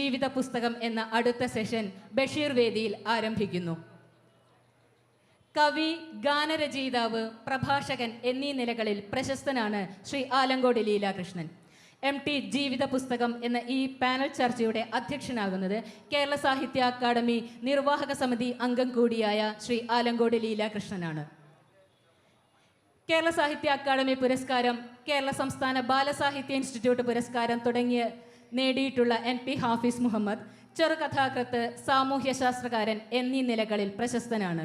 ജീവിത പുസ്തകം എന്ന അടുത്ത സെഷൻ ബഷീർ വേദിയിൽ ആരംഭിക്കുന്നു. കവി, ഗാനരചയിതാവ്, പ്രഭാഷകൻ എന്നീ നിലകളിൽ പ്രശസ്തനാണ് ശ്രീ ആലങ്കോട് ലീലാകൃഷ്ണൻ. MT ജീവിത പുസ്തകം എന്ന ഈ പാനൽ ചർച്ചയുടെ അധ്യക്ഷനാകുന്നത് കേരള സാഹിത്യ അക്കാദമി നിർവാഹക സമിതി അംഗം കൂടിയായ ശ്രീ ആലങ്കോട് ലീലാകൃഷ്ണനാണ്. കേരള സാഹിത്യ അക്കാദമി പുരസ്കാരം, കേരള സംസ്ഥാന ബാലസാഹിത്യ ഇൻസ്റ്റിറ്റ്യൂട്ട് പുരസ്കാരം തുടങ്ങിയ നേടിയിട്ടുള്ള NP ഹാഫിസ് മുഹമ്മദ് ചെറുകഥാകൃത്ത്, സാമൂഹ്യശാസ്ത്രകാരൻ എന്നീ നിലകളിൽ പ്രശസ്തനാണ്.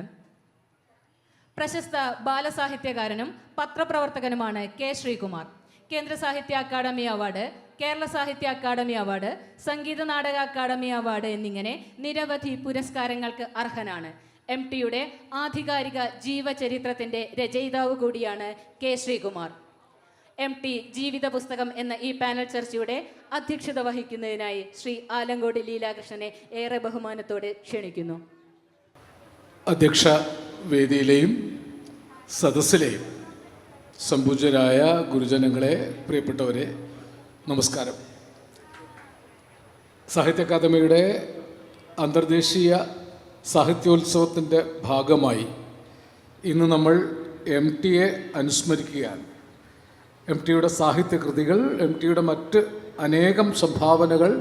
പ്രശസ്ത ബാലസാഹിത്യകാരനും പത്രപ്രവർത്തകനുമാണ് K. ശ്രീകുമാർ. കേന്ദ്ര സാഹിത്യ അക്കാദമി അവാർഡ്, കേരള സാഹിത്യ academy award, Sangeetha Nataka academy award എന്നിങ്ങനെ നിരവധി പുരസ്കാരങ്ങൾക്ക് അർഹനാണ്. MTയുടെ ആധികാരിക ജീവചരിത്രത്തിൻ്റെ രചയിതാവ് കൂടിയാണ് K. ശ്രീകുമാർ. MT ജീവിത പുസ്തകം എന്ന ഈ പാനൽ ചർച്ചയുടെ അധ്യക്ഷത വഹിക്കുന്നതിനായി ശ്രീ ആലങ്കോട് ലീലാകൃഷ്ണനെ ഏറെ ബഹുമാനത്തോടെ ക്ഷണിക്കുന്നു. അധ്യക്ഷ വേദിയിലെയും സദസ്സിലെയും സംപൂജ്യരായ ഗുരുജനങ്ങളെ, പ്രിയപ്പെട്ടവരെ, നമസ്കാരം. സാഹിത്യ അക്കാദമിയുടെ അന്തർദേശീയ സാഹിത്യോത്സവത്തിൻ്റെ ഭാഗമായി ഇന്ന് നമ്മൾ MTയെ അനുസ്മരിക്കുകയാണ്. MTയുടെ സാഹിത്യകൃതികൾ, MTയുടെ മറ്റ് അനേകം സംഭാവനകൾ,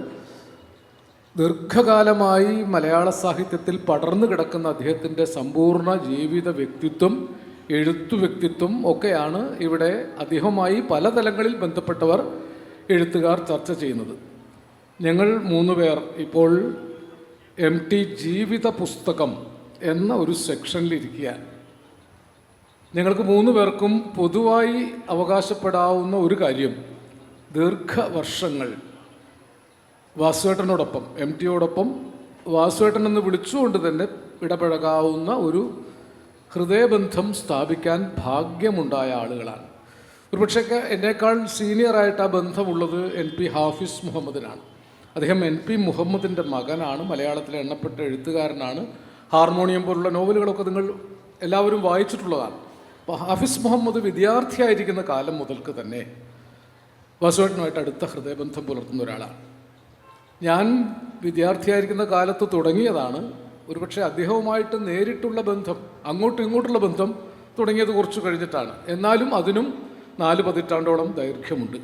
ദീർഘകാലമായി മലയാള സാഹിത്യത്തിൽ പടർന്നു കിടക്കുന്ന അദ്ദേഹത്തിൻ്റെ സമ്പൂർണ്ണ ജീവിത വ്യക്തിത്വം, എഴുത്തു വ്യക്തിത്വം ഒക്കെയാണ് ഇവിടെ അദ്ദേഹവുമായി പല തലങ്ങളിൽ ബന്ധപ്പെട്ടവർ, എഴുത്തുകാർ ചർച്ച ചെയ്യുന്നത്. ഞങ്ങൾ 3 പേർ ഇപ്പോൾ MT ജീവിത പുസ്തകം എന്ന ഒരു സെക്ഷനിലിരിക്കുകയാണ്. ഞങ്ങൾക്ക് 3 പേർക്കും പൊതുവായി അവകാശപ്പെടാവുന്ന ഒരു കാര്യം, ദീർഘവർഷങ്ങൾ വാസുവേട്ടനോടൊപ്പം, MTയോടൊപ്പം വാസുവേട്ടൻ എന്ന് വിളിച്ചുകൊണ്ട് തന്നെ ഇടപഴകാവുന്ന ഒരു ഹൃദയബന്ധം സ്ഥാപിക്കാൻ ഭാഗ്യമുണ്ടായ ആളുകളാണ്. ഒരുപക്ഷെ എന്നേക്കാൾ സീനിയറായിട്ട് ആ ബന്ധമുള്ളത് NP ഹാഫിസ് മുഹമ്മദിനാണ്. അദ്ദേഹം NP മുഹമ്മദിൻ്റെ മകനാണ്, മലയാളത്തിലെ എണ്ണപ്പെട്ട എഴുത്തുകാരനാണ്. ഹാർമോണിയം പോലുള്ള നോവലുകളൊക്കെ നിങ്ങൾ എല്ലാവരും വായിച്ചിട്ടുള്ളതാണ്. അപ്പോൾ ഹാഫിസ് മുഹമ്മദ് വിദ്യാർത്ഥിയായിരിക്കുന്ന കാലം മുതൽക്ക് തന്നെ വാസുവേട്ടനുമായിട്ട് അടുത്ത ഹൃദയബന്ധം പുലർത്തുന്ന ഒരാളാണ്. ഞാൻ വിദ്യാർത്ഥിയായിരിക്കുന്ന കാലത്ത് തുടങ്ങിയതാണ്. ഒരുപക്ഷെ അദ്ദേഹവുമായിട്ട് നേരിട്ടുള്ള ബന്ധം, അങ്ങോട്ടും ഇങ്ങോട്ടുള്ള ബന്ധം തുടങ്ങിയത് കുറച്ച് കഴിഞ്ഞിട്ടാണ്. എന്നാലും അതിനും 4 പതിറ്റാണ്ടോളം ദൈർഘ്യമുണ്ട്.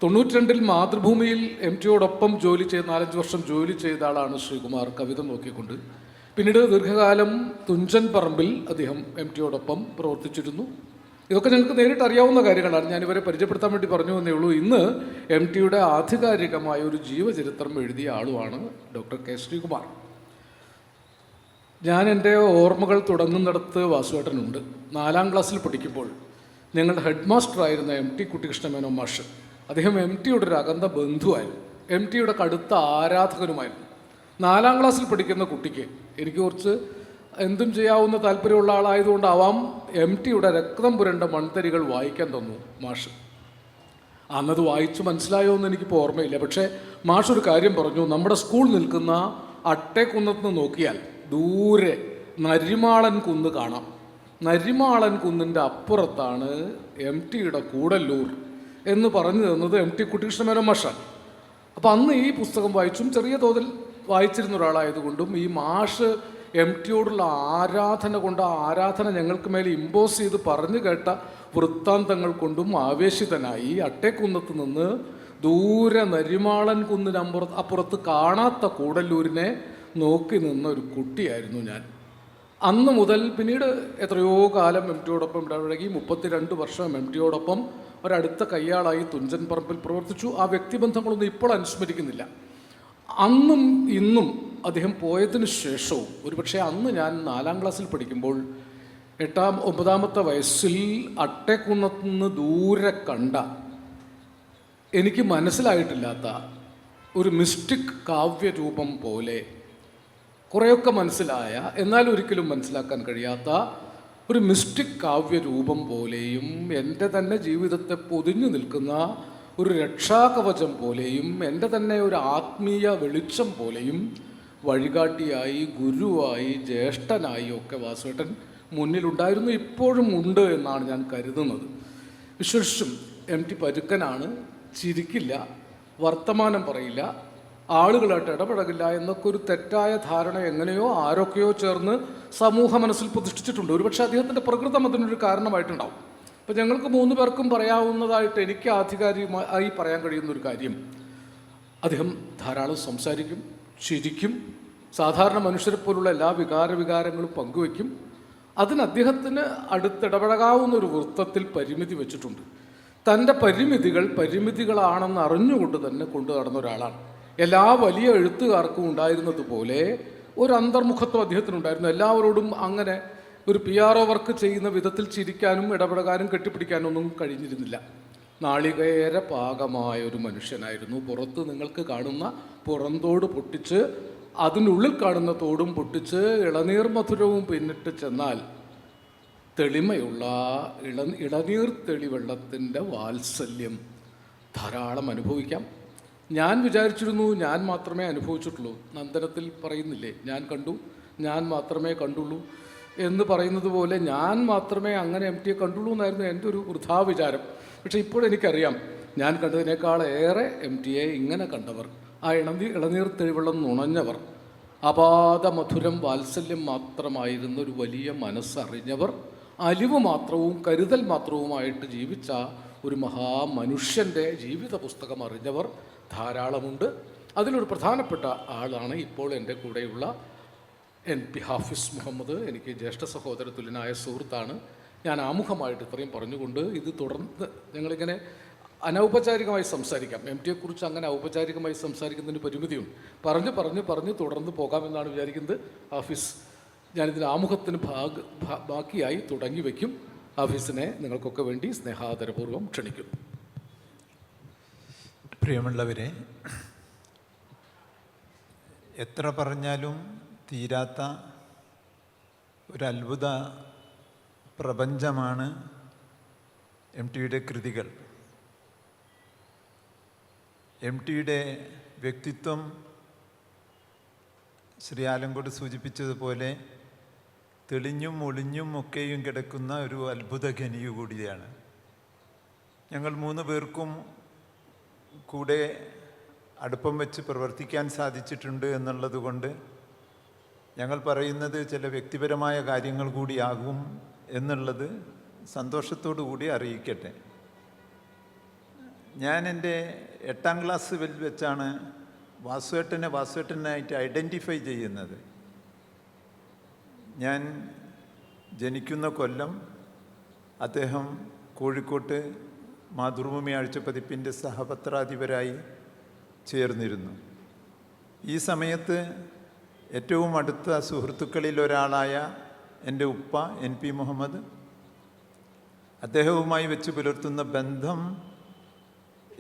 92 മാതൃഭൂമിയിൽ MTയോടൊപ്പം ജോലി ചെയ്ത് 4-5 വർഷം ജോലി ചെയ്ത ആളാണ് ശ്രീകുമാർ, കവിത നോക്കിക്കൊണ്ട്. പിന്നീട് ദീർഘകാലം തുഞ്ചൻ പറമ്പിൽ അദ്ദേഹം MTയോടൊപ്പം പ്രവർത്തിച്ചിരുന്നു. ഇതൊക്കെ ഞങ്ങൾക്ക് നേരിട്ട് അറിയാവുന്ന കാര്യങ്ങളാണ്. ഞാനിവരെ പരിചയപ്പെടുത്താൻ വേണ്ടി പറഞ്ഞു എന്നേ ഉള്ളൂ. ഇന്ന് MTയുടെ ആധികാരികമായ ഒരു ജീവചരിത്രം എഴുതിയ ആളുമാണ് ഡോക്ടർ K. ശ്രീകുമാർ. ഞാൻ എൻ്റെ ഓർമ്മകൾ തുടങ്ങുന്നിടത്ത് വാസുവേട്ടനുണ്ട്. 4ാം ക്ലാസ്സിൽ പഠിക്കുമ്പോൾ ഞങ്ങളുടെ ഹെഡ് മാസ്റ്ററായിരുന്ന MT കുട്ടികൃഷ്ണമേനോൻ മാഷ്, അദ്ദേഹം MTയുടെ ഒരു അകന്ന ബന്ധുവായിരുന്നു, MTയുടെ കടുത്ത ആരാധകനുമായിരുന്നു. 4ാം ക്ലാസ്സിൽ പഠിക്കുന്ന കുട്ടിക്ക്, എനിക്ക് കുറച്ച് എന്തും ചെയ്യാവുന്ന താല്പര്യമുള്ള ആളായതുകൊണ്ടാവാം, MTയുടെ രക്തം പുരണ്ട മൺതരികൾ വായിക്കാൻ തന്നു മാഷ്. അന്നത് വായിച്ച് മനസ്സിലായോ എന്ന് എനിക്കിപ്പോൾ ഓർമ്മയില്ല. പക്ഷേ മാഷ് ഒരു കാര്യം പറഞ്ഞു. നമ്മുടെ സ്കൂൾ നിൽക്കുന്ന അട്ടേക്കുന്നത്ത് നിന്ന് നോക്കിയാൽ ദൂരെ നരിമാളൻ കുന്ന് കാണാം. നരിമാളൻ കുന്നിൻ്റെ അപ്പുറത്താണ് MTയുടെ കൂടല്ലൂർ എന്ന് പറഞ്ഞു തന്നത് MT കുട്ടികൃഷ്ണമേനോൻ മാഷാണ്. അപ്പോൾ അന്ന് ഈ പുസ്തകം വായിച്ചും ചെറിയ തോതിൽ വായിച്ചിരുന്ന ഒരാളായതുകൊണ്ടും ഈ മാഷ് MTയോടുള്ള ആരാധന കൊണ്ട്, ആ ആരാധന ഞങ്ങൾക്ക് മേലെ ഇമ്പോസ് ചെയ്ത് പറഞ്ഞു കേട്ട വൃത്താന്തങ്ങൾ കൊണ്ടും ആവേശിതനായി അട്ടേക്കുന്നത്ത് നിന്ന് ദൂരെ നരിമാളൻ അപ്പുറത്ത് കാണാത്ത കൂടല്ലൂരിനെ നോക്കി നിന്ന ഒരു കുട്ടിയായിരുന്നു ഞാൻ. അന്ന് മുതൽ പിന്നീട് എത്രയോ കാലം MTയോടൊപ്പം ഇടപഴകി. 32 വർഷം MTയോടൊപ്പം ഒരടുത്ത കയ്യാളായി തുഞ്ചൻ പറമ്പിൽ പ്രവർത്തിച്ചു. ആ വ്യക്തിബന്ധങ്ങളൊന്നും ഇപ്പോൾ അനുസ്മരിക്കുന്നില്ല. അന്നും ഇന്നും അദ്ദേഹം പോയതിന് ശേഷവും, ഒരുപക്ഷെ അന്ന് ഞാൻ 4ാം ക്ലാസ്സിൽ പഠിക്കുമ്പോൾ 8-9 വയസ്സിൽ അട്ടേക്കുന്നത്ത് നിന്ന് ദൂരെ കണ്ട, എനിക്ക് മനസ്സിലായിട്ടില്ലാത്ത ഒരു മിസ്റ്റിക് കാവ്യരൂപം പോലെ, കുറേയൊക്കെ മനസ്സിലായ എന്നാൽ ഒരിക്കലും മനസ്സിലാക്കാൻ കഴിയാത്ത ഒരു മിസ്റ്റിക് കാവ്യരൂപം പോലെയും, എൻ്റെ തന്നെ ജീവിതത്തെ പൊതിഞ്ഞു നിൽക്കുന്ന ഒരു രക്ഷാകവചം പോലെയും, എൻ്റെ തന്നെ ഒരു ആത്മീയ വെളിച്ചം പോലെയും, വഴികാട്ടിയായി, ഗുരുവായി, ജ്യേഷ്ഠനായി ഒക്കെ വാസുവേട്ടൻ മുന്നിലുണ്ടായിരുന്നു, ഇപ്പോഴും ഉണ്ട് എന്നാണ് ഞാൻ കരുതുന്നത്. വിശ്വസിച്ചും MT പരുക്കനാണ്, ചിരിക്കില്ല, വർത്തമാനം പറയില്ല, ആളുകളായിട്ട് ഇടപഴകില്ല എന്നൊക്കെ ഒരു തെറ്റായ ധാരണ എങ്ങനെയോ ആരൊക്കെയോ ചേർന്ന് സമൂഹ മനസ്സിൽ പ്രതിഷ്ഠിച്ചിട്ടുണ്ട്. ഒരുപക്ഷെ അദ്ദേഹത്തിൻ്റെ പ്രകൃതം അതിനൊരു കാരണമായിട്ടുണ്ടാവും. അപ്പം ഞങ്ങൾക്ക് 3 പേർക്കും പറയാവുന്നതായിട്ട് എനിക്ക് ആധികാരികമായി പറയാൻ കഴിയുന്നൊരു കാര്യം, അദ്ദേഹം ധാരാളം സംസാരിക്കും, ചിരിക്കും, സാധാരണ മനുഷ്യരെ പോലുള്ള എല്ലാ വികാരങ്ങളും പങ്കുവയ്ക്കും. അതിന് അദ്ദേഹത്തിന് അടുത്തിടപഴകാവുന്ന ഒരു വൃത്തത്തിൽ പരിമിതി വെച്ചിട്ടുണ്ട്. തൻ്റെ പരിമിതികളാണെന്ന് അറിഞ്ഞുകൊണ്ട് തന്നെ കൊണ്ടു നടന്ന ഒരാളാണ്. എല്ലാ വലിയ എഴുത്തുകാർക്കും ഉണ്ടായിരുന്നത് പോലെ ഒരു അന്തർമുഖത്വം അദ്ദേഹത്തിനുണ്ടായിരുന്നു. എല്ലാവരോടും അങ്ങനെ ഒരു PR വർക്ക് ചെയ്യുന്ന വിധത്തിൽ ചിരിക്കാനും ഇടപെടാനും കെട്ടിപ്പിടിക്കാനും ഒന്നും കഴിഞ്ഞിരുന്നില്ല. നാളികേര പാകമായ ഒരു മനുഷ്യനായിരുന്നു. പുറത്ത് നിങ്ങൾക്ക് കാണുന്ന പുറന്തോട് പൊട്ടിച്ച് അതിനുള്ളിൽ കാണുന്ന തോടും പൊട്ടിച്ച് ഇളനീർ മധുരവും പിന്നിട്ട് ചെന്നാൽ തെളിമയുള്ള ഇളനീർ തെളിവെള്ളത്തിൻ്റെ വാത്സല്യം ധാരാളം അനുഭവിക്കാം. ഞാൻ വിചാരിച്ചിരുന്നു ഞാൻ മാത്രമേ അനുഭവിച്ചിട്ടുള്ളൂ. നന്ദനത്തിൽ പറയുന്നില്ലേ, ഞാൻ കണ്ടു, ഞാൻ മാത്രമേ കണ്ടുള്ളൂ എന്ന് പറയുന്നത് പോലെ ഞാൻ മാത്രമേ അങ്ങനെ MTയെ കണ്ടുള്ളൂ എന്നായിരുന്നു എൻ്റെ ഒരു വൃഥാ വിചാരം. പക്ഷേ ഇപ്പോഴെനിക്കറിയാം, ഞാൻ കണ്ടതിനേക്കാൾ ഏറെ MTയെ ഇങ്ങനെ കണ്ടവർ, ആ ഇളനീർ തെളിവെള്ളം നുണഞ്ഞവർ, അപാത മധുരം വാത്സല്യം മാത്രമായിരുന്ന ഒരു വലിയ മനസ്സറിഞ്ഞവർ, അലിവ് മാത്രവും കരുതൽ മാത്രവുമായിട്ട് ജീവിച്ച ഒരു മഹാമനുഷ്യൻ്റെ ജീവിത പുസ്തകം അറിഞ്ഞവർ ധാരാളമുണ്ട്. അതിലൊരു പ്രധാനപ്പെട്ട ആളാണ് ഇപ്പോൾ എൻ്റെ കൂടെയുള്ള NP ഹാഫിസ് മുഹമ്മദ്. എനിക്ക് ജ്യേഷ്ഠ സഹോദര തുല്യനായ സുഹൃത്താണ്. ഞാൻ ആമുഖമായിട്ട് ഇത്രയും പറഞ്ഞുകൊണ്ട് ഇത് തുടർന്ന് ഞങ്ങളിങ്ങനെ അനൗപചാരികമായി സംസാരിക്കാം. MTയെക്കുറിച്ച് അങ്ങനെ ഔപചാരികമായി സംസാരിക്കുന്നതിന് പരിമിതിയുണ്ട്. പറഞ്ഞ് തുടർന്ന് പോകാമെന്നാണ് വിചാരിക്കുന്നത്. ഹാഫിസ്, ഞാനിതിന് ആമുഖത്തിന് ബാക്കിയായി തുടങ്ങി വയ്ക്കും. ഹാഫിസിനെ നിങ്ങൾക്കൊക്കെ വേണ്ടി സ്നേഹാദരപൂർവ്വം ക്ഷണിക്കും. പ്രിയമുള്ളവരെ, എത്ര പറഞ്ഞാലും തീരാത്ത ഒരത്ഭുത പ്രപഞ്ചമാണ് MTയുടെ കൃതികൾ. MTയുടെ വ്യക്തിത്വം ശ്രീ ആലങ്കോട് സൂചിപ്പിച്ചതുപോലെ തെളിഞ്ഞും ഒളിഞ്ഞും ഒക്കെയും കിടക്കുന്ന ഒരു അത്ഭുത ഖനിയു കൂടിയാണ്. ഞങ്ങൾ 3 പേർക്കും കൂടെ അടുപ്പം വെച്ച് പ്രവർത്തിക്കാൻ സാധിച്ചിട്ടുണ്ട് എന്നുള്ളത് കൊണ്ട് ഞങ്ങൾ പറയുന്നത് ചില വ്യക്തിപരമായ കാര്യങ്ങൾ കൂടിയാകും എന്നുള്ളത് സന്തോഷത്തോടു കൂടി അറിയിക്കട്ടെ. ഞാൻ എൻ്റെ 8ാം ക്ലാസ് വെച്ചാണ് വാസുവേട്ടനായിട്ട് ഐഡൻറ്റിഫൈ ചെയ്യുന്നത്. ഞാൻ ജനിക്കുന്ന കൊല്ലം അദ്ദേഹം കോഴിക്കോട്ട് മാതൃഭൂമി ആഴ്ചപ്പതിപ്പിൻ്റെ സഹപത്രാധിപരായി ചേർന്നിരുന്നു. ഈ സമയത്ത് ഏറ്റവും അടുത്ത സുഹൃത്തുക്കളിൽ ഒരാളായ എൻ്റെ ഉപ്പ NP മുഹമ്മദ്, അദ്ദേഹവുമായി വെച്ച് പുലർത്തുന്ന ബന്ധം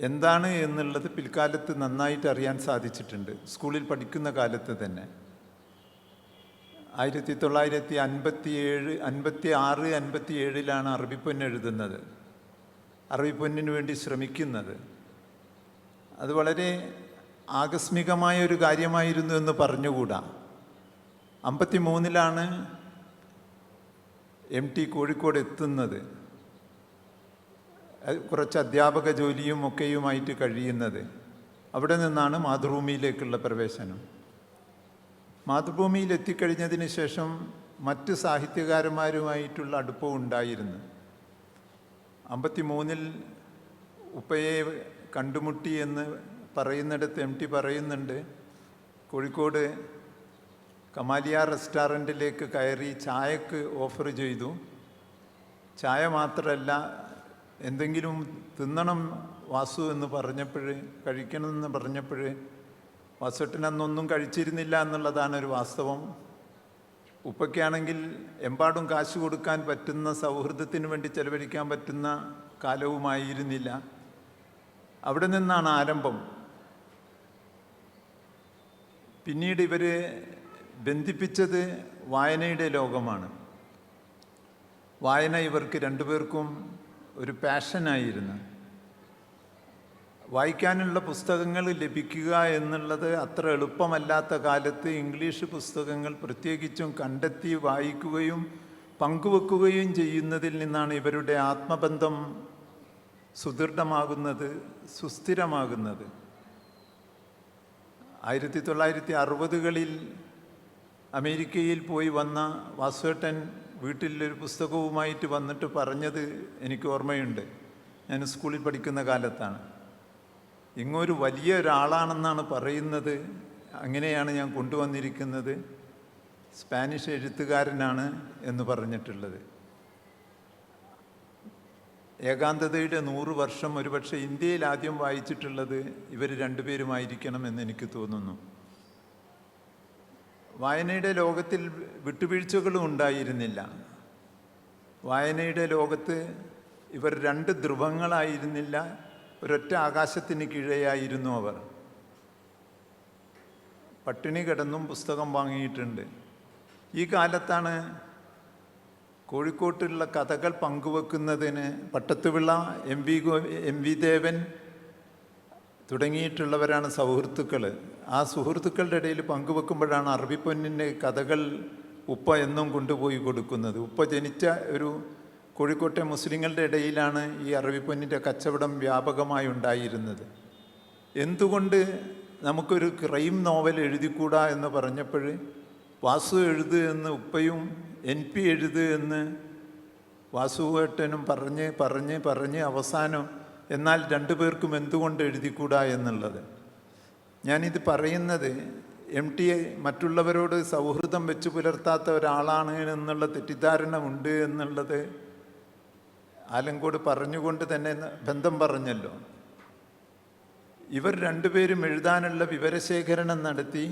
എന്താണ് എന്നുള്ളത് പിൽക്കാലത്ത് നന്നായിട്ട് അറിയാൻ സാധിച്ചിട്ടുണ്ട്. സ്കൂളിൽ പഠിക്കുന്ന കാലത്ത് തന്നെ 1956-57 അറബിപ്പൊന്ന് എഴുതുന്നത്, അറബിപ്പൊന്നിന് വേണ്ടി ശ്രമിക്കുന്നത്. അത് വളരെ ആകസ്മികമായ ഒരു കാര്യമായിരുന്നു എന്ന് പറഞ്ഞുകൂടാ. 53 MT കോഴിക്കോട് എത്തുന്നത്, കുറച്ച് അധ്യാപക ജോലിയും ഒക്കെയുമായിട്ട് കഴിയുന്നത്. അവിടെ നിന്നാണ് മാതൃഭൂമിയിലേക്കുള്ള പ്രവേശനം. മാതൃഭൂമിയിൽ എത്തിക്കഴിഞ്ഞതിന് ശേഷം മറ്റ് സാഹിത്യകാരന്മാരുമായിട്ടുള്ള അടുപ്പവും ഉണ്ടായിരുന്നു. 53 ഉപ്പയെ കണ്ടുമുട്ടി എന്ന് പറയുന്നിടത്ത് MT പറയുന്നുണ്ട്, കോഴിക്കോട് കമാലിയ റെസ്റ്റോറൻറ്റിലേക്ക് കയറി ചായക്ക് ഓഫർ ചെയ്തു. ചായ മാത്രമല്ല, എന്തെങ്കിലും തിന്നണം വാസു എന്ന് കഴിക്കണമെന്ന് പറഞ്ഞപ്പോൾ വാസുവേട്ടൻ അന്നൊന്നും കഴിച്ചിരുന്നില്ല എന്നുള്ളതാണ് ഒരു വാസ്തവം. ഉപ്പയ്ക്കാണെങ്കിൽ എമ്പാടും കാശ് കൊടുക്കാൻ പറ്റുന്ന, സൗഹൃദത്തിന് വേണ്ടി ചെലവഴിക്കാൻ പറ്റുന്ന കാലവുമായിരുന്നില്ല. അവിടെ നിന്നാണ് ആരംഭം. പിന്നീട് ഇവർ ബന്ധിപ്പിച്ചത് വായനയുടെ ലോകമാണ്. വായന ഇവർക്ക് 2 പേർക്കും ഒരു പാഷനായിരുന്നു. വായിക്കാനുള്ള പുസ്തകങ്ങൾ ലഭിക്കുക എന്നുള്ളത് അത്ര എളുപ്പമല്ലാത്ത കാലത്ത് ഇംഗ്ലീഷ് പുസ്തകങ്ങൾ പ്രത്യേകിച്ചും കണ്ടെത്തി വായിക്കുകയും പങ്കുവെക്കുകയും ചെയ്യുന്നതിൽ നിന്നാണ് ഇവരുടെ ആത്മബന്ധം സുദൃഢമാകുന്നത്, സുസ്ഥിരമാകുന്നത്. 1960കളിൽ അമേരിക്കയിൽ പോയി വന്ന വാസുവേട്ടൻ വീട്ടിലൊരു പുസ്തകവുമായിട്ട് വന്നിട്ട് പറഞ്ഞത് എനിക്ക് ഓർമ്മയുണ്ട്. ഞാൻ സ്കൂളിൽ പഠിക്കുന്ന കാലത്താണ്. ഇങ്ങൊരു വലിയ ഒരാളാണെന്നാണ് പറയുന്നത്, അങ്ങനെയാണ് ഞാൻ കൊണ്ടുവന്നിരിക്കുന്നത്, സ്പാനിഷ് എഴുത്തുകാരനാണ് എന്ന് പറഞ്ഞിട്ടുള്ളത്. ഏകാന്തതയുടെ 100 വർഷം ഒരുപക്ഷെ ഇന്ത്യയിൽ ആദ്യം വായിച്ചിട്ടുള്ളത് ഇവർ രണ്ടുപേരുമായിരിക്കണം എന്ന് എനിക്ക് തോന്നുന്നു. വായനയുടെ ലോകത്തിൽ വിട്ടുവീഴ്ചകളും ഉണ്ടായിരുന്നില്ല. വായനയുടെ ലോകത്ത് ഇവർ 2 ധ്രുവങ്ങളായിരുന്നില്ല, ഒരൊറ്റ ആകാശത്തിന് കീഴെയായിരുന്നു അവർ. പട്ടിണി കിടന്നും പുസ്തകം വാങ്ങിയിട്ടുണ്ട്. ഈ കാലത്താണ് കോഴിക്കോട്ടുള്ള കഥകൾ പങ്കുവെക്കുന്നതിന് പട്ടത്തുപിള്ള, എം വി ദേവൻ തുടങ്ങിയിട്ടുള്ളവരാണ് സുഹൃത്തുക്കൾ. ആ സുഹൃത്തുക്കളുടെ ഇടയിൽ പങ്കുവെക്കുമ്പോഴാണ് അറബിപ്പൊന്നിൻ്റെ കഥകൾ ഉപ്പ എന്നും കൊണ്ടുപോയി കൊടുക്കുന്നത്. ഉപ്പ ജനിച്ച ഒരു കോഴിക്കോട്ടെ മുസ്ലിങ്ങളുടെ ഇടയിലാണ് ഈ അറബിപ്പൊന്നിൻ്റെ കച്ചവടം വ്യാപകമായി ഉണ്ടായിരുന്നത്. എന്തുകൊണ്ട് നമുക്കൊരു ക്രൈം നോവൽ എഴുതിക്കൂടാ എന്ന് പറഞ്ഞപ്പോൾ വാസു എഴുത് എന്ന് ഉപ്പയും NP എഴുത് എന്ന് വാസുവേട്ടനും പറഞ്ഞ് അവസാനം എന്നാൽ 2 പേർക്കും എന്തുകൊണ്ട് എഴുതിക്കൂടാ എന്നുള്ളത്. ഞാനിത് പറയുന്നത് MT മറ്റുള്ളവരോട് സൗഹൃദം വെച്ച് പുലർത്താത്ത ഒരാളാണ് എന്നുള്ള തെറ്റിദ്ധാരണ ഉണ്ട് എന്നുള്ളത് ആലങ്കോട് പറഞ്ഞുകൊണ്ട് തന്നെ ബന്ധം പറഞ്ഞല്ലോ. ഇവർ 2 പേരും എഴുതാനുള്ള വിവരശേഖരണം നടത്തി.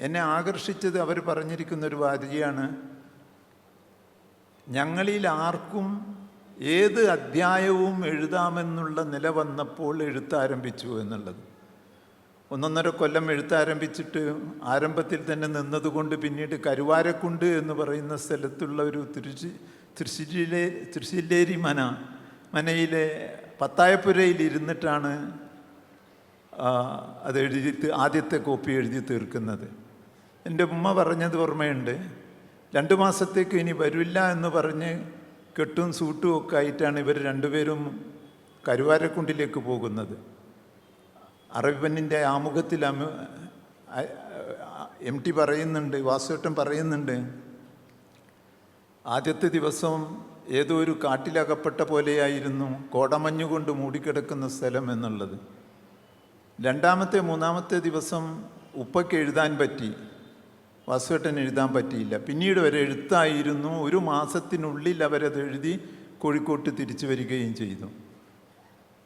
എന്നെ ആകർഷിച്ചത് അവർ പറഞ്ഞിരിക്കുന്നൊരു വാചകമാണ്, ഞങ്ങളിൽ ആർക്കും ഏത് അധ്യായവും എഴുതാമെന്നുള്ള നില വന്നപ്പോൾ എഴുത്താരംഭിച്ചു എന്നുള്ളത്. 1.5 കൊല്ലം എഴുത്താരംഭിച്ചിട്ട് ആരംഭത്തിൽ തന്നെ നിന്നതുകൊണ്ട് പിന്നീട് കരുവാരക്കുണ്ട് എന്ന് പറയുന്ന സ്ഥലത്തുള്ള ഒരു തൃശ്ശില്ലേരി മനയിലെ പത്തായപ്പുരയിൽ ഇരുന്നിട്ടാണ് അത് ആദ്യത്തെ കോപ്പി എഴുതി തീർക്കുന്നത്. എൻ്റെ ഉമ്മ പറഞ്ഞത് ഓർമ്മയുണ്ട്, 2 മാസത്തേക്ക് ഇനി വരില്ല എന്ന് പറഞ്ഞ് കെട്ടും സൂട്ടും ഒക്കെ ആയിട്ടാണ് ഇവർ 2 പേരും കരുവാരക്കുണ്ടിലേക്ക് പോകുന്നത്. അറബിപ്പന്നിൻ്റെ ആമുഖത്തിൽ MT പറയുന്നുണ്ട്, വാസുവേട്ടൻ പറയുന്നുണ്ട്, ആദ്യത്തെ ദിവസം ഏതോ ഒരു കാട്ടിലകപ്പെട്ട പോലെയായിരുന്നു, കോടമഞ്ഞുകൊണ്ട് മൂടിക്കിടക്കുന്ന സ്ഥലം എന്നുള്ളത്. 2ാമത്തെ 3ാമത്തെ ദിവസം ഉപ്പയ്ക്ക് എഴുതാൻ പറ്റി, വാസുവേട്ടൻ എഴുതാൻ പറ്റിയില്ല. പിന്നീട് ഒരെഴുത്തായിരുന്നു. 1 മാസത്തിനുള്ളിൽ അവരത് എഴുതി കോഴിക്കോട്ട് തിരിച്ചു വരികയും ചെയ്തു.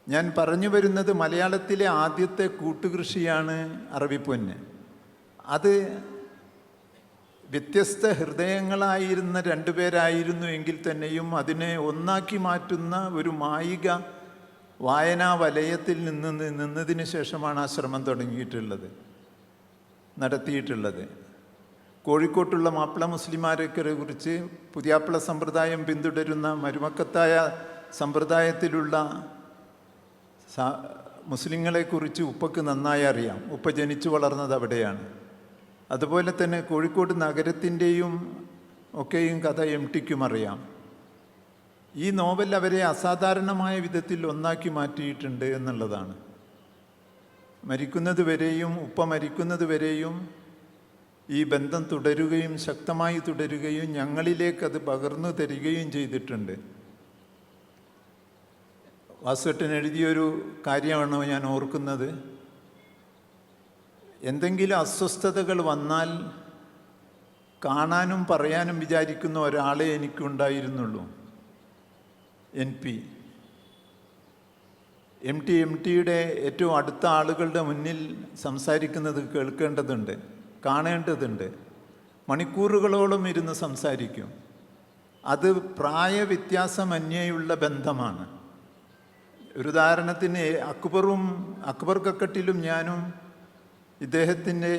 ഞാൻ പറഞ്ഞു വരുന്നത് മലയാളത്തിലെ ആദ്യത്തെ കൂട്ടുകൃഷിയാണ് അറബിപ്പൊന്ന്. അത് വ്യത്യസ്ത ഹൃദയങ്ങളായിരുന്ന 2 പേരായിരുന്നു എങ്കിൽ തന്നെയും അതിനെ ഒന്നാക്കി മാറ്റുന്ന ഒരു മായിക വായനാ വലയത്തിൽ നിന്നതിന് ശേഷമാണ് ആ ശ്രമം നടത്തിയിട്ടുള്ളത്. കോഴിക്കോട്ടുള്ള മാപ്പിള മുസ്ലിമാരെയൊക്കെ കുറിച്ച് പുതിയാപ്പിള സമ്പ്രദായം പിന്തുടരുന്ന മരുമക്കത്തായ സമ്പ്രദായത്തിലുള്ള മുസ്ലിങ്ങളെക്കുറിച്ച് ഉപ്പക്ക് നന്നായി അറിയാം. ഉപ്പ ജനിച്ചു വളർന്നത് അവിടെയാണ്. അതുപോലെ തന്നെ കോഴിക്കോട് നഗരത്തിൻ്റെയും ഒക്കെയും കഥ MTക്കും അറിയാം. ഈ നോവൽ അവരെ അസാധാരണമായ വിധത്തിൽ ഒന്നാക്കി മാറ്റിയിട്ടുണ്ട് എന്നുള്ളതാണ്. ഉപ്പ മരിക്കുന്നത് വരെയും ഈ ബന്ധം തുടരുകയും ശക്തമായി തുടരുകയും ഞങ്ങളിലേക്കത് പകർന്നു തരികയും ചെയ്തിട്ടുണ്ട്. വാസുവേട്ടൻ എഴുതിയൊരു കാര്യമാണ് ഞാൻ ഓർക്കുന്നത്, എന്തെങ്കിലും അസ്വസ്ഥതകൾ വന്നാൽ കാണാനും പറയാനും വിചാരിക്കുന്ന ഒരാളെ എനിക്കുണ്ടായിരുന്നുള്ളൂ, NP. MTയുടെ ഏറ്റവും അടുത്ത ആളുകളുടെ മുന്നിൽ സംസാരിക്കുന്നത് കേൾക്കേണ്ടതുണ്ട്, കാണേണ്ടതുണ്ട്. മണിക്കൂറുകളോളം ഇരുന്ന് സംസാരിക്കും. അത് പ്രായവ്യത്യാസമന്യേയുള്ള ബന്ധമാണ്. ഒരു ഉദാഹരണത്തിന് അക്ബർ കക്കട്ടിലും ഞാനും ഇദ്ദേഹത്തിൻ്റെ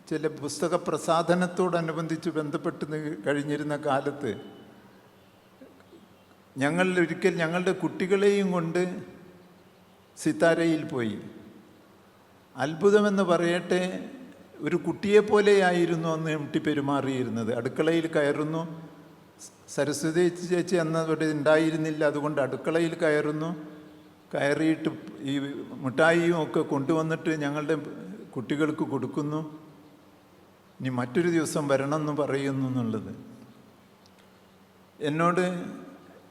ചില പുസ്തക പ്രസാധനത്തോടനുബന്ധിച്ച് ബന്ധപ്പെട്ട് കഴിഞ്ഞിരുന്ന കാലത്ത് ഒരിക്കൽ ഞങ്ങളുടെ കുട്ടികളെയും കൊണ്ട് സിത്താരയിൽ പോയി. അത്ഭുതമെന്ന് പറയട്ടെ, ഒരു കുട്ടിയെപ്പോലെയായിരുന്നു അന്ന് MT പെരുമാറിയിരുന്നത്. അടുക്കളയിൽ കയറുന്നു, സരസ്വതി ചേച്ചി അന്നവിടെ ഉണ്ടായിരുന്നില്ല, അതുകൊണ്ട് അടുക്കളയിൽ കയറിയിട്ട് ഈ മിഠായിയും ഒക്കെ കൊണ്ടുവന്നിട്ട് ഞങ്ങളുടെ കുട്ടികൾക്ക് കൊടുക്കുന്നു, ഇനി മറ്റൊരു ദിവസം വരണമെന്ന് പറയുന്നു എന്നുള്ളത്. എന്നോട്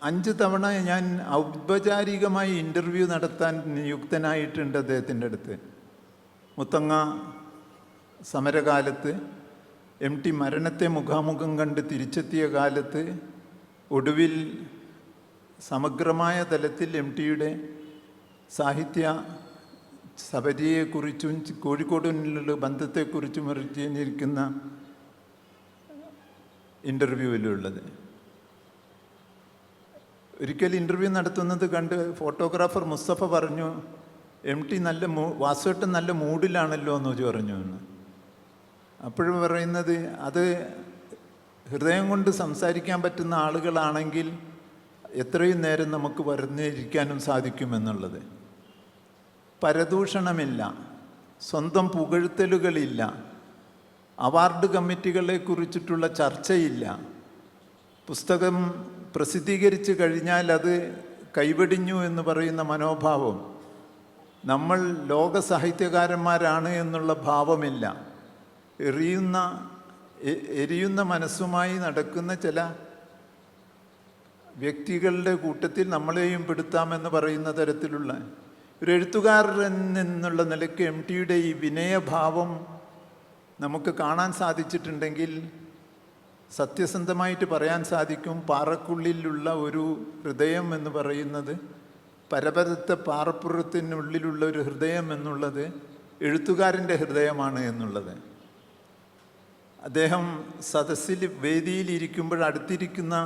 5 തവണ ഞാൻ ഔപചാരികമായി ഇൻ്റർവ്യൂ നടത്താൻ നിയുക്തനായിട്ടുണ്ട് അദ്ദേഹത്തിൻ്റെ അടുത്ത്. മുത്തങ്ങ സമരകാലത്ത്, MT മരണത്തെ മുഖാമുഖം കണ്ട് തിരിച്ചെത്തിയ കാലത്ത്, ഒടുവിൽ സമഗ്രമായ തലത്തിൽ MTയുടെ സാഹിത്യ സബരിയെക്കുറിച്ചും കോഴിക്കോടിനുള്ള ബന്ധത്തെക്കുറിച്ചും അറിഞ്ഞിരിക്കുന്ന ഇൻ്റർവ്യൂവിലുള്ളത്. ഒരിക്കൽ ഇൻ്റർവ്യൂ നടത്തുന്നത് കണ്ട് ഫോട്ടോഗ്രാഫർ മുസ്തഫ പറഞ്ഞു, MT നല്ല വാസുവേട്ടൻ നല്ല മൂഡിലാണല്ലോ എന്ന് പറഞ്ഞു എന്ന്. അപ്പോഴും പറയുന്നത്, അത് ഹൃദയം കൊണ്ട് സംസാരിക്കാൻ പറ്റുന്ന ആളുകളാണെങ്കിൽ എത്രയും നേരം നമുക്ക് പറഞ്ഞിരിക്കാനും സാധിക്കുമെന്നുള്ളത്. പരദൂഷണമില്ല, സ്വന്തം പുകഴ്ത്തലുകളില്ല, അവാർഡ് കമ്മിറ്റികളെ കുറിച്ചിട്ടുള്ള ചർച്ചയില്ല. പുസ്തകം പ്രസിദ്ധീകരിച്ച് കഴിഞ്ഞാൽ അത് കൈവെടിഞ്ഞു എന്ന് പറയുന്ന മനോഭാവം, നമ്മൾ ലോക സാഹിത്യകാരന്മാരാണ് എന്നുള്ള ഭാവമില്ല. എരിയുന്ന മനസ്സുമായി നടക്കുന്ന ചില വ്യക്തികളുടെ കൂട്ടത്തിൽ നമ്മളെയും പെടുത്താമെന്ന് പറയുന്ന തരത്തിലുള്ള ഒരു എഴുത്തുകാരൻ എന്നുള്ള നിലയ്ക്ക് MTയുടെ ഈ വിനയഭാവം നമുക്ക് കാണാൻ സാധിച്ചിട്ടുണ്ടെങ്കിൽ സത്യസന്ധമായിട്ട് പറയാൻ സാധിക്കും, പാറക്കുള്ളിലുള്ള ഒരു ഹൃദയം എന്ന് പറയുന്നത്, പരപരത്തെ പാറപ്പുറത്തിനുള്ളിലുള്ള ഒരു ഹൃദയം എന്നുള്ളത് എഴുത്തുകാരൻ്റെ ഹൃദയമാണ് എന്നുള്ളത്. അദ്ദേഹം സദസ്സിൽ വേദിയിലിരിക്കുമ്പോൾ അടുത്തിരിക്കുന്ന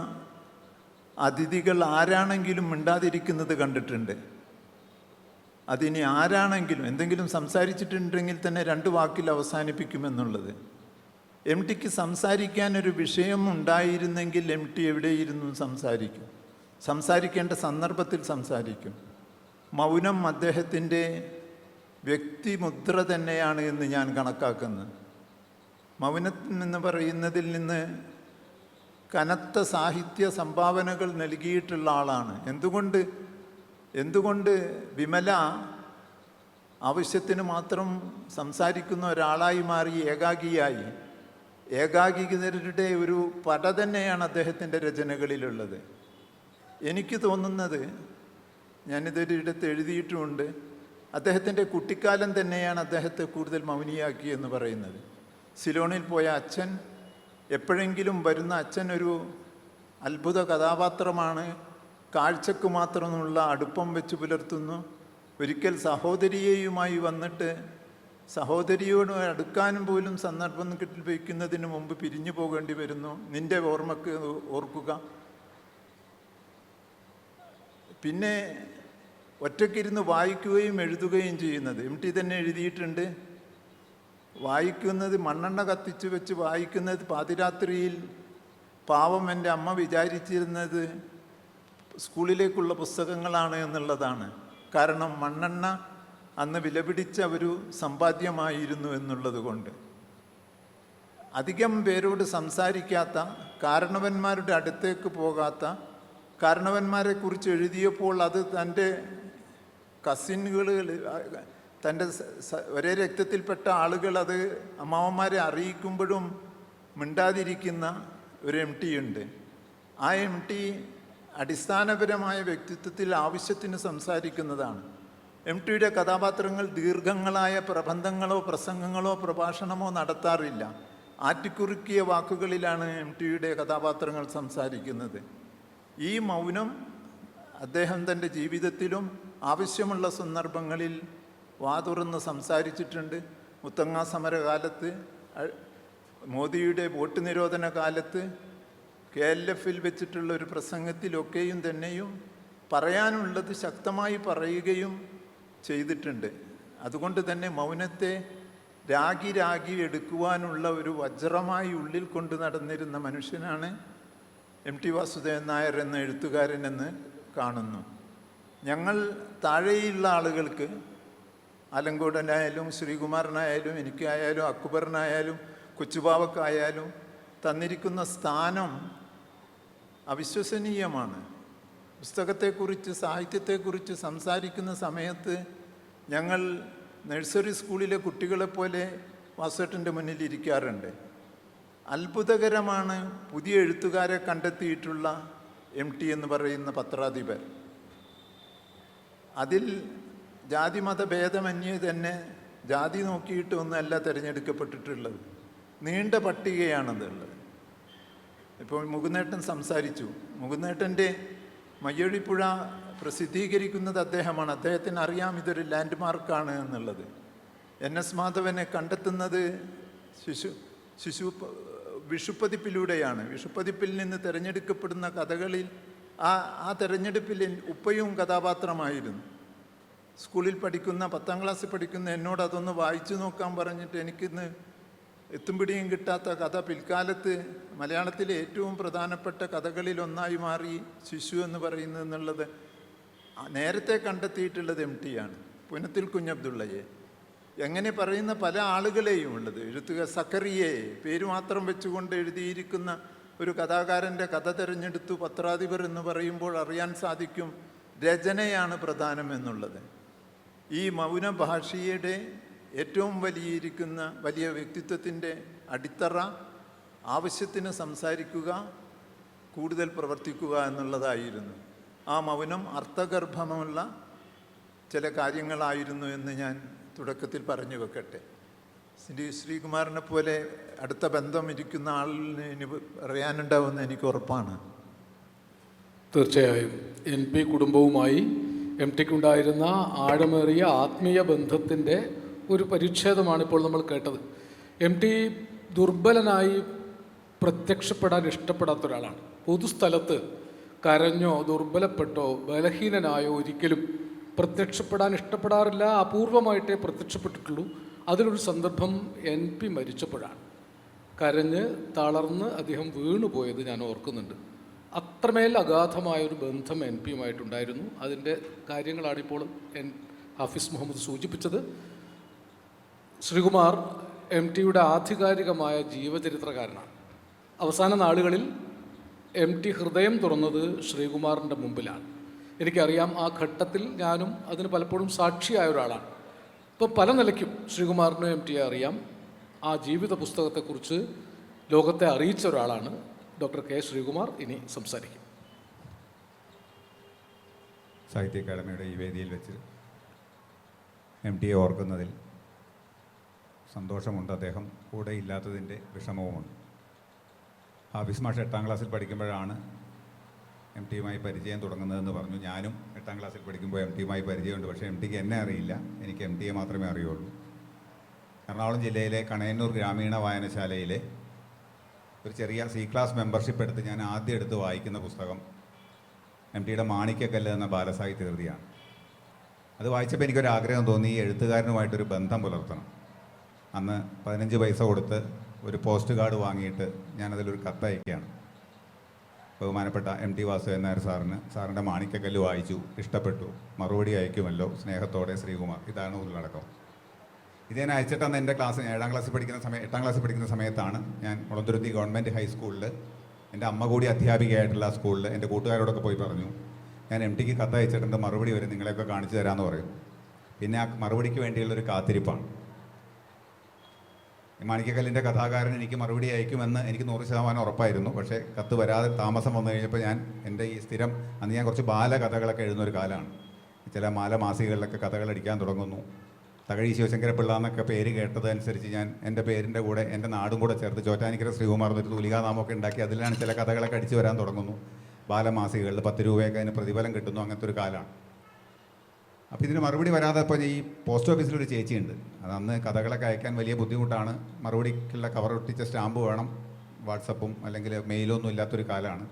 അതിഥികൾ ആരാണെങ്കിലും മിണ്ടാതിരിക്കുന്നത് കണ്ടിട്ടുണ്ട്. അതിനി ആരാണെങ്കിലും എന്തെങ്കിലും സംസാരിച്ചിട്ടുണ്ടെങ്കിൽ തന്നെ 2 വാക്കിൽ അവസാനിപ്പിക്കുമെന്നുള്ളത്. MTക്ക് സംസാരിക്കാനൊരു വിഷയം ഉണ്ടായിരുന്നെങ്കിൽ MT എവിടെയിരുന്നു സംസാരിക്കും, സംസാരിക്കേണ്ട സന്ദർഭത്തിൽ സംസാരിക്കും. മൗനം അദ്ദേഹത്തിൻ്റെ വ്യക്തിമുദ്ര തന്നെയാണ് എന്ന് ഞാൻ കണക്കാക്കുന്നത്. മൗനം എന്ന് പറയുന്നതിൽ നിന്ന് കനത്ത സാഹിത്യ സംഭാവനകൾ നൽകിയിട്ടുള്ള ആളാണ്. എന്തുകൊണ്ട് വിമല ആവശ്യത്തിന് മാത്രം സംസാരിക്കുന്ന ഒരാളായി മാറി ഏകാഗിയായി? ഏകാഗികരുടെ ഒരു പട തന്നെയാണ് അദ്ദേഹത്തിൻ്റെ രചനകളിലുള്ളത്. എനിക്ക് തോന്നുന്നത്, ഞാനിതൊരിടത്ത് എഴുതിയിട്ടുമുണ്ട്, അദ്ദേഹത്തിൻ്റെ കുട്ടിക്കാലം തന്നെയാണ് അദ്ദേഹത്തെ കൂടുതൽ മൗനിയാക്കി എന്ന് പറയുന്നത്. സിലോണിൽ പോയ അച്ഛൻ, എപ്പോഴെങ്കിലും വരുന്ന അച്ഛൻ ഒരു അത്ഭുത കഥാപാത്രമാണ്, കാഴ്ചക്ക് മാത്രമുള്ള അടുപ്പം വെച്ച് പുലർത്തുന്നു. ഒരിക്കൽ സഹോദരിയെയുമായി വന്നിട്ട് സഹോദരിയോട് അടുക്കാനും പോലും സന്ദർഭം കിട്ടിവയ്ക്കുന്നതിന് മുമ്പ് പിരിഞ്ഞു പോകേണ്ടി വരുന്നു. നിൻ്റെ ഓർമ്മക്ക് ഓർക്കുക. പിന്നെ ഒറ്റയ്ക്കിരുന്ന് വായിക്കുകയും എഴുതുകയും ചെയ്യുന്നത് MT തന്നെ എഴുതിയിട്ടുണ്ട്. വായിക്കുന്നത് മണ്ണെണ്ണ കത്തിച്ച് വെച്ച് വായിക്കുന്നത് പാതിരാത്രിയിൽ. പാവം എൻ്റെ അമ്മ വിചാരിച്ചിരുന്നത് സ്കൂളിലേക്കുള്ള പുസ്തകങ്ങളാണ് എന്നുള്ളതാണ്. കാരണം മണ്ണെണ്ണ അന്ന് വിലപിടിച്ച ഒരു സമ്പാദ്യമായിരുന്നു എന്നുള്ളത് കൊണ്ട്. അധികം പേരോട് സംസാരിക്കാത്ത, കാരണവന്മാരുടെ അടുത്തേക്ക് പോകാത്ത, കാരണവന്മാരെക്കുറിച്ച് എഴുതിയപ്പോൾ അത് തൻ്റെ കസിനുകൾ, തൻ്റെ ഒരേ രക്തത്തിൽപ്പെട്ട ആളുകൾ അത് അമ്മാവന്മാരെ അറിയിക്കുമ്പോഴും മിണ്ടാതിരിക്കുന്ന ഒരു MT ഉണ്ട്. ആ MT അടിസ്ഥാനപരമായ വ്യക്തിത്വത്തിൽ ആവശ്യത്തിന് സംസാരിക്കുന്നതാണ്. MTയുടെ കഥാപാത്രങ്ങൾ ദീർഘങ്ങളായ പ്രബന്ധങ്ങളോ പ്രസംഗങ്ങളോ പ്രഭാഷണമോ നടത്താറില്ല. ആറ്റിക്കുറുക്കിയ വാക്കുകളിലാണ് MTയുടെ കഥാപാത്രങ്ങൾ സംസാരിക്കുന്നത്. ഈ മൗനം അദ്ദേഹം തൻ്റെ ജീവിതത്തിലും ആവശ്യമുള്ള സന്ദർഭങ്ങളിൽ വാതുറന്ന് സംസാരിച്ചിട്ടുണ്ട്. മുത്തങ്ങ സമരകാലത്ത്, മോദിയുടെ വോട്ട് നിരോധന കാലത്ത്, KLFൽ വെച്ചിട്ടുള്ള ഒരു പ്രസംഗത്തിലൊക്കെയും തന്നെയും പറയാനുള്ളത് ശക്തമായി പറയുകയും ചെയ്തിട്ടുണ്ട്. അതുകൊണ്ട് തന്നെ മൗനത്തെ രാഗി എടുക്കുവാനുള്ള ഒരു വജ്രമായി ഉള്ളിൽ കൊണ്ട് നടന്നിരുന്ന മനുഷ്യനാണ് MT വാസുദേവൻ നായർ എന്ന എഴുത്തുകാരനെന്ന് കാണുന്നു. ഞങ്ങൾ താഴെയുള്ള ആളുകൾക്ക്, ആലങ്കോടനായാലും ശ്രീകുമാരനായാലും എനിക്കായാലും അക്ബറിനായാലും കൊച്ചുബാവക്കായാലും തന്നിരിക്കുന്ന സ്ഥാനം അവിശ്വസനീയമാണ്. പുസ്തകത്തെക്കുറിച്ച്, സാഹിത്യത്തെക്കുറിച്ച് സംസാരിക്കുന്ന സമയത്ത് ഞങ്ങൾ നഴ്സറി സ്കൂളിലെ കുട്ടികളെപ്പോലെ വാസുവേട്ടൻ്റെ മുന്നിൽ ഇരിക്കാറുണ്ട്. അത്ഭുതകരമാണ് പുതിയ എഴുത്തുകാരെ കണ്ടെത്തിയിട്ടുള്ള MT എന്ന് പറയുന്ന പത്രാധിപർ. അതിൽ ജാതിമത ഭേദമന്യേ തന്നെ ജാതി നോക്കിയിട്ട് ഒന്നല്ല തിരഞ്ഞെടുക്കപ്പെട്ടിട്ടുള്ളത്, നീണ്ട പട്ടികയാണതുള്ളത്. ഇപ്പോൾ മുകുന്നേട്ടൻ സംസാരിച്ചു. മുകുന്നേട്ടൻ്റെ മയ്യഴിപ്പുഴ പ്രസിദ്ധീകരിക്കുന്നത് അദ്ദേഹമാണ്. അദ്ദേഹത്തിന് അറിയാം ഇതൊരു ലാൻഡ് മാർക്കാണ് എന്നുള്ളത്. NS മാധവനെ കണ്ടെത്തുന്നത് വിഷുപ്പതിപ്പിലൂടെയാണ്. വിഷുപ്പതിപ്പിൽ നിന്ന് തിരഞ്ഞെടുക്കപ്പെടുന്ന കഥകളിൽ ആ തിരഞ്ഞെടുപ്പിൽ ഉപ്പയും കഥാപാത്രമായിരുന്നു. സ്കൂളിൽ പഠിക്കുന്ന 10ാം ക്ലാസ്സിൽ പഠിക്കുന്ന എന്നോട് അതൊന്ന് വായിച്ചു നോക്കാൻ പറഞ്ഞിട്ട് എനിക്കിന്ന് എത്തുംപിടിയും കിട്ടാത്ത കഥ പിൽക്കാലത്ത് മലയാളത്തിലെ ഏറ്റവും പ്രധാനപ്പെട്ട കഥകളിൽ ഒന്നായി മാറി ശിശു എന്ന് പറയുന്നത് എന്നുള്ളത് നേരത്തെ കണ്ടെത്തിയിട്ടുള്ളത് MT ആണ്. പുനത്തിൽ കുഞ്ഞബ്ദുള്ളയെ എങ്ങനെ പറയുന്ന പല ആളുകളെയും ഉള്ളത്. എഴുത്തുക സക്കറിയെ പേര് മാത്രം വെച്ചുകൊണ്ട് എഴുതിയിരിക്കുന്ന ഒരു കഥാകാരൻ്റെ കഥ തിരഞ്ഞെടുത്തു പത്രാധിപർ എന്ന് പറയുമ്പോൾ അറിയാൻ സാധിക്കും രചനയാണ് പ്രധാനം എന്നുള്ളത്. ഈ മൗന ഭാഷയുടെ ഏറ്റവും വലിയ വ്യക്തിത്വത്തിൻ്റെ അടിത്തറ ആവശ്യത്തിന് സംസാരിക്കുക, കൂടുതൽ പ്രവർത്തിക്കുക എന്നുള്ളതായിരുന്നു. ആ മൗനം അർത്ഥഗർഭമുള്ള ചില കാര്യങ്ങളായിരുന്നു എന്ന് ഞാൻ തുടക്കത്തിൽ പറഞ്ഞു വെക്കട്ടെ. ശ്രീകുമാറിനെ പോലെ അടുത്ത ബന്ധം ഇരിക്കുന്ന ആളിന് ഇനി അറിയാനുണ്ടാവുമെന്ന് എനിക്ക് ഉറപ്പാണ്. തീർച്ചയായും NP കുടുംബവുമായി MTക്കുണ്ടായിരുന്ന ആഴമേറിയ ആത്മീയ ബന്ധത്തിൻ്റെ ഒരു പരിച്ഛേദമാണ് ഇപ്പോൾ നമ്മൾ കേട്ടത്. MT ദുർബലനായി പ്രത്യക്ഷപ്പെടാൻ ഇഷ്ടപ്പെടാത്ത ഒരാളാണ്. പൊതുസ്ഥലത്ത് കരഞ്ഞോ ദുർബലപ്പെട്ടോ ബലഹീനനായോ ഒരിക്കലും പ്രത്യക്ഷപ്പെടാൻ ഇഷ്ടപ്പെടാറില്ല. അപൂർവമായിട്ടേ പ്രത്യക്ഷപ്പെട്ടിട്ടുള്ളൂ. അതിലൊരു സന്ദർഭം NP മരിച്ചപ്പോഴാണ്. കരഞ്ഞ് തളർന്ന് അദ്ദേഹം വീണുപോയത് ഞാൻ ഓർക്കുന്നുണ്ട്. അത്രമേൽ അഗാധമായൊരു ബന്ധം NPയുമായിട്ടുണ്ടായിരുന്നു. അതിൻ്റെ കാര്യങ്ങളാണിപ്പോൾ ഹാഫിസ് മുഹമ്മദ് സൂചിപ്പിച്ചത്. ശ്രീകുമാർ MTയുടെ ആധികാരികമായ ജീവചരിത്രകാരനാണ്. അവസാന നാളുകളിൽ MT ഹൃദയം തുറന്നത് ശ്രീകുമാറിൻ്റെ മുമ്പിലാണ്. എനിക്കറിയാം, ആ ഘട്ടത്തിൽ ഞാനും അതിന് പലപ്പോഴും സാക്ഷിയായ ഒരാളാണ്. ഇപ്പോൾ പല നിലയ്ക്കും ശ്രീകുമാറിനും MTയെ അറിയാം. ആ ജീവിത പുസ്തകത്തെക്കുറിച്ച് ലോകത്തെ അറിയിച്ച ഒരാളാണ് ഡോക്ടർ K. ശ്രീകുമാർ. ഇനി സംസാരിക്കും. സാഹിത്യ അക്കാദമിയുടെ ഈ വേദിയിൽ വെച്ച് MTയെ ഓർക്കുന്നതിൽ സന്തോഷമുണ്ട്. അദ്ദേഹം കൂടെ ഇല്ലാത്തതിൻ്റെ വിഷമവുമുണ്ട്. ഹാഫിസ് മാഷ് 8ാം ക്ലാസ്സിൽ പഠിക്കുമ്പോഴാണ് MTയുമായി പരിചയം തുടങ്ങുന്നതെന്ന് പറഞ്ഞു. ഞാനും 8ാം ക്ലാസ്സിൽ പഠിക്കുമ്പോൾ MTയുമായി പരിചയമുണ്ട്. പക്ഷേ MTക്ക് എന്നെ അറിയില്ല, എനിക്ക് MTയെ മാത്രമേ അറിയുള്ളൂ. എറണാകുളം ജില്ലയിലെ കണയന്നൂർ ഗ്രാമീണ വായനശാലയിലെ ഒരു ചെറിയ C ക്ലാസ് മെമ്പർഷിപ്പ് എടുത്ത് ഞാൻ ആദ്യം എടുത്ത് വായിക്കുന്ന പുസ്തകം MTയുടെ മാണിക്യക്കല്ല് എന്ന ബാലസാഹിത്യ കൃതിയാണ്. അത് വായിച്ചപ്പോൾ എനിക്കൊരാഗ്രഹം തോന്നി, ഈ എഴുത്തുകാരനുമായിട്ടൊരു ബന്ധം പുലർത്തണം. അന്ന് 15 പൈസ കൊടുത്ത് ഒരു പോസ്റ്റ് കാർഡ് വാങ്ങിയിട്ട് ഞാനതിലൊരു കത്തയക്കുകയാണ്. ബഹുമാനപ്പെട്ട MT വാസുദേവൻ നായർ സാറിൻ്റെ മാണിക്യക്കല്ല് വായിച്ചു, ഇഷ്ടപ്പെട്ടു, മറുപടി അയക്കുമല്ലോ, സ്നേഹത്തോടെ ശ്രീകുമാർ. ഇതാണ് ഉള്ളടക്കം. ഇത് ഞാൻ അയച്ചിട്ടാണ് എൻ്റെ ക്ലാസ് 8ാം ക്ലാസ്സിൽ പഠിക്കുന്ന സമയത്താണ് ഞാൻ മുളന്തുരുത്തി ഗവൺമെൻറ് ഹൈസ്കൂളിൽ, എൻ്റെ അമ്മ കൂടി അധ്യാപികയായിട്ടുള്ള ആ സ്കൂളിൽ എൻ്റെ കൂട്ടുകാരോടൊക്കെ പോയി പറഞ്ഞു, ഞാൻ MTക്ക് കത്തയച്ചിട്ടുണ്ട്, മറുപടി വരെ നിങ്ങളെയൊക്കെ കാണിച്ചു തരാമെന്ന് പറയും. പിന്നെ ആ മറുപടിക്ക് വേണ്ടിയുള്ളൊരു കാത്തിരിപ്പാണ്. മാണിക്യക്കല്ലിൻ്റെ കഥാകാരൻ എനിക്ക് മറുപടി അയക്കുമെന്ന് എനിക്ക് 100% ഉറപ്പായിരുന്നു. പക്ഷേ കത്ത് വരാതെ താമസം വന്നു കഴിഞ്ഞപ്പോൾ ഞാൻ എൻ്റെ ഈ സ്ഥിരം, അന്ന് ഞാൻ കുറച്ച് ബാലകഥകളൊക്കെ എഴുതുന്ന ഒരു കാലമാണ്. ചില മാസികകളിലൊക്കെ കഥകൾ അടിക്കാൻ തുടങ്ങുന്നു. തകഴി ശിവശങ്കരപ്പിള്ള എന്നൊക്കെ പേര് കേട്ടതനുസരിച്ച് ഞാൻ എൻ്റെ പേരിൻ്റെ കൂടെ എൻ്റെ നാടും കൂടെ ചേർത്ത് ചോറ്റാനിക്കര ശ്രീകുമാർ എന്നൊരു തൂലികാനാമമൊക്കെ ഉണ്ടാക്കി അതിലാണ് ചില കഥകളൊക്കെ അടിച്ചു വരാൻ തുടങ്ങുന്നു. ബാലമാസികകളിൽ 10 രൂപയൊക്കെ അതിന് പ്രതിഫലം കിട്ടുന്നു. അങ്ങനത്തെ ഒരു കാലമാണ്. അപ്പോൾ ഇതിന് മറുപടി വരാതെ ഇപ്പോൾ ഈ പോസ്റ്റ് ഓഫീസിലൊരു ചേച്ചിയുണ്ട്. അത് അന്ന് കഥകളൊക്കെ അയക്കാൻ വലിയ ബുദ്ധിമുട്ടാണ്. മറുപടിക്കുള്ള കവർ ഒട്ടിച്ച സ്റ്റാമ്പ് വേണം. വാട്സപ്പും അല്ലെങ്കിൽ മെയിലൊന്നും ഇല്ലാത്തൊരു കാലമാണ്.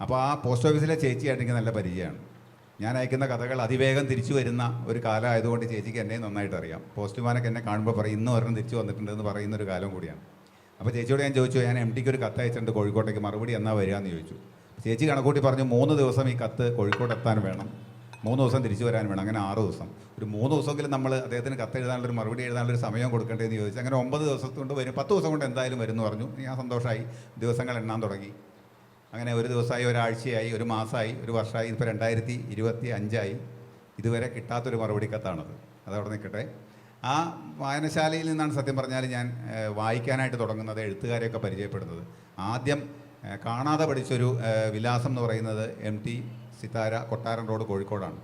അപ്പോൾ ആ പോസ്റ്റ് ഓഫീസിലെ ചേച്ചിയായിട്ട് എനിക്ക് നല്ല പരിചയമാണ്. ഞാൻ അയക്കുന്ന കഥകൾ അതിവേഗം തിരിച്ചു വരുന്ന ഒരു കാലമായതുകൊണ്ട് ചേച്ചിക്ക് എന്നെ നന്നായിട്ട് അറിയാം. പോസ്റ്റ്മാനൊക്കെ എന്നെ കാണുമ്പോൾ പറയും, ഇന്ന് ഒരെണ്ണം തിരിച്ചു വന്നിട്ടുണ്ടെന്ന് പറയുന്നൊരു കാലം കൂടിയാണ്. അപ്പോൾ ചേച്ചിയോട് ഞാൻ ചോദിച്ചു, ഞാൻ MTക്ക് ഒരു കത്ത് അയച്ചിട്ടുണ്ട് കോഴിക്കോട്ടേക്ക്, മറുപടി എന്നാ വരികയെന്ന് ചോദിച്ചു. ചേച്ചി കണക്കൂട്ടി പറഞ്ഞു, 3 ദിവസം ഈ കത്ത് കോഴിക്കോട് എത്താൻ വേണം, 3 ദിവസം തിരിച്ചു വരാൻ വേണം. അങ്ങനെ 6 ദിവസം. ഒരു 3 ദിവസമെങ്കിലും നമ്മൾ അദ്ദേഹത്തിന് കത്ത് എഴുതാനുള്ളൊരു മറുപടി എഴുതാനുള്ളൊരു സമയം കൊടുക്കേണ്ടതെന്ന് ചോദിച്ചു. അങ്ങനെ 9 ദിവസത്തെ കൊണ്ട് വരും, 10 ദിവസം കൊണ്ട് എന്തായാലും വരുമെന്ന് പറഞ്ഞു. ഞാൻ സന്തോഷമായി, ദിവസങ്ങൾ എണ്ണാൻ തുടങ്ങി. അങ്ങനെ ഒരു ദിവസമായി, ഒരാഴ്ചയായി, ഒരു മാസമായി, ഒരു വർഷമായി, ഇപ്പോൾ 2025 ഇതുവരെ കിട്ടാത്തൊരു മറുപടി കത്താണത്. അതവിടെ നിൽക്കട്ടെ. ആ വായനശാലയിൽ നിന്നാണ് സത്യം പറഞ്ഞാൽ ഞാൻ വായിക്കാനായിട്ട് തുടങ്ങുന്നത്, എഴുത്തുകാരെയൊക്കെ പരിചയപ്പെടുന്നത്. ആദ്യം കാണാതെ പഠിച്ചൊരു വിലാസം എന്ന് പറയുന്നത് MT സിതാര, കൊട്ടാരം റോഡ്, കോഴിക്കോടാണ്.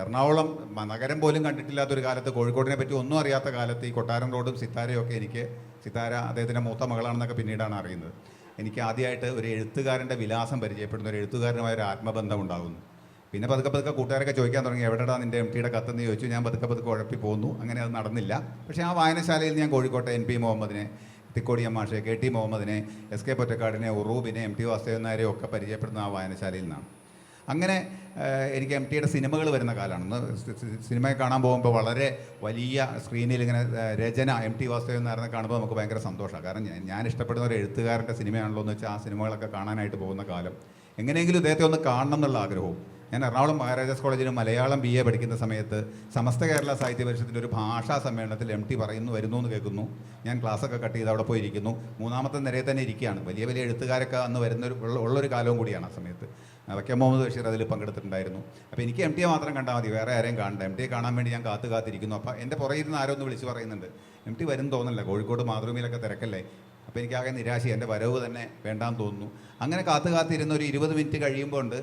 എറണാകുളം നഗരം പോലും കണ്ടിട്ടില്ലാത്തൊരു കാലത്ത്, കോഴിക്കോടിനെ പറ്റി ഒന്നും അറിയാത്ത കാലത്ത് ഈ കൊട്ടാരം റോഡും സിതാരയും ഒക്കെ സിതാര അദ്ദേഹത്തിൻ്റെ മൂത്ത മകളാണെന്നൊക്കെ പിന്നീടാണ് അറിയുന്നത്. എനിക്ക് ആദ്യമായിട്ട് ഒരു എഴുത്തുകാരൻ്റെ വിലാസം പരിചയപ്പെടുന്ന, ഒരു എഴുത്തുകാരനുമായ ഒരു ആത്മബന്ധം ഉണ്ടാകുന്നു. പിന്നെ പതുക്കെ കൂട്ടുകാരൊക്കെ ചോദിക്കാൻ തുടങ്ങി, എവിടെടാ നിൻ്റെ MTയുടെ കത്തെന്ന് ചോദിച്ചു. ഞാൻ പതുക്കെ ഉഴപ്പി പോന്നു. അങ്ങനെ അത് നടന്നില്ല. പക്ഷേ ആ വായനശാലയിൽ ഞാൻ കോഴിക്കോട്ടെ NP മുഹമ്മദിനെ, തിക്കോടി മാഷെ, KT മുഹമ്മദിനെ, SK പൊറ്റക്കാടിനെ, ഉറൂബിനെ, MT വാസുദേവൻ നായരെ ഒക്കെ പരിചയപ്പെടുന്ന ആ വായനശാലയിൽ നിന്നാണ്. അങ്ങനെ എനിക്ക് MTയുടെ സിനിമകൾ വരുന്ന കാലമാണ്. സിനിമയെ കാണാൻ പോകുമ്പോൾ വളരെ വലിയ സ്ക്രീനിൽ ഇങ്ങനെ രചന MT വാസുദേവൻ നായരെ കാണുമ്പോൾ നമുക്ക് ഭയങ്കര സന്തോഷമാണ്. കാരണം ഞാൻ ഇഷ്ടപ്പെടുന്ന ഒരു എഴുത്തുകാരൻ്റെ സിനിമയാണല്ലോ എന്ന് വെച്ചാൽ ആ സിനിമകളൊക്കെ കാണാനായിട്ട് പോകുന്ന കാലം. എങ്ങനെയെങ്കിലും ഇദ്ദേഹത്തെ ഒന്ന് കാണണം എന്നുള്ള ആഗ്രഹവും. ഞാൻ എറണാകുളം മഹാരാജാസ് കോളേജിൽ മലയാളം BA പഠിക്കുന്ന സമയത്ത് സമസ്ത കേരള സാഹിത്യ പരിഷത്തിൻ്റെ ഒരു ഭാഷാ സമ്മേളനത്തിൽ MT വരുന്നു എന്ന് കേൾക്കുന്നു. ഞാൻ ക്ലാസ്സൊക്കെ കട്ട് ചെയ്ത് അവിടെ പോയിരിക്കുന്നു. മൂന്നാമത്തെ നിരയിൽ തന്നെ ഇരിക്കുകയാണ്. വലിയ എഴുത്തുകാരൊക്കെ അന്ന് ഉള്ളൊരു കാലവും കൂടിയാണ് ആ സമയത്ത്. വൈക്കം മുഹമ്മദ് ബഷീർ അതിൽ പങ്കെടുത്തിട്ടുണ്ടായിരുന്നു. അപ്പോൾ എനിക്ക് MTയെ മാത്രം കണ്ടാൽ മതി, വേറെ ആരെയും കാണണ്ട. MTയെ കാണാൻ വേണ്ടി ഞാൻ കാത്തിരിക്കുന്നു. അപ്പോൾ എൻ്റെ പുറകിൽ നിന്ന് ആരോ ഒന്ന് വിളിച്ച് പറയുന്നുണ്ട്, MT വരും തോന്നില്ല, കോഴിക്കോട് മാതൃഭൂമിയിലൊക്കെ തിരക്കല്ലേ. അപ്പോൾ എനിക്കാകെ നിരാശ, എൻ്റെ വരവ് തന്നെ വേണ്ടാന്ന് തോന്നുന്നു. അങ്ങനെ കാത്തിരുന്ന ഒരു 20 മിനിറ്റ് കഴിയുമ്പോൾ ഉണ്ട്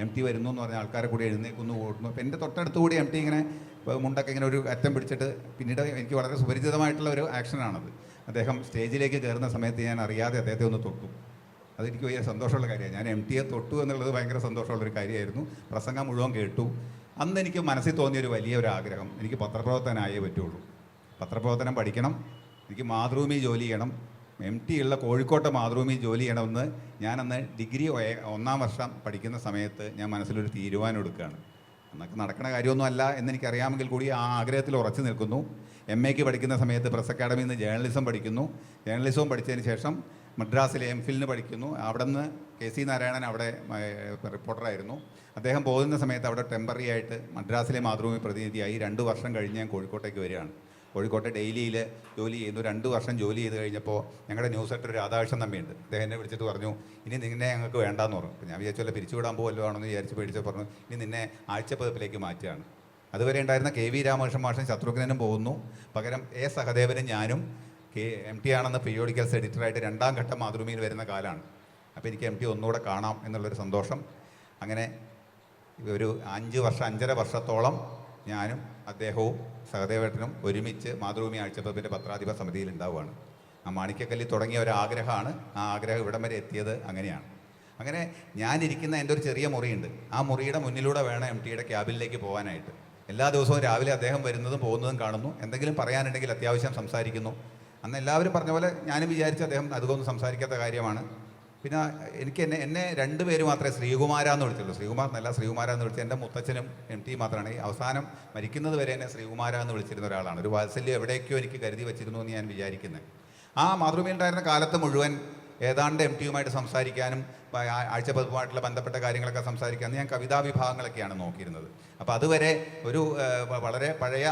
MT വരുന്നു എന്ന് പറഞ്ഞ ആൾക്കാരെ കൂടി എഴുന്നേക്കുന്നു, ഓടുന്നു. അപ്പോൾ എൻ്റെ തൊട്ടടുത്ത് കൂടി MT ഇങ്ങനെ മുണ്ടൊക്കെ ഇങ്ങനെ ഒരു അറ്റം പിടിച്ചിട്ട്, പിന്നീട് എനിക്ക് വളരെ സുപരിചിതമായിട്ടുള്ള ഒരു ആക്ഷനാണത്. അദ്ദേഹം സ്റ്റേജിലേക്ക് കയറുന്ന സമയത്ത് ഞാൻ അറിയാതെ അദ്ദേഹത്തെ ഒന്ന് തൊട്ടു. അതെനിക്ക് വലിയ സന്തോഷമുള്ള കാര്യമാണ്. ഞാൻ MTയെ തൊട്ടു എന്നുള്ളത് ഭയങ്കര സന്തോഷമുള്ളൊരു കാര്യമായിരുന്നു. പ്രസംഗം മുഴുവൻ കേട്ടു. അന്ന് എനിക്ക് മനസ്സിൽ തോന്നിയൊരു വലിയൊരു ആഗ്രഹം, എനിക്ക് പത്രപ്രവർത്തനമായേ പറ്റുള്ളൂ. പത്രപ്രവർത്തനം പഠിക്കണം, എനിക്ക് മാതൃഭൂമി ജോലി ചെയ്യണം, MT ഉള്ള കോഴിക്കോട്ടെ മാതൃഭൂമി ജോലി ചെയ്യണമെന്ന് ഞാനന്ന് ഡിഗ്രി 1ാം വർഷം പഠിക്കുന്ന സമയത്ത് ഞാൻ മനസ്സിലൊരു തീരുമാനം എടുക്കുകയാണ്. അന്നൊക്കെ നടക്കുന്ന കാര്യമൊന്നും അല്ല എന്നെനിക്കറിയാമെങ്കിൽ കൂടി ആ ആഗ്രഹത്തിൽ ഉറച്ചു നിൽക്കുന്നു. MAക്ക് പഠിക്കുന്ന സമയത്ത് പ്രസ് അക്കാഡമിയിൽ നിന്ന് ജേർണലിസം പഠിക്കുന്നു. ജേർണലിസവും പഠിച്ചതിന് ശേഷം മദ്രാസിലെ MPhilന് പഠിക്കുന്നു. അവിടെ നിന്ന് KC നാരായണൻ അവിടെ റിപ്പോർട്ടറായിരുന്നു. അദ്ദേഹം പോകുന്ന സമയത്ത് അവിടെ ടെമ്പററി ആയിട്ട് മദ്രാസിലെ മാതൃഭൂമി പ്രതിനിധിയായി 2 വർഷം കഴിഞ്ഞ് ഞാൻ കോഴിക്കോട്ടേക്ക് വരികയാണ്. കോഴിക്കോട്ടെ ഡെയിലിയിൽ ജോലി ചെയ്യുന്നു. 2 വർഷം ജോലി ചെയ്ത് കഴിഞ്ഞപ്പോൾ ഞങ്ങളുടെ ന്യൂസ് എഡിറ്റർ രാധാകൃഷ്ണൻ തമ്മിയുണ്ട്. അദ്ദേഹം എന്നെ വിളിച്ചിട്ട് പറഞ്ഞു, ഇനി നിന്നെ ഞങ്ങൾക്ക് വേണ്ടാന്ന് പറഞ്ഞു. അപ്പോൾ ഞാൻ വിചാരിച്ചല്ലോ പിരിച്ചുവിടാൻ പോകുമല്ലോ ആണെന്ന് വിചാരിച്ച് പേടിച്ച് പറഞ്ഞു, ഇനി നിന്നെ ആഴ്ചപ്പതിപ്പിലേക്ക് മാറ്റുകയാണ്. അതുവരെ ഉണ്ടായിരുന്ന KV രാമകൃഷ്ണൻ മാഷും ശത്രുഘ്നനും പോകുന്നു. പകരം A സഹദേവനും ഞാനും MT ആണെന്ന് പീരിയോഡിക്കൽസ് എഡിറ്ററായിട്ട് 2ാം ഘട്ടം മാതൃഭൂമിയിൽ വരുന്ന കാലമാണ്. അപ്പോൾ എനിക്ക് MT ഒന്നുകൂടെ കാണാം എന്നുള്ളൊരു സന്തോഷം. അങ്ങനെ ഒരു 5.5 വർഷത്തോളം ഞാനും അദ്ദേഹവും സഹദേവേട്ടനും ഒരുമിച്ച് മാതൃഭൂമി ആഴ്ചപ്പതിപ്പിൻ്റെ പത്രാധിപ സമിതിയിൽ ഉണ്ടാവുകയാണ്. ആ മാണിക്കക്കല്ലിൽ തുടങ്ങിയ ഒരു ആഗ്രഹമാണ്. ആ ആഗ്രഹം ഇവിടം വരെ എത്തിയത് അങ്ങനെയാണ്. അങ്ങനെ ഞാനിരിക്കുന്ന എൻ്റെ ഒരു ചെറിയ മുറിയുണ്ട്. ആ മുറിയുടെ മുന്നിലൂടെ വേണം MTയുടെ ക്യാബിനിലേക്ക് പോകാനായിട്ട്. എല്ലാ ദിവസവും രാവിലെ അദ്ദേഹം വരുന്നതും പോകുന്നതും കാണുന്നു. എന്തെങ്കിലും പറയാനുണ്ടെങ്കിൽ അത്യാവശ്യം സംസാരിക്കുന്നു. അന്ന് എല്ലാവരും പറഞ്ഞ പോലെ ഞാനും വിചാരിച്ചു അദ്ദേഹം അതൊന്നും സംസാരിക്കാത്ത കാര്യമാണ്. പിന്നെ എന്നെ 2 പേര് മാത്രമേ ശ്രീകുമാരാന്ന് വിളിച്ചുള്ളൂ. ശ്രീകുമാർ എന്നല്ല, ശ്രീകുമാരാന്ന് വിളിച്ചത് എൻ്റെ മുത്തച്ഛനും MT മാത്രമാണ്. ഈ അവസാനം മരിക്കുന്നത് വരെ എന്നെ ശ്രീകുമാരാന്ന് വിളിച്ചിരുന്ന ഒരാളാണ്. ഒരു വാത്സല്യം എവിടേക്കോ എനിക്ക് കരുതി വെച്ചിരുന്നു എന്ന് ഞാൻ വിചാരിക്കുന്നത്. ആ മാതൃഭൂമിയിൽ ഉണ്ടായിരുന്ന കാലത്ത് മുഴുവൻ ഏതാണ്ട് MTയുമായിട്ട് സംസാരിക്കാനും ആഴ്ചപ്പതിപ്പുമായിട്ടുള്ള ബന്ധപ്പെട്ട കാര്യങ്ങളൊക്കെ സംസാരിക്കാനും ഞാൻ കവിതാ വിഭാഗങ്ങളൊക്കെയാണ് നോക്കിയിരുന്നത്. അപ്പോൾ അതുവരെ ഒരു വളരെ പഴയ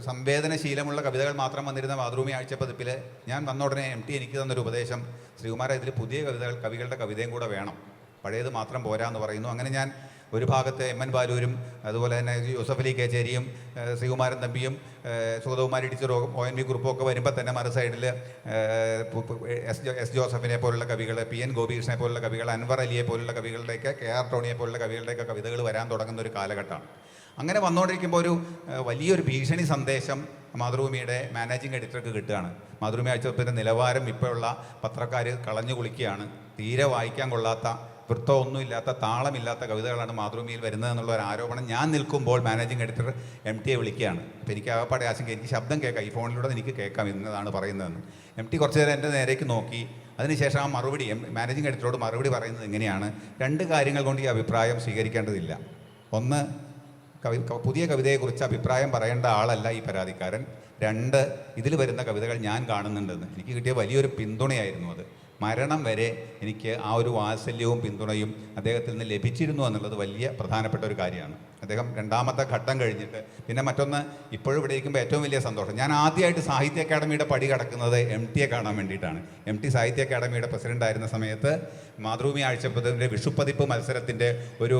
സംവേദനശീലമുള്ള കവിതകൾ മാത്രം വന്നിരുന്ന മാതൃഭൂമി ആഴ്ചപ്പതിപ്പിൽ ഞാൻ വന്ന ഉടനെ MT എനിക്ക് തന്നൊരു ഉപദേശം, ശ്രീകുമാര ഇതിൽ പുതിയ കവികളുടെ കവിതയും കൂടെ വേണം, പഴയത് മാത്രം പോരാ എന്ന് പറയുന്നു. അങ്ങനെ ഞാൻ ഒരു ഭാഗത്ത് MN ബാലൂരും അതുപോലെ തന്നെ യൂസഫ് അലി കേച്ചേരിയും ശ്രീകുമാരൻ തമ്പിയും സുഗതകുമാരി ടീച്ചറും ONV കുറുപ്പും ഒക്കെ വരുമ്പോൾ തന്നെ മറു സൈഡിൽ എസ് ജോസഫിനെ പോലുള്ള കവികൾ, PN ഗോപികൃഷ്ണനെ പോലുള്ള കവികൾ, അൻവർ അലിയെ പോലുള്ള കവികളുടെയൊക്കെ KR ടോണിയെ പോലുള്ള കവികളുടെയൊക്കെ കവിതകൾ വരാൻ തുടങ്ങുന്ന ഒരു കാലഘട്ടമാണ്. അങ്ങനെ വന്നുകൊണ്ടിരിക്കുമ്പോൾ ഒരു വലിയൊരു ഭീഷണി സന്ദേശം മാതൃഭൂമിയുടെ മാനേജിങ് എഡിറ്റർക്ക് കിട്ടുകയാണ്. മാതൃഭൂമി ആഴ്ചപ്പതിൻ്റെ നിലവാരം ഇപ്പോഴുള്ള പത്രക്കാർ കളഞ്ഞു കുളിക്കുകയാണ്. തീരെ വായിക്കാൻ കൊള്ളാത്ത, വൃത്തമൊന്നുമില്ലാത്ത, താളമില്ലാത്ത കവിതകളാണ് മാതൃഭൂമിയിൽ വരുന്നത് എന്നുള്ള ഒരു ആരോപണം ഞാൻ നിൽക്കുമ്പോൾ മാനേജിങ് എഡിറ്റർ MTയെ വിളിക്കുകയാണ്. അപ്പോൾ എനിക്ക് ആകപ്പാടെ ആശങ്ക, എനിക്ക് ശബ്ദം കേൾക്കാം, ഈ ഫോണിലൂടെ എനിക്ക് കേൾക്കാം ഇന്നതാണ് പറയുന്നതെന്ന്. MT കുറച്ച് നേരം എൻ്റെ നേരേക്ക് നോക്കി. അതിനുശേഷം ആ മറുപടി മാനേജിങ് എഡിറ്ററോട് മറുപടി പറയുന്നത് ഇങ്ങനെയാണ്: 2 കാര്യങ്ങൾ കൊണ്ട് ഈ അഭിപ്രായം സ്വീകരിക്കേണ്ടതില്ല. ഒന്ന്, പുതിയ കവിതയെക്കുറിച്ച് അഭിപ്രായം പറയേണ്ട ആളല്ല ഈ പരാതിക്കാരൻ. 2, ഇതിൽ വരുന്ന കവിതകൾ ഞാൻ കാണുന്നുണ്ടെന്ന്. എനിക്ക് കിട്ടിയ വലിയൊരു പിന്തുണയായിരുന്നു അത്. മരണം വരെ എനിക്ക് ആ ഒരു വാത്സല്യവും പിന്തുണയും അദ്ദേഹത്തിൽ നിന്ന് ലഭിച്ചിരുന്നു എന്നുള്ളത് വലിയ പ്രധാനപ്പെട്ട ഒരു കാര്യമാണ്. അദ്ദേഹം രണ്ടാമത്തെ ഘട്ടം കഴിഞ്ഞിട്ട്. പിന്നെ മറ്റൊന്ന്, ഇപ്പോഴും ഇവിടെ ഇരിക്കുമ്പോൾ ഏറ്റവും വലിയ സന്തോഷം, ഞാൻ ആദ്യമായിട്ട് സാഹിത്യ അക്കാദമിയുടെ പടി കടക്കുന്നത് MTയെ കാണാൻ വേണ്ടിയിട്ടാണ്. MT സാഹിത്യ അക്കാദമിയുടെ പ്രസിഡന്റ് ആയിരുന്ന സമയത്ത് മാതൃഭൂമി ആഴ്ചപ്പതിൻ്റെ വിഷുപ്പതിപ്പ് മത്സരത്തിൻ്റെ ഒരു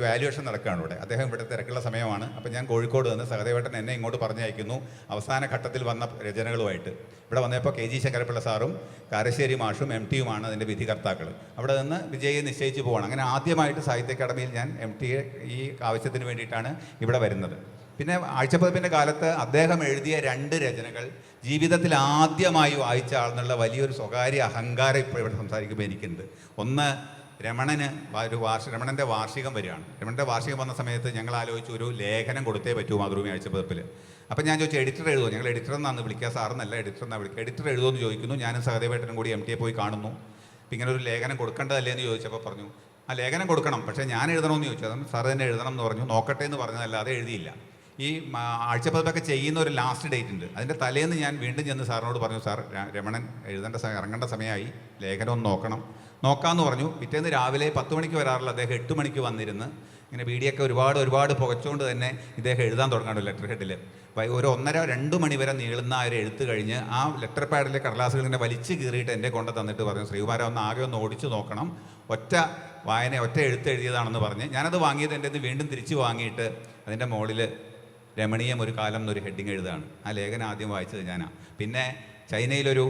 വാല്യുവേഷൻ നടക്കുകയാണ് ഇവിടെ. അദ്ദേഹം ഇവിടെ തിരക്കുള്ള സമയമാണ്. അപ്പോൾ ഞാൻ കോഴിക്കോട് നിന്ന് സഹദേവേട്ടൻ എന്നെ ഇങ്ങോട്ട് പറഞ്ഞയക്കുന്നു അവസാന ഘട്ടത്തിൽ വന്ന രചനകളുമായിട്ട്. ഇവിടെ വന്നപ്പോൾ KG ശങ്കരപ്പിള്ള സാറും കാരശ്ശേരി മാഷും MTയുമാണ് അതിൻ്റെ വിധികർത്താക്കൾ. അവിടെ നിന്ന് വിജയിയെ നിശ്ചയിച്ച് പോവാണ്. അങ്ങനെ ആദ്യമായിട്ട് സാഹിത്യ അക്കാദമിയിൽ ഞാൻ MTയെ ഈ ആവശ്യത്തിന് വേണ്ടിയിട്ടാണ് ഇവിടെ വരുന്നത്. പിന്നെ ആഴ്ചപ്പതിപ്പിൻ്റെ കാലത്ത് അദ്ദേഹം എഴുതിയ 2 രചനകൾ ജീവിതത്തിൽ ആദ്യമായി വായിച്ച ആളെന്നുള്ള വലിയൊരു സ്വകാര്യ അഹങ്കാരം ഇപ്പോൾ ഇവിടെ സംസാരിക്കുമ്പോൾ എനിക്കുണ്ട്. ഒന്ന്, രമണൻ്റെ വാർഷികം വരികയാണ്. രമണൻ്റെ വാർഷികം വന്ന സമയത്ത് ഞങ്ങൾ ആലോചിച്ചു ഒരു ലേഖനം കൊടുത്തേ പറ്റൂ മാതൃഭൂമി ആഴ്ചപ്പതിപ്പിൽ. അപ്പം ഞാൻ ചോദിച്ചു, എഡിറ്റർ എഴുതുമോ? ഞങ്ങൾ എഡിറ്റർ എന്നാണ് വിളിക്കുക, സാറെന്നല്ല എഡിറ്റർ എന്നാണ് വിളിക്കുക. എഡിറ്റർ എഴുതുമെന്ന് ചോദിക്കുന്നു. ഞാനും സഹദേവേട്ടനും കൂടി MTയെ പോയി കാണുന്നു. അപ്പം ഇങ്ങനെ ഒരു ലേഖനം കൊടുക്കേണ്ടതല്ലേ എന്ന് ചോദിച്ചപ്പോൾ പറഞ്ഞു, ആ ലേഖനം കൊടുക്കണം, പക്ഷേ ഞാൻ എഴുതണമെന്ന് ചോദിച്ചു. അതുകൊണ്ട് സാറ് തന്നെ എഴുതണം എന്ന് പറഞ്ഞു. നോക്കട്ടെ എന്ന് പറഞ്ഞതല്ലാതെ എഴുതിയില്ല. ഈ ആഴ്ചപ്പതിപ്പൊക്കെ ചെയ്യുന്ന ഒരു ലാസ്റ്റ് ഡേറ്റ് ഉണ്ട്. അതിൻ്റെ തലേന്ന് ഞാൻ വീണ്ടും ചെന്ന് സാറിനോട് പറഞ്ഞു, സാർ രമണൻ ഇറങ്ങേണ്ട സമയമായി, ലേഖനം ഒന്ന് നോക്കാമെന്ന് പറഞ്ഞു. പിറ്റേന്ന് രാവിലെ 10 മണിക്ക് വരാറുള്ള അദ്ദേഹം 8 മണിക്ക് വന്നിരുന്ന് ഇങ്ങനെ വീഡിയൊക്കെ ഒരുപാട് പുകച്ചുകൊണ്ട് തന്നെ ഇദ്ദേഹം എഴുതാൻ തുടങ്ങാണ്ട് ലെറ്റർ ഹെഡിൽ. ഒരു 1.5-2 മണി വരെ നീളുന്ന ഒരു എഴുത്ത് കഴിഞ്ഞ് ആ ലെറ്റർ പാഡിലെ കടലാസുകൾ ഇങ്ങനെ വലിച്ചു കീറിയിട്ട് എൻ്റെ കൊണ്ട് തന്നിട്ട് പറഞ്ഞു, ശ്രീകുമാരൻ ആകെ ഒന്ന് ഓടിച്ചു നോക്കണം, ഒറ്റ എഴുത്ത് എഴുതിയതാണെന്ന് പറഞ്ഞ് ഞാനത് വാങ്ങിയത് എൻ്റെ ഇത് വീണ്ടും തിരിച്ച് വാങ്ങിയിട്ട് അതിൻ്റെ മുകളിൽ രമണീയം ഒരു കാലം എന്നൊരു ഹെഡിങ് എഴുതുകയാണ്. ആ ലേഖനം ആദ്യം വായിച്ചത് ഞാനാണ്. പിന്നെ ചൈനയിലൊരു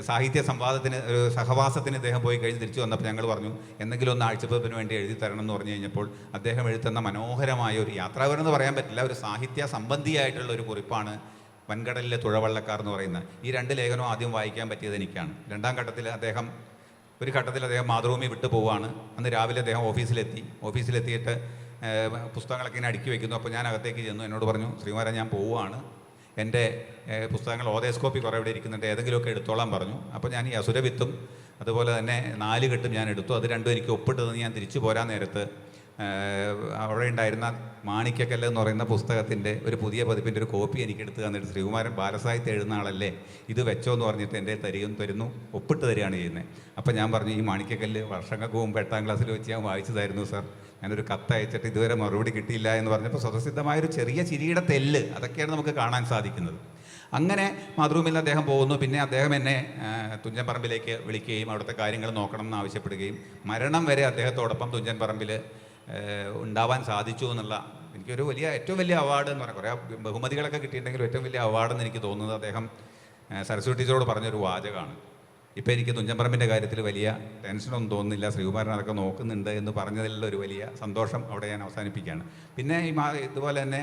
സാഹിത്യ സംവാദത്തിന്, ഒരു സഹവാസത്തിന് ഇദ്ദേഹം പോയി കഴിഞ്ഞ് തിരിച്ചു വന്നപ്പോൾ ഞങ്ങൾ പറഞ്ഞു, എന്തെങ്കിലും ഒന്ന് ആഴ്ചപ്പതിപ്പിന് വേണ്ടി എഴുതി തരണം എന്ന് പറഞ്ഞു കഴിഞ്ഞപ്പോൾ അദ്ദേഹം എഴുതുന്ന മനോഹരമായ ഒരു യാത്രാവിവരം എന്ന് പറയാൻ പറ്റില്ല, ഒരു സാഹിത്യ സംബന്ധിയായിട്ടുള്ള ഒരു കുറിപ്പാണ് വൻകടലിലെ തുഴവള്ളക്കാർ എന്ന് പറയുന്നത്. ഈ 2 ലേഖനവും ആദ്യം വായിക്കാൻ പറ്റിയത് എനിക്കാണ്. രണ്ടാം ഘട്ടത്തിൽ ഒരു ഘട്ടത്തിൽ അദ്ദേഹം മാതൃഭൂമി വിട്ടു പോവുകയാണ്. അന്ന് രാവിലെ അദ്ദേഹം ഓഫീസിലെത്തിയിട്ട് പുസ്തകങ്ങളൊക്കെ ഇങ്ങനെ അടുക്കി വയ്ക്കുന്നു. അപ്പോൾ ഞാൻ അകത്തേക്ക് ചെന്നു. എന്നോട് പറഞ്ഞു, ശ്രീകുമാരൻ ഞാൻ പോവുകയാണ്, എൻ്റെ പുസ്തകങ്ങൾ ഓതേസ്കോപ്പി കുറേ ഇവിടെ ഇരിക്കുന്നുണ്ട്, ഏതെങ്കിലുമൊക്കെ എടുത്തോളാൻ പറഞ്ഞു. അപ്പോൾ ഞാൻ ഈ അസുരവിത്തും അതുപോലെ തന്നെ 4 കെട്ടും ഞാൻ എടുത്തു. അത് രണ്ടും എനിക്ക് ഒപ്പിട്ടത് ഞാൻ തിരിച്ചു പോരാൻ നേരത്ത് അവിടെ ഉണ്ടായിരുന്ന മാണിക്യക്കല്ല് എന്ന് പറയുന്ന പുസ്തകത്തിൻ്റെ ഒരു പുതിയ പതിപ്പിൻ്റെ ഒരു കോപ്പി എനിക്ക് എടുത്ത് തന്നിട്ട്, ശ്രീകുമാരൻ ബാലസാഹിത്യം എഴുതുന്ന ആളല്ലേ, ഇത് വെച്ചോ എന്ന് പറഞ്ഞിട്ട് എൻ്റെ തരുന്നു, ഒപ്പിട്ട് തരികയാണ് ചെയ്യുന്നത്. അപ്പം ഞാൻ പറഞ്ഞു, ഈ മാണിക്യക്കല്ല് വർഷങ്ങൾക്ക് മുമ്പ് 8ാം ക്ലാസ്സിൽ വെച്ച് ഞാൻ വായിച്ചതായിരുന്നു സാർ, ഞാനൊരു കത്ത് അയച്ചിട്ട് ഇതുവരെ മറുപടി കിട്ടിയില്ല എന്ന് പറഞ്ഞപ്പോൾ സ്വതസിദ്ധമായൊരു ചെറിയ ചിരിയുടെ തെല്ല് അതൊക്കെയാണ് നമുക്ക് കാണാൻ സാധിക്കുന്നത്. അങ്ങനെ മാതൃഭൂമിയിൽ അദ്ദേഹം പോകുന്നു. പിന്നെ അദ്ദേഹം എന്നെ തുഞ്ചൻ പറമ്പിലേക്ക് വിളിക്കുകയും അവിടുത്തെ കാര്യങ്ങൾ നോക്കണം എന്ന് ആവശ്യപ്പെടുകയും മരണം വരെ അദ്ദേഹത്തോടൊപ്പം തുഞ്ചൻ പറമ്പിൽ ഉണ്ടാവാൻ സാധിച്ചു എന്നുള്ള എനിക്കൊരു ഏറ്റവും വലിയ അവാർഡ് എന്ന് പറയാം. കുറേ ബഹുമതികളൊക്കെ കിട്ടിയിട്ടുണ്ടെങ്കിലും ഏറ്റവും വലിയ അവാർഡെന്ന് എനിക്ക് തോന്നുന്നത് അദ്ദേഹം സരസ്വതി ടീച്ചറോട് പറഞ്ഞൊരു വാചകമാണ്. ഇപ്പോൾ എനിക്ക് തുഞ്ചൻ പറമ്പിൻ്റെ കാര്യത്തിൽ വലിയ ടെൻഷനൊന്നും തോന്നുന്നില്ല, ശ്രീകുമാരൻ അതൊക്കെ നോക്കുന്നുണ്ട് എന്ന് പറഞ്ഞതിലുള്ള ഒരു വലിയ സന്തോഷം അവിടെ ഞാൻ അവസാനിപ്പിക്കുകയാണ്. പിന്നെ ഇതുപോലെ തന്നെ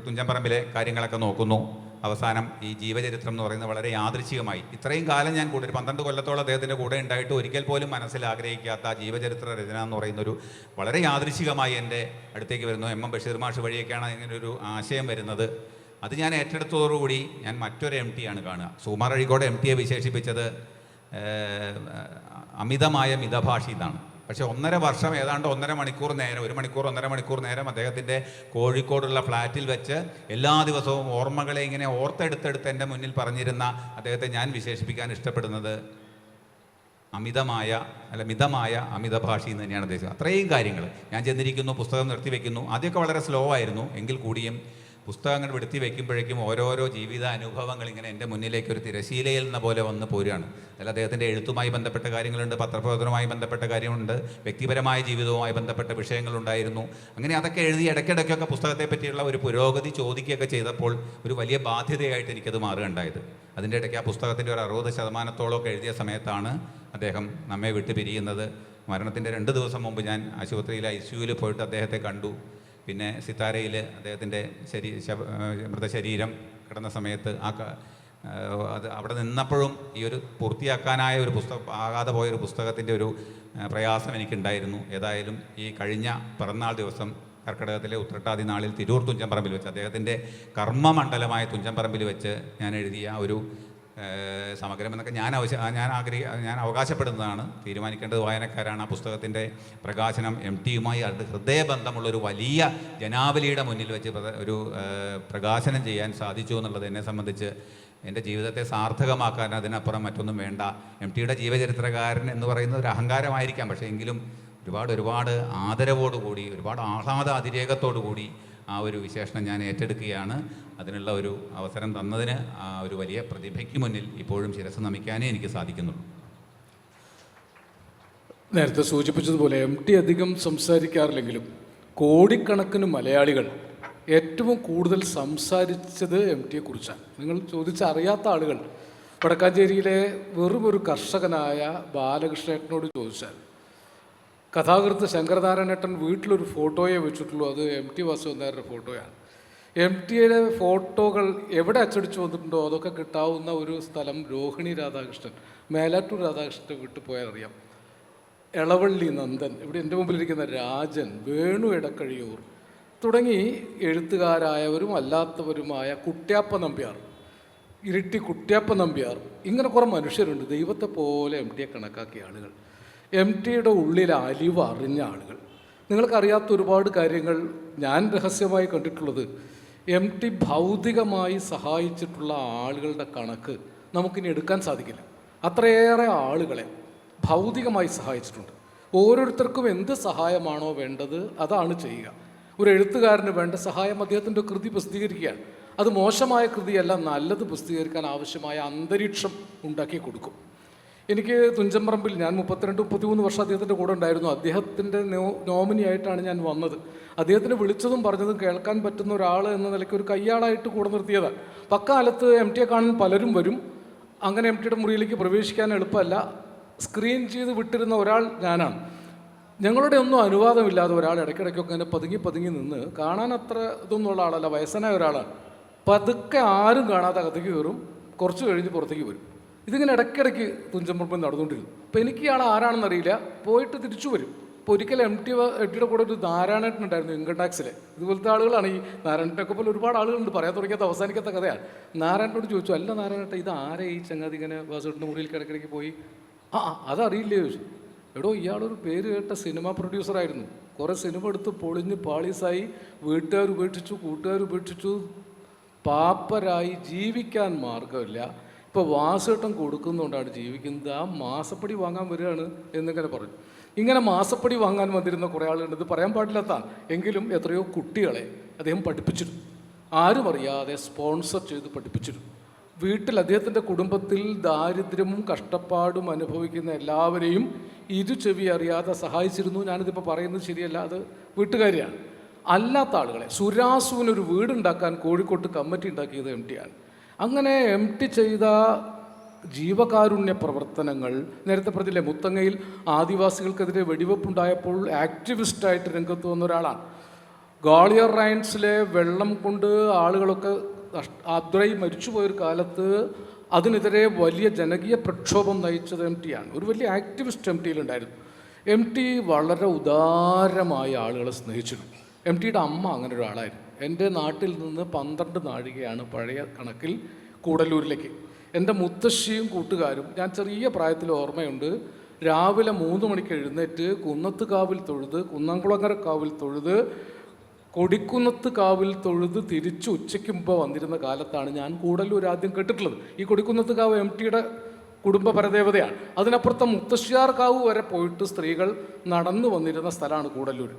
തുഞ്ചൻ പറമ്പിലെ കാര്യങ്ങളൊക്കെ നോക്കുന്നു. അവസാനം ഈ ജീവചരിത്രം എന്ന് പറയുന്നത് വളരെ യാദൃച്ഛികമായി ഇത്രയും കാലം ഞാൻ കൂടെ 12 കൊല്ലത്തോളം അദ്ദേഹത്തിൻ്റെ കൂടെ ഉണ്ടായിട്ട് ഒരിക്കൽ പോലും മനസ്സിൽ ആഗ്രഹിക്കാത്ത ജീവചരിത്ര രചന എന്ന് പറയുന്നൊരു വളരെ യാദൃച്ഛികമായി എൻ്റെ അടുത്തേക്ക് വരുന്നു. MM ബഷീർ മാഷ് വഴിയൊക്കെയാണ് ഇങ്ങനൊരു ആശയം വരുന്നത്. അത് ഞാൻ ഏറ്റെടുത്തതോടുകൂടി ഞാൻ മറ്റൊരു MTയാണ് കാണുക. സുകുമാർ അഴീക്കോട് MTയെ വിശേഷിപ്പിച്ചത് അമിതമായ മിതഭാഷി എന്നാണ്. പക്ഷേ 1.5 വർഷം ഏതാണ്ട് 1.5 മണിക്കൂർ നേരം 1 മണിക്കൂർ 1.5 മണിക്കൂർ നേരം അദ്ദേഹത്തിൻ്റെ കോഴിക്കോടുള്ള ഫ്ലാറ്റിൽ വെച്ച് എല്ലാ ദിവസവും ഓർമ്മകളെ ഇങ്ങനെ ഓർത്തെടുത്തെടുത്ത് എൻ്റെ മുന്നിൽ പറഞ്ഞിരുന്ന അദ്ദേഹത്തെ ഞാൻ വിശേഷിപ്പിക്കാൻ ഇഷ്ടപ്പെടുന്നത് മിതമായ അമിതഭാഷി എന്ന് തന്നെയാണ് ഉദ്ദേശിച്ചത്. അത്രയും കാര്യങ്ങൾ ഞാൻ ചെന്നിരിക്കുന്നു, പുസ്തകം നിർത്തിവെക്കുന്നു. ആദ്യമൊക്കെ വളരെ സ്ലോ ആയിരുന്നു, എങ്കിൽ കൂടിയും പുസ്തകങ്ങൾ എടുത്തി വയ്ക്കുമ്പോഴേക്കും ഓരോരോ ജീവിത അനുഭവങ്ങൾ ഇങ്ങനെ എൻ്റെ മുന്നിലേക്ക് ഒരു തിരശീലയിൽ എന്ന പോലെ വന്ന് പോരുകയാണ്. അതിൽ അദ്ദേഹത്തിൻ്റെ എഴുത്തുമായി ബന്ധപ്പെട്ട കാര്യങ്ങളുണ്ട്, പത്രപ്രവർത്തനവുമായി ബന്ധപ്പെട്ട കാര്യമുണ്ട്, വ്യക്തിപരമായ ജീവിതവുമായി ബന്ധപ്പെട്ട വിഷയങ്ങളുണ്ടായിരുന്നു. അങ്ങനെ അതൊക്കെ എഴുതി ഇടയ്ക്കിടയ്ക്കൊക്കെ പുസ്തകത്തെ പറ്റിയുള്ള ഒരു പുരോഗതി ചോദിക്കുകയൊക്കെ ചെയ്തപ്പോൾ ഒരു വലിയ ബാധ്യതയായിട്ട് എനിക്കത് മാറുകയുണ്ടായത്. അതിൻ്റെ ഇടയ്ക്ക് ആ പുസ്തകത്തിൻ്റെ ഒരു 60% എഴുതിയ സമയത്താണ് അദ്ദേഹം നമ്മെ വിട്ട് പിരിയുന്നത്. മരണത്തിൻ്റെ 2 ദിവസം മുമ്പ് ഞാൻ ആശുപത്രിയിൽ ICUവിൽ പോയിട്ട് അദ്ദേഹത്തെ കണ്ടു. പിന്നെ സിത്താരയിൽ അദ്ദേഹത്തിൻ്റെ മൃതശരീരം കിടന്ന സമയത്ത് അത് അവിടെ നിന്നപ്പോഴും ഈ ഒരു പൂർത്തിയാക്കാനായ ഒരു ആകാതെ പോയൊരു പുസ്തകത്തിൻ്റെ ഒരു പ്രയാസം എനിക്കുണ്ടായിരുന്നു. ഏതായാലും ഈ കഴിഞ്ഞ പിറന്നാൾ ദിവസം കർക്കിടകത്തിലെ ഉത്രട്ടാതി നാളിൽ തിരൂർ തുഞ്ചൻപറമ്പിൽ വെച്ച് അദ്ദേഹത്തിൻ്റെ കർമ്മമണ്ഡലമായ തുഞ്ചൻപറമ്പിൽ വെച്ച് ഞാൻ എഴുതിയ ഒരു സമഗ്രം എന്നൊക്കെ ഞാൻ അവകാശപ്പെടുന്നതാണ്. തീരുമാനിക്കേണ്ടത് വായനക്കാരാണ്. ആ പുസ്തകത്തിൻ്റെ പ്രകാശനം MTയുമായി അത് ഹൃദയബന്ധമുള്ളൊരു വലിയ ജനാവലിയുടെ മുന്നിൽ വെച്ച് ഒരു പ്രകാശനം ചെയ്യാൻ സാധിച്ചു എന്നുള്ളത് എന്നെ സംബന്ധിച്ച് എൻ്റെ ജീവിതത്തെ സാർത്ഥകമാക്കാൻ അതിനപ്പുറം മറ്റൊന്നും വേണ്ട. MTയുടെ ജീവചരിത്രകാരൻ എന്ന് പറയുന്നത് ഒരു അഹങ്കാരമായിരിക്കാം, പക്ഷേ എങ്കിലും ഒരുപാട് ആദരവോടുകൂടി, ഒരുപാട് ആഹ്ലാദ അതിരേകത്തോടു കൂടി ആ ഒരു വിശേഷണം ഞാൻ ഏറ്റെടുക്കുകയാണ്. അതിനുള്ള ഒരു അവസരം തന്നതിന് ആ ഒരു വലിയ പ്രതിഭയ്ക്ക് മുന്നിൽ ഇപ്പോഴും ശിരസ്സ് നമിക്കാനേ എനിക്ക് സാധിക്കുന്നുള്ളൂ. നേരത്തെ സൂചിപ്പിച്ചതുപോലെ MT അധികം സംസാരിക്കാറില്ലെങ്കിലും കോടിക്കണക്കിന് മലയാളികൾ ഏറ്റവും കൂടുതൽ സംസാരിച്ചത് MTയെക്കുറിച്ചാണ്. നിങ്ങൾ ചോദിച്ചറിയാത്ത ആളുകൾ വടക്കാഞ്ചേരിയിലെ വെറും ഒരു കർഷകനായ ബാലകൃഷ്ണേട്ടനോട് ചോദിച്ചാൽ കഥാകൃത്ത് ശങ്കരനാരായണേട്ടൻ വീട്ടിലൊരു ഫോട്ടോയെ വെച്ചിട്ടുള്ളൂ, അത് MT വാസുദേവൻ നായരുടെ ഫോട്ടോയാണ്. MTയുടെ ഫോട്ടോകൾ എവിടെ അച്ചടിച്ചു വന്നിട്ടുണ്ടോ അതൊക്കെ കിട്ടാവുന്ന ഒരു സ്ഥലം രോഹിണി രാധാകൃഷ്ണൻ, മേലാറ്റൂർ രാധാകൃഷ്ണൻ്റെ വീട്ടിൽ പോയാൽ അറിയാം. എളവള്ളി നന്ദൻ, ഇവിടെ എൻ്റെ മുമ്പിലിരിക്കുന്ന രാജൻ, വേണു എടക്കഴിയൂർ തുടങ്ങി എഴുത്തുകാരായവരും അല്ലാത്തവരുമായ കുട്ട്യാപ്പ നമ്പ്യാർ, ഇരിട്ടി കുട്ട്യാപ്പ നമ്പ്യാർ, ഇങ്ങനെ കുറേ മനുഷ്യരുണ്ട്. ദൈവത്തെ പോലെ MTയെ കണക്കാക്കിയ ആളുകൾ, MTയുടെ ഉള്ളിൽ അലിവ് അറിഞ്ഞ ആളുകൾ. നിങ്ങൾക്കറിയാത്ത ഒരുപാട് കാര്യങ്ങൾ ഞാൻ രഹസ്യമായി കണ്ടിട്ടുള്ളത്, MT ഭൗതികമായി സഹായിച്ചിട്ടുള്ള ആളുകളുടെ കണക്ക് നമുക്കിനി എടുക്കാൻ സാധിക്കില്ല. അത്രയേറെ ആളുകളെ ഭൗതികമായി സഹായിച്ചിട്ടുണ്ട്. ഓരോരുത്തർക്കും എന്ത് സഹായമാണോ വേണ്ടത് അതാണ് ചെയ്യുക. ഒരു എഴുത്തുകാരന് വേണ്ട സഹായം അദ്ദേഹത്തിൻ്റെ കൃതി പ്രസിദ്ധീകരിക്കുകയാണ്. അത് മോശമായ കൃതിയല്ല, നല്ലത് പ്രസിദ്ധീകരിക്കാൻ ആവശ്യമായ അന്തരീക്ഷം ഉണ്ടാക്കി കൊടുക്കും. എനിക്ക് തുഞ്ചൻപറമ്പിൽ ഞാൻ 32-33 വർഷം അദ്ദേഹത്തിൻ്റെ കൂടെ ഉണ്ടായിരുന്നു. അദ്ദേഹത്തിൻ്റെ നോമിനിയായിട്ടാണ് ഞാൻ വന്നത്. അദ്ദേഹത്തിന് വിളിച്ചതും പറഞ്ഞതും കേൾക്കാൻ പറ്റുന്ന ഒരാൾ എന്ന നിലയ്ക്ക് ഒരു കയ്യാളായിട്ട് കൂടെ നിർത്തിയതാണ്. പക്കാലത്ത് MTയെ കാണാൻ പലരും വരും. അങ്ങനെ MTയുടെ മുറിയിലേക്ക് പ്രവേശിക്കാൻ എളുപ്പമല്ല. സ്ക്രീൻ ചെയ്ത് വിട്ടിരുന്ന ഒരാൾ ഞാനാണ്. ഞങ്ങളുടെ ഒന്നും അനുവാദമില്ലാതെ ഒരാൾ ഇടയ്ക്കിടയ്ക്കൊക്കെ അങ്ങനെ പതുങ്ങി നിന്ന്, കാണാൻ അത്ര ഇതൊന്നുള്ള ആളല്ല, വയസ്സനായ ഒരാളാണ്. പതുക്കെ ആരും കാണാതെ അകത്തേക്ക് കയറും, കുറച്ച് കഴിഞ്ഞ് പുറത്തേക്ക് വരും. ഇതിങ്ങനെ ഇടയ്ക്കിടയ്ക്ക് തുഞ്ചൻപറമ്പിൽ നടന്നുകൊണ്ടിരുന്നു. അപ്പോൾ എനിക്ക് ഇയാൾ ആരാണെന്നറിയില്ല, പോയിട്ട് തിരിച്ചു വരും. ഇപ്പോൾ ഒരിക്കൽ MTയുടെ കൂടെ ഒരു നാരായണേട്ടൻ ഉണ്ടായിരുന്നു, ഇൻകം ടാക്സിലെ. ഇതുപോലത്തെ ആളുകളാണ് ഈ നാരായണേട്ടനൊക്കെ പോലെ ഒരുപാട് ആളുകളുണ്ട്, പറയാൻ തുടങ്ങിയാൽ അവസാനിക്കാത്ത കഥയാണ്. നാരായണനോട് ചോദിച്ചു, അല്ല നാരായണേട്ട, ഇത് ആരെ ഈ ചങ്ങാതി ഇങ്ങനെ വാസുവേട്ടൻ്റെ മുറിയിൽ ഇടയ്ക്കിടയ്ക്ക് പോയി? അതറിയില്ലേ ചോദിച്ചു. എടോ, ഇയാളൊരു പേര് കേട്ട സിനിമ പ്രൊഡ്യൂസറായിരുന്നു. കുറേ സിനിമ എടുത്ത് പൊളിഞ്ഞ് പാളീസായി, വീട്ടുകാരുപേക്ഷിച്ചു, കൂട്ടുകാരുപേക്ഷിച്ചു, പാപ്പരായി, ജീവിക്കാൻ മാർഗമില്ല. ഇപ്പോൾ വാസുവേട്ടൻ കൊടുക്കുന്നതുകൊണ്ടാണ് ജീവിക്കുന്നത്. ആ മാസപ്പടി വാങ്ങാൻ വരികയാണ് എന്നിങ്ങനെ പറഞ്ഞു. ഇങ്ങനെ മാസപ്പടി വാങ്ങാൻ വന്നിരുന്ന കുറേ ആളുണ്ട്. ഇത് പറയാൻ പാടില്ലാത്തതാണ്, എങ്കിലും എത്രയോ കുട്ടികളെ അദ്ദേഹം പഠിപ്പിച്ചിരുന്നു. ആരും അറിയാതെ സ്പോൺസർ ചെയ്ത് പഠിപ്പിച്ചിരുന്നു. വീട്ടിൽ അദ്ദേഹത്തിൻ്റെ കുടുംബത്തിൽ ദാരിദ്ര്യവും കഷ്ടപ്പാടും അനുഭവിക്കുന്ന എല്ലാവരെയും ചെവി അറിയാതെ സഹായിച്ചിരുന്നു. ഞാനിതിപ്പോൾ പറയുന്നത് ശരിയല്ല, അത് വീട്ടുകാരിയാണ്. അല്ലാത്ത ആളുകളെ, സുരാസുവിനൊരു വീടുണ്ടാക്കാൻ കോഴിക്കോട്ട് കമ്മിറ്റി ഉണ്ടാക്കിയത് MTയാണ്. അങ്ങനെ MT ചെയ്ത ജീവകാരുണ്യ പ്രവർത്തനങ്ങൾ, നേരത്തെ പറഞ്ഞില്ലേ, മുത്തങ്ങയിൽ ആദിവാസികൾക്കെതിരെ വെടിവെപ്പുണ്ടായപ്പോൾ ആക്ടിവിസ്റ്റായിട്ട് രംഗത്ത് വന്ന ഒരാളാണ്. ഗാളിയർ റൈൻസിലെ വെള്ളം കൊണ്ട് ആളുകളൊക്കെ ആദ്രയി മരിച്ചുപോയൊരു കാലത്ത് അതിനെതിരെ വലിയ ജനകീയ പ്രക്ഷോഭം നയിച്ചത് MTയാണ്. ഒരു വലിയ ആക്ടിവിസ്റ്റ് MTയിലുണ്ടായിരുന്നു. MT വളരെ ഉദാരമായ ആളുകളെ സ്നേഹിച്ചിരുന്നു. MTയുടെ അമ്മ അങ്ങനെ ഒരാളായിരുന്നു. എൻ്റെ നാട്ടിൽ നിന്ന് 12 നാഴികയാണ് പഴയ കണക്കിൽ കൂടല്ലൂരിലേക്ക്. എൻ്റെ മുത്തശ്ശിയും കൂട്ടുകാരും, ഞാൻ ചെറിയ പ്രായത്തിൽ ഓർമ്മയുണ്ട്, രാവിലെ 3 മണിക്ക് എഴുന്നേറ്റ് കുന്നത്ത് കാവിൽ തൊഴുത്, കുന്നംകുളങ്ങര കാവിൽ തൊഴുത്, കൊടിക്കുന്നത്ത് കാവിൽ തൊഴുത് തിരിച്ച് ഉച്ചയ്ക്ക് മുമ്പ് വന്നിരുന്ന കാലത്താണ് ഞാൻ കൂടല്ലൂർ ആദ്യം കേട്ടിട്ടുള്ളത്. ഈ കൊടിക്കുന്നത്ത് കാവ് MTയുടെ കുടുംബ പരദേവതയാണ്. അതിനപ്പുറത്തെ മുത്തശ്ശിയാർ കാവ് വരെ പോയിട്ട് സ്ത്രീകൾ നടന്നു വന്നിരുന്ന സ്ഥലമാണ് കൂടല്ലൂർ.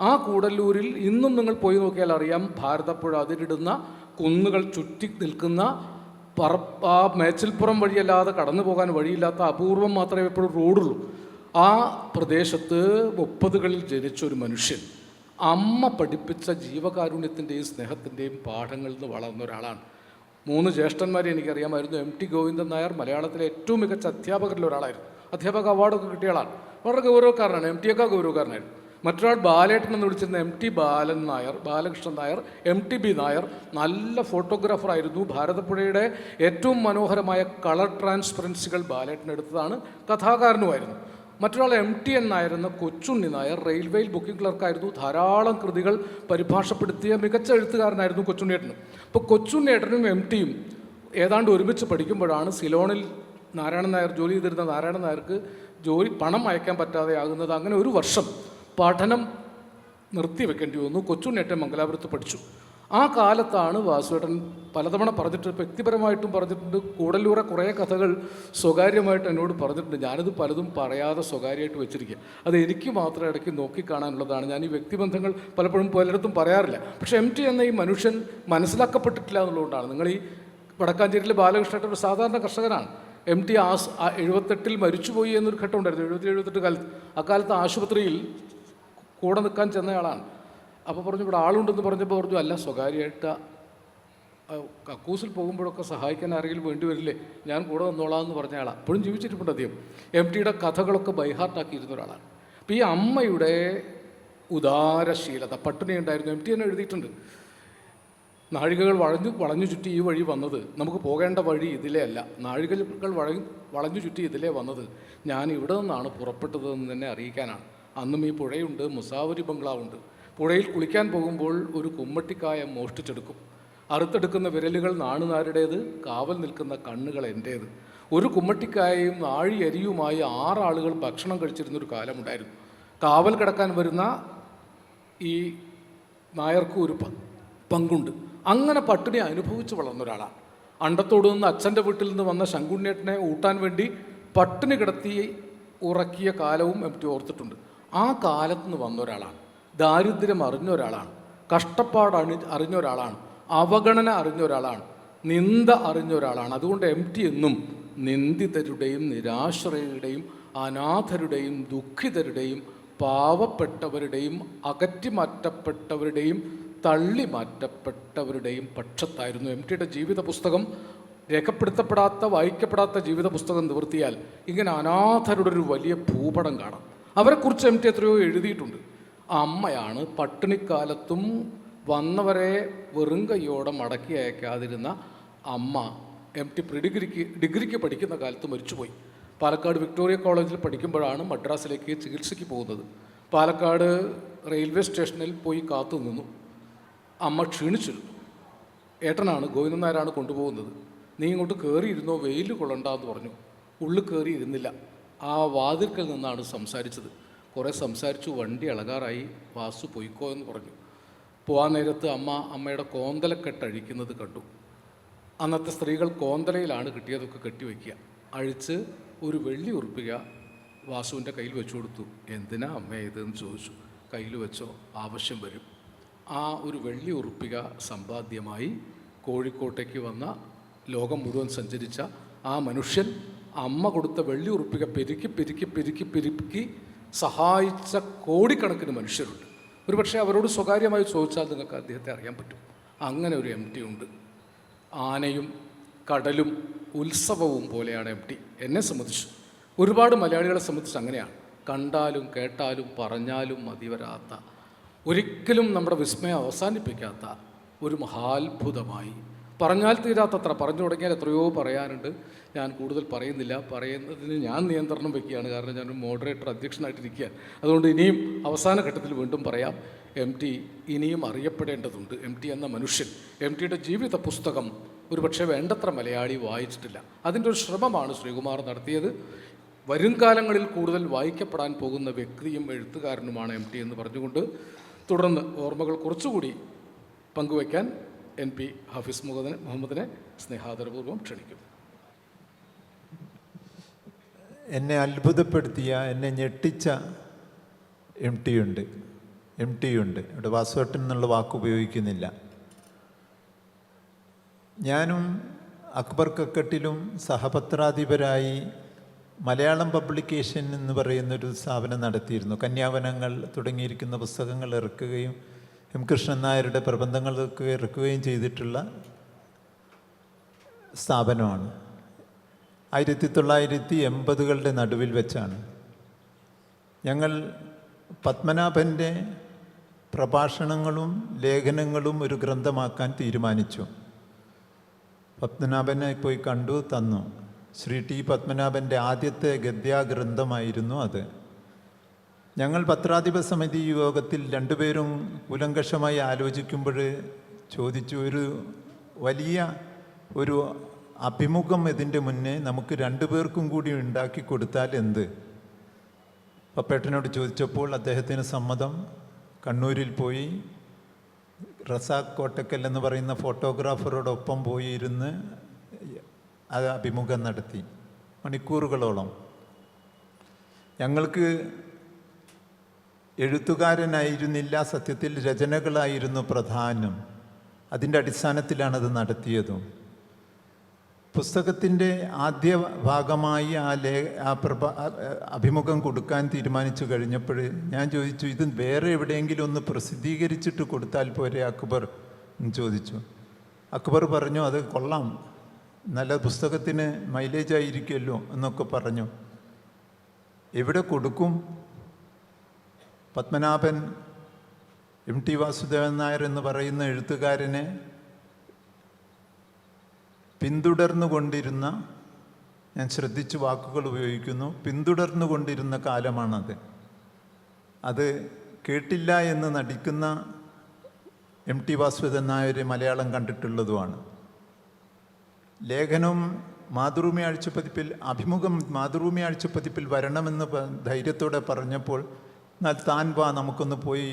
ആ കൂടല്ലൂരിൽ ഇന്നും നിങ്ങൾ പോയി നോക്കിയാൽ അറിയാം, ഭാരതപ്പുഴ അതിരിടുന്ന കുന്നുകൾ ചുറ്റി നിൽക്കുന്ന ആ മേച്ചിൽപ്പുറം വഴിയല്ലാതെ കടന്നു പോകാൻ വഴിയില്ലാത്ത അപൂർവം മാത്രമേ എപ്പോഴും റോഡുള്ളൂ. ആ പ്രദേശത്ത് 30കളിൽ ജനിച്ചൊരു മനുഷ്യൻ അമ്മ പഠിപ്പിച്ച ജീവകാരുണ്യത്തിൻ്റെയും സ്നേഹത്തിൻ്റെയും പാഠങ്ങളിൽ നിന്ന് വളർന്ന ഒരാളാണ്. 3 ജ്യേഷ്ഠന്മാരെ എനിക്കറിയാമായിരുന്നു. MT ഗോവിന്ദൻ നായർ മലയാളത്തിലെ ഏറ്റവും മികച്ച അധ്യാപകരിൽ ഒരാളായിരുന്നു. അധ്യാപക അവാർഡൊക്കെ കിട്ടിയ ആളാണ്. വളരെ ഗൗരവക്കാരനാണ്. MTയൊക്കെ ഗൗരവക്കാരനായിരുന്നു. മറ്റൊരാൾ ബാലേട്ടൻ എന്ന് വിളിച്ചിരുന്ന MT ബാലൻ നായർ, ബാലകൃഷ്ണൻ നായർ, MTB നായർ നല്ല ഫോട്ടോഗ്രാഫറായിരുന്നു. ഭാരതപ്പുഴയുടെ ഏറ്റവും മനോഹരമായ കളർ ട്രാൻസ്പെറൻസികൾ ബാലേട്ടൻ എടുത്തതാണ്. കഥാകാരനുമായിരുന്നു. മറ്റൊരാൾ MTN നായരെന്ന കൊച്ചുണ്ണി നായർ, റെയിൽവേയിൽ ബുക്കിംഗ് ക്ലർക്കായിരുന്നു. ധാരാളം കൃതികൾ പരിഭാഷപ്പെടുത്തിയ മികച്ച എഴുത്തുകാരനായിരുന്നു കൊച്ചുണ്ണിയേട്ടന്. അപ്പോൾ കൊച്ചുണ്ണിയേട്ടനും MTയും ഏതാണ്ട് ഒരുമിച്ച് പഠിക്കുമ്പോഴാണ് സിലോണിൽ നാരായണൻ നായർ ജോലി ചെയ്തിരുന്ന നാരായണൻ നായർക്ക് പണം അയക്കാൻ പറ്റാതെ ആകുന്നത്. അങ്ങനെ ഒരു വർഷം പഠനം നിർത്തിവെക്കേണ്ടി വന്നു. കൊച്ചുണ്ണിയേട്ടൻ മംഗലാപുരത്ത് പഠിച്ചു. ആ കാലത്താണ് വാസുവേട്ടൻ പലതവണ പറഞ്ഞിട്ട്, വ്യക്തിപരമായിട്ടും പറഞ്ഞിട്ടുണ്ട്, കൂടലൂറെ കുറേ കഥകൾ സ്വകാര്യമായിട്ട് എന്നോട് പറഞ്ഞിട്ടുണ്ട്. ഞാനിത് പലതും പറയാതെ സ്വകാര്യമായിട്ട് വെച്ചിരിക്കുക. അത് എനിക്ക് മാത്രം ഇടയ്ക്ക് നോക്കിക്കാണാനുള്ളതാണ്. ഞാൻ ഈ വ്യക്തിബന്ധങ്ങൾ പലപ്പോഴും പലയിടത്തും പറയാറില്ല. പക്ഷേ MT എന്ന ഈ മനുഷ്യൻ മനസ്സിലാക്കപ്പെട്ടിട്ടില്ല എന്നുള്ളതുകൊണ്ടാണ്. നിങ്ങൾ ഈ വടക്കാഞ്ചേരിയിലെ ബാലകൃഷ്ണൻ ഒരു സാധാരണ കർഷകനാണ്. MT 78 മരിച്ചുപോയി എന്നൊരു ഘട്ടം ഉണ്ടായിരുന്നു, 77-78 കാലത്ത്. അക്കാലത്ത് ആശുപത്രിയിൽ കൂടെ നിൽക്കാൻ ചെന്നയാളാണ്. അപ്പോൾ പറഞ്ഞു ഇവിടെ ആളുണ്ടെന്ന് പറഞ്ഞപ്പോൾ പറഞ്ഞു അല്ല, സ്വകാര്യമായിട്ട് കക്കൂസിൽ പോകുമ്പോഴൊക്കെ സഹായിക്കാൻ ആരെങ്കിലും വേണ്ടി വരില്ലേ, ഞാൻ കൂടെ നിന്നോളാം എന്ന് പറഞ്ഞ ആളാണ്. അപ്പോഴും ജീവിച്ചിട്ടുണ്ട് അദ്ദേഹം. MTയുടെ കഥകളൊക്കെ ബൈഹാർട്ടാക്കിയിരുന്ന ഒരാളാണ്. അപ്പോൾ ഈ അമ്മയുടെ ഉദാരശീലത, പട്ടിണി ഉണ്ടായിരുന്നു. MT തന്നെ എഴുതിയിട്ടുണ്ട്, നാഴികകൾ വളഞ്ഞു ചുറ്റി ഈ വഴി വന്നത്, നമുക്ക് പോകേണ്ട വഴി ഇതിലേ അല്ല, നാഴികകൾ വളഞ്ഞു ചുറ്റി ഇതിലേ വന്നത്, ഞാൻ ഇവിടെ നിന്നാണ് പുറപ്പെട്ടതെന്ന് തന്നെ അറിയിക്കാനാണ്. അന്നും ഈ പുഴയുണ്ട്, മുസാവരി ബംഗ്ലാവുണ്ട്. പുഴയിൽ കുളിക്കാൻ പോകുമ്പോൾ ഒരു കുമ്മട്ടിക്കായ മോഷ്ടിച്ചെടുക്കും. അറുത്തെടുക്കുന്ന വിരലുകൾ നാണുനാരുടേത്, കാവൽ നിൽക്കുന്ന കണ്ണുകൾ എൻ്റേത്. ഒരു കുമ്മട്ടിക്കായയും നാഴിയരിയുമായി 6 ആളുകൾ ഭക്ഷണം കഴിച്ചിരുന്നൊരു കാലമുണ്ടായിരുന്നു. കാവൽ കിടക്കാൻ വരുന്ന ഈ നായർക്കും ഒരു പങ്കുണ്ട്. അങ്ങനെ പട്ടിണി അനുഭവിച്ച് വളർന്ന ഒരാളാണ്. അണ്ടത്തോട് നിന്ന് അച്ഛൻ്റെ വീട്ടിൽ നിന്ന് വന്ന ശങ്കുണ്ണേട്ടനെ ഊട്ടാൻ വേണ്ടി പട്ടിണി കിടത്തി ഉറക്കിയ കാലവും MT ഓർത്തിട്ടുണ്ട്. ആ കാലത്ത് നിന്ന് വന്ന ഒരാളാണ്. ദാരിദ്ര്യം അറിഞ്ഞ ഒരാളാണ്. കഷ്ടപ്പാട് അറിഞ്ഞ ഒരാളാണ്. അവഗണന അറിഞ്ഞ ഒരാളാണ്. നിന്ദ അറിഞ്ഞ ഒരാളാണ്. അതുകൊണ്ട് MT എന്നും നിന്ദിതരുടെയും നിരാശ്രയരുടെയും അനാഥരുടെയും ദുഃഖിതരുടെയും പാവപ്പെട്ടവരുടെയും അകറ്റിമാറ്റപ്പെട്ടവരുടെയും തള്ളി മാറ്റപ്പെട്ടവരുടെയും പക്ഷത്തായിരുന്നു. MTയുടെ ജീവിത പുസ്തകം, രേഖപ്പെടുത്തപ്പെടാത്ത വായിക്കപ്പെടാത്ത ജീവിത പുസ്തകം നിവർത്തിയാൽ ഇങ്ങനെ അനാഥരുടെ ഒരു വലിയ ഭൂപടം കാണാം. അവരെക്കുറിച്ച് MT എത്രയോ എഴുതിയിട്ടുണ്ട്. ആ അമ്മയാണ് പട്ടിണിക്കാലത്തും വന്നവരെ വെറും കൈയോടെ മടക്കി അയക്കാതിരുന്ന അമ്മ. MT ഡിഗ്രിക്ക് പഠിക്കുന്ന കാലത്ത് മരിച്ചുപോയി. പാലക്കാട് വിക്ടോറിയ കോളേജിൽ പഠിക്കുമ്പോഴാണ് മദ്രാസിലേക്ക് ചികിത്സയ്ക്ക് പോകുന്നത്. പാലക്കാട് റെയിൽവേ സ്റ്റേഷനിൽ പോയി കാത്തു നിന്നു. അമ്മ ക്ഷീണിച്ചിരുന്നു. ഏട്ടനാണ്, ഗോവിന്ദൻ നായരാണ് കൊണ്ടുപോകുന്നത്. നീ ഇങ്ങോട്ട് കയറിയിരുന്നോ, വെയിൽ കൊള്ളണ്ടെന്ന് പറഞ്ഞു. ഉള്ളിൽ കയറി ഇരുന്നില്ല. ആ വാതിൽക്കൽ നിന്നാണ് സംസാരിച്ചത്. കുറേ സംസാരിച്ചു, വണ്ടി ഇളകാറായി, വാസു പൊയ്ക്കോ എന്ന് പറഞ്ഞു. പോകാൻ നേരത്ത് അമ്മയുടെ കോന്തലക്കെട്ടഴിക്കുന്നത് കണ്ടു. അന്നത്തെ സ്ത്രീകൾ കോന്തലയിലാണ് കിട്ടിയതൊക്കെ കെട്ടിവെക്കുക. അഴിച്ച് ഒരു വെള്ളി ഉറുപ്പിക വാസുവിൻ്റെ കയ്യിൽ വെച്ചു കൊടുത്തു. എന്തിനാ അമ്മ ഇതെന്ന് ചോദിച്ചു. കയ്യിൽ വെച്ചോ, ആവശ്യം വരും. ആ ഒരു വെള്ളി ഉറുപ്പിക സമ്പാദ്യമായി കോഴിക്കോട്ടേക്ക് വന്ന, ലോകം മുഴുവൻ സഞ്ചരിച്ച ആ മനുഷ്യൻ അമ്മ കൊടുത്ത വെള്ളി ഉറുപ്പിക പെരുക്കി സഹായിച്ച കോടിക്കണക്കിന് മനുഷ്യരുണ്ട്. ഒരുപക്ഷെ അവരോട് സ്വകാര്യമായി ചോദിച്ചാൽ നിങ്ങൾക്ക് അദ്ദേഹത്തെ അറിയാൻ പറ്റും. അങ്ങനെ ഒരു MT ഉണ്ട്. ആനയും കടലും ഉത്സവവും പോലെയാണ് MT. എന്നെ സംബന്ധിച്ച്, ഒരുപാട് മലയാളികളെ സംബന്ധിച്ച് അങ്ങനെയാണ്. കണ്ടാലും കേട്ടാലും പറഞ്ഞാലും മതിവരാത്ത, ഒരിക്കലും നമ്മുടെ വിസ്മയം അവസാനിപ്പിക്കാത്ത ഒരു മഹാത്ഭുതമായി, പറഞ്ഞാൽ തീരാത്തത്ര, പറഞ്ഞു തുടങ്ങിയാൽ എത്രയോ പറയാനുണ്ട്. ഞാൻ കൂടുതൽ പറയുന്നില്ല. പറയുന്നതിന് ഞാൻ നിയന്ത്രണം വയ്ക്കുകയാണ്, കാരണം ഞാനൊരു മോഡറേറ്റർ അധ്യക്ഷനായിട്ടിരിക്കുകയാണ്. അതുകൊണ്ട് ഇനിയും അവസാന ഘട്ടത്തിൽ വീണ്ടും പറയാം, MT ഇനിയും അറിയപ്പെടേണ്ടതുണ്ട്. MT എന്ന മനുഷ്യൻ, MTയുടെ ജീവിത പുസ്തകം ഒരുപക്ഷെ വേണ്ടത്ര മലയാളി വായിച്ചിട്ടില്ല. അതിൻ്റെ ഒരു ശ്രമമാണ് ശ്രീകുമാർ നടത്തിയത്. വരും കാലങ്ങളിൽ കൂടുതൽ വായിക്കപ്പെടാൻ പോകുന്ന വ്യക്തിയും എഴുത്തുകാരനുമാണ് MT എന്ന് പറഞ്ഞുകൊണ്ട് തുടർന്ന് ഓർമ്മകൾ കുറച്ചുകൂടി പങ്കുവയ്ക്കാൻ NP ഹാഫിസ് മുഹമ്മദിനെ സ്നേഹാദരപൂർവ്വം ക്ഷണിക്കും. എന്നെ അത്ഭുതപ്പെടുത്തിയ, എന്നെ ഞെട്ടിച്ച MT ഉണ്ട്. ഇവിടെ വാസുവേട്ടൻ എന്നുള്ള വാക്ക് ഉപയോഗിക്കുന്നില്ല. ഞാനും അക്ബർ കക്കട്ടിലും സഹപത്രാധിപരായി മലയാളം പബ്ലിക്കേഷൻ എന്ന് പറയുന്നൊരു സ്ഥാപനം നടത്തിയിരുന്നു. കന്യാവനങ്ങൾ തുടങ്ങിയിരിക്കുന്ന പുസ്തകങ്ങൾ ഇറക്കുകയും M. കൃഷ്ണൻ നായരുടെ പ്രബന്ധങ്ങളൊക്കെ ഇറക്കുകയും ചെയ്തിട്ടുള്ള സ്ഥാപനമാണ്. 1980കളുടെ നടുവിൽ വെച്ചാണ് ഞങ്ങൾ പത്മനാഭൻ്റെ പ്രഭാഷണങ്ങളും ലേഖനങ്ങളും ഒരു ഗ്രന്ഥമാക്കാൻ തീരുമാനിച്ചു. പത്മനാഭനെ പോയി കണ്ടു, തന്നു. ശ്രീ T. പത്മനാഭൻ്റെ ആദ്യത്തെ ഗദ്യാഗ്രന്ഥമായിരുന്നു അത്. ഞങ്ങൾ പത്രാധിപ സമിതി യോഗത്തിൽ രണ്ടുപേരും കൂലങ്കഷമായി ആലോചിക്കുമ്പോൾ ചോദിച്ചു, ഒരു വലിയ ഒരു അഭിമുഖം ഇതിൻ്റെ മുന്നേ നമുക്ക് രണ്ടുപേർക്കും കൂടി ഉണ്ടാക്കി കൊടുത്താൽ എന്ത്? പപ്പേട്ടനോട് ചോദിച്ചപ്പോൾ അദ്ദേഹത്തിന് സമ്മതം. കണ്ണൂരിൽ പോയി റസാഖ് കോട്ടക്കൽ എന്ന് പറയുന്ന ഫോട്ടോഗ്രാഫറോടൊപ്പം പോയിരുന്ന് അത് അഭിമുഖം നടത്തി മണിക്കൂറുകളോളം. ഞങ്ങൾക്ക് എഴുത്തുകാരനായിരുന്നില്ല, സത്യത്തിൽ രചനകളായിരുന്നു പ്രധാനം. അതിൻ്റെ അടിസ്ഥാനത്തിലാണത് നടത്തിയതും. പുസ്തകത്തിൻ്റെ ആദ്യ ഭാഗമായി അഭിമുഖം കൊടുക്കാൻ തീരുമാനിച്ചു കഴിഞ്ഞപ്പോൾ ഞാൻ ചോദിച്ചു, ഇത് വേറെ എവിടെയെങ്കിലും ഒന്ന് പ്രസിദ്ധീകരിച്ചിട്ട് കൊടുത്താൽ പോരെ അക്ബർ എന്ന് ചോദിച്ചു. അക്ബർ പറഞ്ഞു, അത് കൊള്ളാം, നല്ല പുസ്തകത്തിന് മൈലേജ് ആയിരിക്കുമല്ലോ എന്നൊക്കെ പറഞ്ഞു. എവിടെ കൊടുക്കും? പത്മനാഭൻ MT വാസുദേവൻ നായർ എന്ന് പറയുന്ന എഴുത്തുകാരനെ പിന്തുടർന്നുകൊണ്ടിരുന്ന, ഞാൻ ശ്രദ്ധിച്ച് വാക്കുകൾ ഉപയോഗിക്കുന്നു, പിന്തുടർന്നുകൊണ്ടിരുന്ന കാലമാണത്. അത് കേട്ടില്ല എന്ന് നടിക്കുന്ന MT വാസുദേവൻ നായർ മലയാളം കണ്ടിട്ടുള്ളതുമാണ്. ലേഖനം മാതൃഭൂമി ആഴ്ചപ്പതിപ്പിൽ, അഭിമുഖം മാതൃഭൂമി ആഴ്ചപ്പതിപ്പിൽ വരണമെന്ന് ധൈര്യത്തോടെ പറഞ്ഞപ്പോൾ, എന്നാൽ താൻ വാ, നമുക്കൊന്ന് പോയി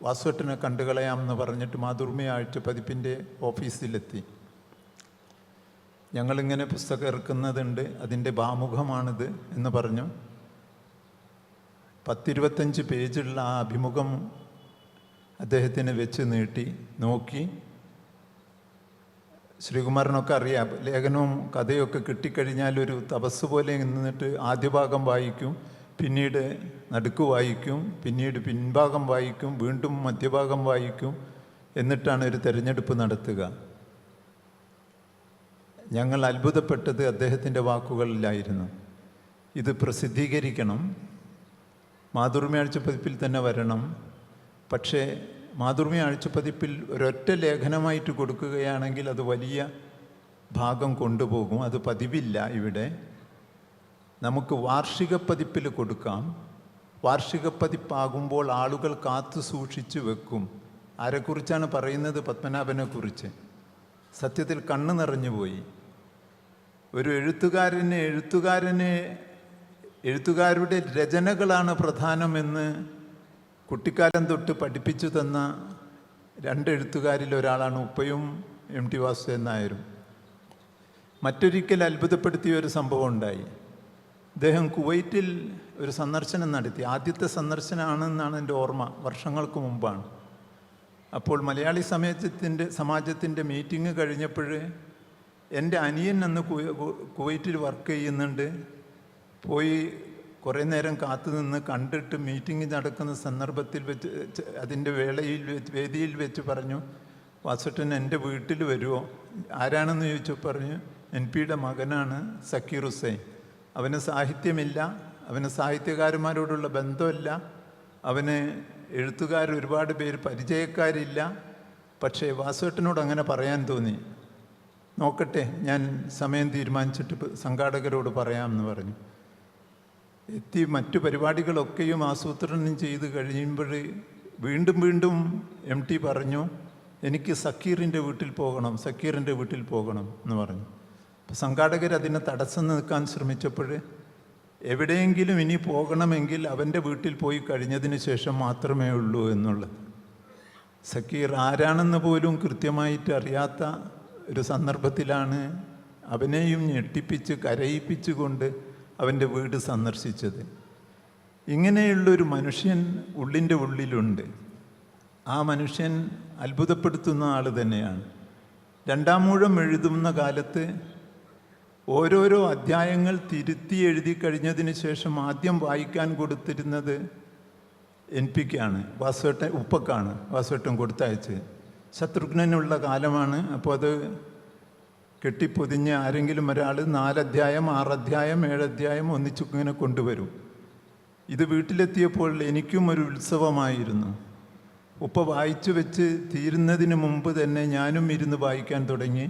വാസുവേട്ടനെ കണ്ടുകളയാമെന്ന് പറഞ്ഞിട്ട് മാതൃഭൂമി ആഴ്ചപ്പതിപ്പിൻ്റെ ഓഫീസിലെത്തി. ഞങ്ങളിങ്ങനെ പുസ്തകം ഇറക്കുന്നതുണ്ട്, അതിൻ്റെ ഭാമുഖമാണിത് എന്ന് പറഞ്ഞു. 10-25 പേജുള്ള ആ അഭിമുഖം അദ്ദേഹത്തിന് വെച്ച് നീട്ടി നോക്കി. ശ്രീകുമാരനൊക്കെ അറിയാം, ലേഖനവും കഥയൊക്കെ കിട്ടിക്കഴിഞ്ഞാൽ ഒരു തപസ് പോലെ നിന്നിട്ട് ആദ്യ ഭാഗം വായിക്കും, പിന്നീട് നടുക്ക് വായിക്കും, പിന്നീട് പിൻഭാഗം വായിക്കും, വീണ്ടും മധ്യഭാഗം വായിക്കും, എന്നിട്ടാണ് ഒരു തിരഞ്ഞെടുപ്പ് നടത്തുക. ഞങ്ങൾ അത്ഭുതപ്പെട്ടത് അദ്ദേഹത്തിൻ്റെ വാക്കുകളിലായിരുന്നു. ഇത് പ്രസിദ്ധീകരിക്കണം, മാതൃഭൂമി ആഴ്ചപ്പതിപ്പിൽ തന്നെ വരണം, പക്ഷേ മാതൃഭൂമി ആഴ്ചപ്പതിപ്പിൽ ഒരൊറ്റ ലേഖനമായിട്ട് കൊടുക്കുകയാണെങ്കിൽ അത് വലിയ ഭാഗം കൊണ്ടുപോകും. അത് പതിവില്ല ഇവിടെ. നമുക്ക് വാർഷിക പതിപ്പിൽ കൊടുക്കാം. വാർഷിക പതിപ്പാകുമ്പോൾ ആളുകൾ കാത്തു സൂക്ഷിച്ച് വെക്കും. ആരെക്കുറിച്ചാണ് പറയുന്നത്? പത്മനാഭനെ കുറിച്ച്. സത്യത്തിൽ കണ്ണ് നിറഞ്ഞുപോയി. ഒരു എഴുത്തുകാരുടെ രചനകളാണ് പ്രധാനമെന്ന് കുട്ടിക്കാലം തൊട്ട് പഠിപ്പിച്ചു തന്ന 2 എഴുത്തുകാരിൽ ഒരാളാണ് ഉപ്പയും MT വാസുദേവൻ നായരും. മറ്റൊരിക്കൽ അത്ഭുതപ്പെടുത്തിയ ഒരു സംഭവം ഉണ്ടായി. അദ്ദേഹം കുവൈറ്റിൽ ഒരു സന്ദർശനം നടത്തി. ആദ്യത്തെ സന്ദർശനമാണെന്നാണ് എൻ്റെ ഓർമ്മ, വർഷങ്ങൾക്ക് മുമ്പാണ്. അപ്പോൾ മലയാളി സമാജത്തിൻ്റെ മീറ്റിംഗ് കഴിഞ്ഞപ്പോൾ എൻ്റെ അനിയൻ അന്ന് കുവൈറ്റിൽ വർക്ക് ചെയ്യുന്നുണ്ട്. പോയി കുറേ നേരം കാത്തു നിന്ന് കണ്ടിട്ട് മീറ്റിംഗ് നടക്കുന്ന സന്ദർഭത്തിൽ വെച്ച്, അതിൻ്റെ വേദിയിൽ വെച്ച് പറഞ്ഞു, വാസുട്ടൻ എൻ്റെ വീട്ടിൽ വരുമോ? ആരാണെന്ന് ചോദിച്ചു. പറഞ്ഞു, NPയുടെ മകനാണ് സക്കീർ ഹുസൈൻ. അവന് സാഹിത്യമില്ല, അവന് സാഹിത്യകാരന്മാരോടുള്ള ബന്ധമില്ല, അവന് ഒരുപാട് പേര് പരിചയക്കാരില്ല. പക്ഷേ വാസുവേട്ടനോട് അങ്ങനെ പറയാൻ തോന്നി. നോക്കട്ടെ, ഞാൻ സമയം തീരുമാനിച്ചിട്ട് സംഘാടകരോട് പറയാമെന്ന് പറഞ്ഞു. എത്തി. മറ്റു പരിപാടികളൊക്കെയും ആസൂത്രണം ചെയ്ത് കഴിയുമ്പോൾ വീണ്ടും MT പറഞ്ഞു, എനിക്ക് സക്കീറിൻ്റെ വീട്ടിൽ പോകണം എന്ന് പറഞ്ഞു. അപ്പോൾ സംഘാടകർ അതിനെ തടസ്സം നിൽക്കാൻ ശ്രമിച്ചപ്പോൾ എവിടെയെങ്കിലും ഇനി പോകണമെങ്കിൽ അവൻ്റെ വീട്ടിൽ പോയി കഴിഞ്ഞതിന് ശേഷം മാത്രമേ ഉള്ളൂ എന്നുള്ളത്. സക്കീർ ആരാണെന്ന് പോലും കൃത്യമായിട്ട് അറിയാത്ത ഒരു സന്ദർഭത്തിലാണ് അവനെയും ഞെട്ടിപ്പിച്ച് കരയിപ്പിച്ചുകൊണ്ട് അവൻ്റെ വീട് സന്ദർശിച്ചത്. ഇങ്ങനെയുള്ളൊരു മനുഷ്യൻ ഉള്ളിൻ്റെ ഉള്ളിലുണ്ട്. ആ മനുഷ്യൻ അത്ഭുതപ്പെടുത്തുന്ന ആൾ തന്നെയാണ്. 2-ാം ഊഴം എഴുതുന്ന കാലത്ത് ഓരോരോ അധ്യായങ്ങൾ തിരുത്തി എഴുതി കഴിഞ്ഞതിന് ശേഷം ആദ്യം വായിക്കാൻ കൊടുത്തിരുന്നത് NPക്കാണ്, ഉപ്പക്കാണ് വാസുവേട്ടൻ കൊടുത്തയച്ച്. ശത്രുഘ്നനുള്ള കാലമാണ്. അപ്പോൾ അത് കെട്ടിപ്പൊതിഞ്ഞ് ആരെങ്കിലും ഒരാൾ 4 അധ്യായം 6 അധ്യായം 7 അധ്യായം ഒന്നിച്ചിങ്ങനെ കൊണ്ടുവരും. ഇത് വീട്ടിലെത്തിയപ്പോൾ എനിക്കും ഒരു ഉത്സവമായിരുന്നു. ഉപ്പ വായിച്ചു വെച്ച് തീരുന്നതിന് മുമ്പ് തന്നെ ഞാനും ഇരുന്ന് വായിക്കാൻ തുടങ്ങി.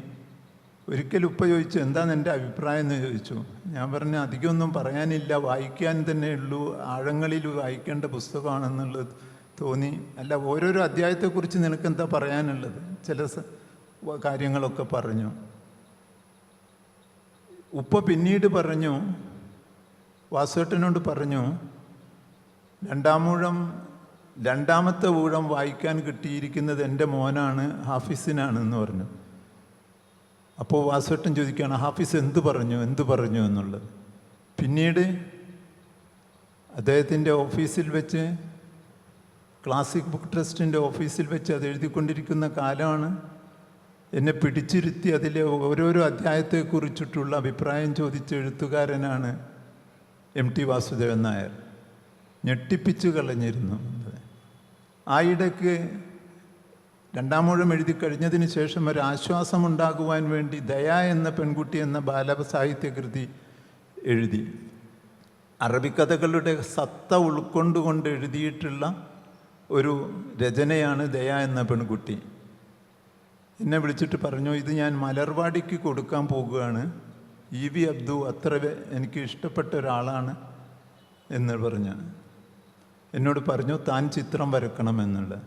ഒരിക്കൽ ഉപ്പ ചോദിച്ചു, എന്താണ് എൻ്റെ അഭിപ്രായം എന്ന് ചോദിച്ചു. ഞാൻ പറഞ്ഞു, അധികമൊന്നും പറയാനില്ല, വായിക്കാൻ തന്നെ ഉള്ളൂ, ആഴങ്ങളിൽ വായിക്കേണ്ട പുസ്തകമാണെന്നുള്ളത് തോന്നി. അല്ല, ഓരോരോ അധ്യായത്തെക്കുറിച്ച് നിനക്ക് എന്താ പറയാനുള്ളത്? ചില കാര്യങ്ങളൊക്കെ പറഞ്ഞു. ഉപ്പ പിന്നീട് പറഞ്ഞു, വാസുവേട്ടനോട് പറഞ്ഞു, 2-ാം ഊഴം രണ്ടാമത്തെ ഊഴം വായിക്കാൻ കിട്ടിയിരിക്കുന്നത് എൻ്റെ മോനാണ്, ഹാഫിസിനാണെന്ന് പറഞ്ഞു. അപ്പോൾ വാസുവേട്ടൻ ചോദിക്കുകയാണ്, ഹാഫിസ് എന്ത് പറഞ്ഞു എന്നുള്ളത്. പിന്നീട് അദ്ദേഹത്തിൻ്റെ ഓഫീസിൽ വെച്ച്, ക്ലാസിക് ബുക്ക് ട്രസ്റ്റിൻ്റെ ഓഫീസിൽ വെച്ച് അത് എഴുതിക്കൊണ്ടിരിക്കുന്ന കാലമാണ്. എന്നെ പിടിച്ചിരുത്തി അതിലെ ഓരോരോ അധ്യായത്തെക്കുറിച്ചിട്ടുള്ള അഭിപ്രായം ചോദിച്ച എഴുത്തുകാരനാണ് MT വാസുദേവൻ നായർ. ഞെട്ടിപ്പിച്ചു കളഞ്ഞിരുന്നു. ആയിടയ്ക്ക് രണ്ടാമൂഴം എഴുതി കഴിഞ്ഞതിന് ശേഷം ഒരു ആശ്വാസമുണ്ടാകുവാൻ വേണ്ടി ദയ എന്ന പെൺകുട്ടി എന്ന ബാലസാഹിത്യകൃതി എഴുതി. അറബിക്കഥകളുടെ സത്ത ഉൾക്കൊണ്ടുകൊണ്ട് എഴുതിയിട്ടുള്ള ഒരു രചനയാണ് ദയ എന്ന പെൺകുട്ടി. എന്നെ വിളിച്ചിട്ട് പറഞ്ഞു, ഇത് ഞാൻ മലർവാടിക്ക് കൊടുക്കാൻ പോകുകയാണ്. EV അബ്ദു അത്ര എനിക്ക് ഇഷ്ടപ്പെട്ട ഒരാളാണ് എന്ന് പറഞ്ഞ് എന്നോട് പറഞ്ഞു, താൻ ചിത്രം വരക്കണമെന്നുള്ളത്.